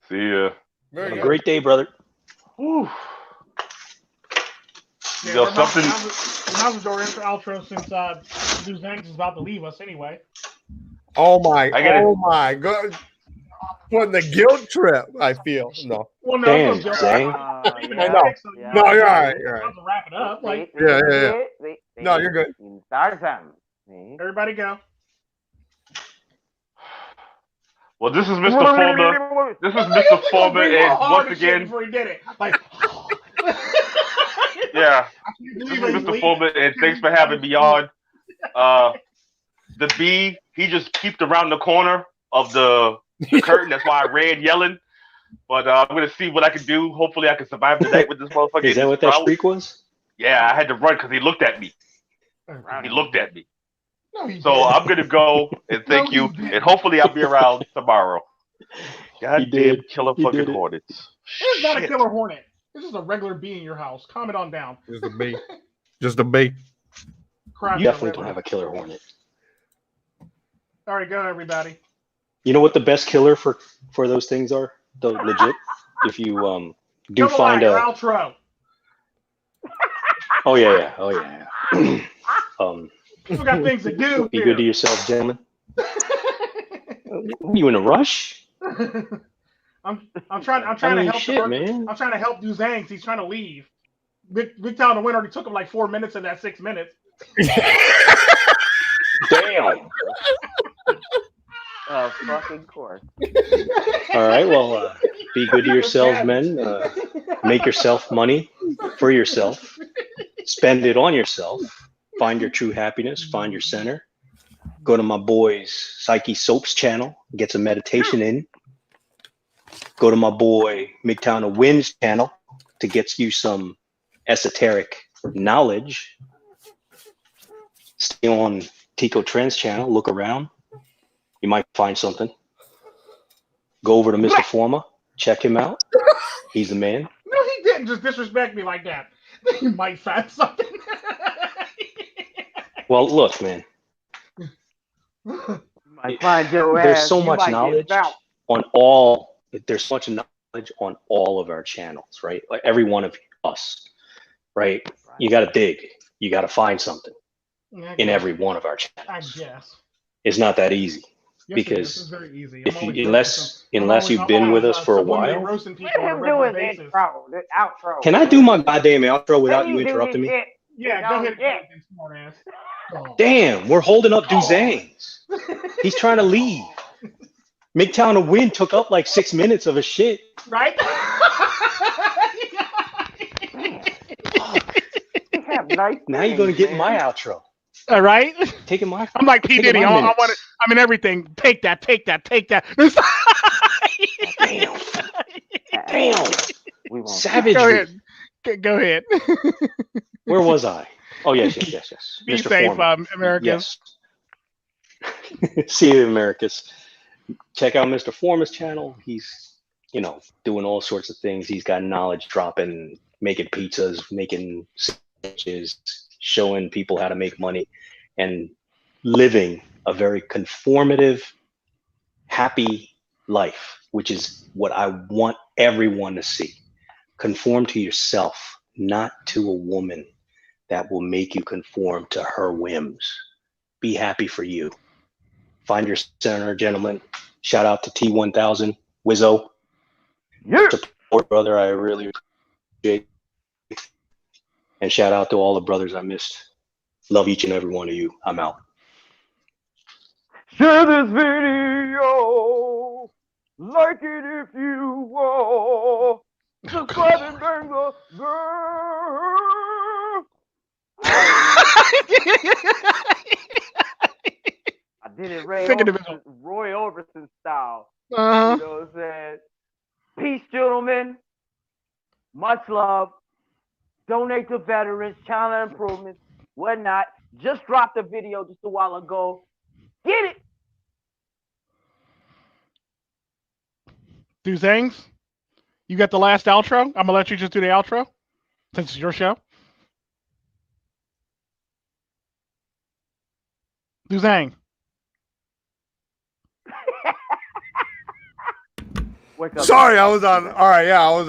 See ya. Have a great day, brother. Whew. Yeah, something. Now's the door into outro since Dozangsand is about to leave us anyway. Oh my God. Putting the guilt trip, I feel. No. Well, no, Damn, Zang. I know. No, you're all right. You're all right. Wrap it up. Like, yeah. No, you're good. Start something. Everybody go. Well, this is Mr. Fulmer. This is Mr. Fulmer, and once again, before he did it, like, yeah, this is Mr. Fulmer, and thanks for having me on. The bee, he just peeped around the corner of the curtain. That's why I ran yelling. But I'm gonna see what I can do. Hopefully, I can survive the night with this motherfucker. Is that what that streak was? Yeah, I had to run because he looked at me. He looked at me. So I'm gonna go and thank you, and hopefully I'll be around tomorrow. Goddamn killer fucking hornets. It's not a killer hornet. It's just a regular bee in your house. Calm it on down. Just a bee. Just a bee. Crash You the definitely river. don't have a killer hornet. All right, go everybody. You know what the best killer for those things are? The legit. If you do Come find on, your a. outro. Oh yeah. We got things to do. Be good to yourself, gentlemen. Are you in a rush? I'm trying to help shit, man. I'm trying to help Dozangsand. He's trying to leave. MiGTOW the winner already took him like 4 minutes of that 6 minutes. Damn. Fucking course. All right. Well, be good to yourselves, men. Make yourself money for yourself. Spend it on yourself. Find your true happiness. Find your center. Go to my boy's Psychesoap's channel. Get some meditation in. Go to my boy MiGTOW the Wind's channel to get you some esoteric knowledge. Stay on Tico Trend's channel. Look around. You might find something. Go over to Mr. Froma. Check him out. He's the man. No, he didn't just disrespect me like that. You might find something. Well, look, man. Might find your There's ass. so You much might get knowledge bounced. on all. There's so much knowledge on all of our channels, right? Like every one of us, right? You got to dig. You got to find something in every one of our channels. I guess. It's not that easy. Yes, Because it's very easy. if you, unless you've been with us for a while, Let him do his intro, the outro. can I do my goddamn outro without you Let him do interrupting his me? shit. Yeah, go ahead. Yeah. Smart ass. Oh. Damn, we're holding up Dozangsand. He's trying to leave. MiGTOW the Wind took up like 6 minutes of his shit. Right? You have nice Now you're gonna things, get man. my outro. All right. Taking my. I'm like P. taking Diddy. my I minutes. want it. I'm in everything. Take that. Damn. Damn. We won't. Savagery. Go ahead. Where was I? Oh yes. Be Mr. safe, Foreman. Americans. Yes. See you, Americas. Check out Mr. Foreman's channel. He's, doing all sorts of things. He's got knowledge dropping, making pizzas, making sandwiches, showing people how to make money, and living a very conformative, happy life, which is what I want everyone to see. Conform to yourself, not to a woman that will make you conform to her whims. Be happy for you. Find your center, gentlemen. Shout out to T1000, Wizzo. Yeah. Support, brother. I really appreciate it. And shout out to all the brothers I missed. Love each and every one of you. I'm out. Share this video. Like it if you want. Subscribe and bang the bell. I did it Roy Orbison style. Uh-huh. You know what I'm saying? Peace, gentlemen. Much love. Donate to veterans, channel improvements, whatnot. Just dropped a video just a while ago. Get it. Dozangsand, you got the last outro? I'm gonna let you just do the outro since it's your show. Dozangsand. Wake up. Sorry, I was on. All right, yeah, I was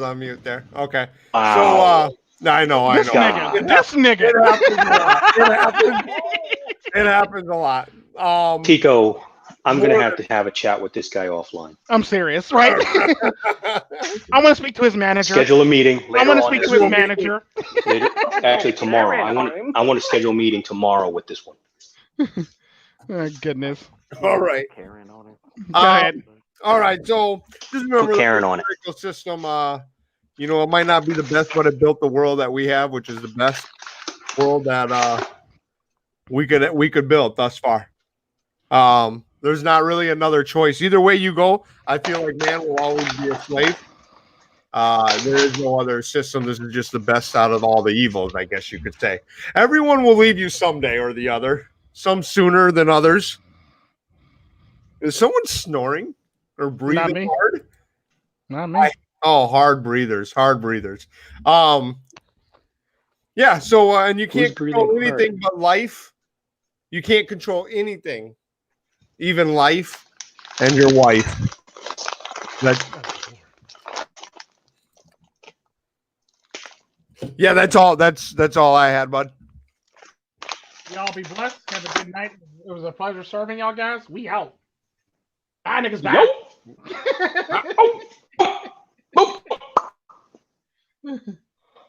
on mute there. Okay. Wow. So, I know. This nigga. It happens a lot. Tico, I'm going to have a chat with this guy offline. I'm serious, right? I want to speak to his manager. Schedule a meeting. I want to speak to his manager. Actually, tomorrow. I want to schedule a meeting tomorrow with this one. Oh, goodness. All right. Karen on it. Go ahead. All right. So just remember, Put Karen on it. The system. It might not be the best, but it built the world that we have, which is the best world that we could build thus far. There's not really another choice. Either way you go, I feel like man will always be a slave. There is no other system. This is just the best out of all the evils, I guess you could say. Everyone will leave you someday or the other, some sooner than others. Is someone snoring or breathing hard? Not me. Oh, hard breathers. Yeah. So, and you can't control breathing hard? anything but life. You can't control anything, even life and your wife. Yeah, that's all. That's all I had, bud. Y'all be blessed. Have a good night. It was a pleasure serving y'all guys. We out. Bye, niggas. Bye.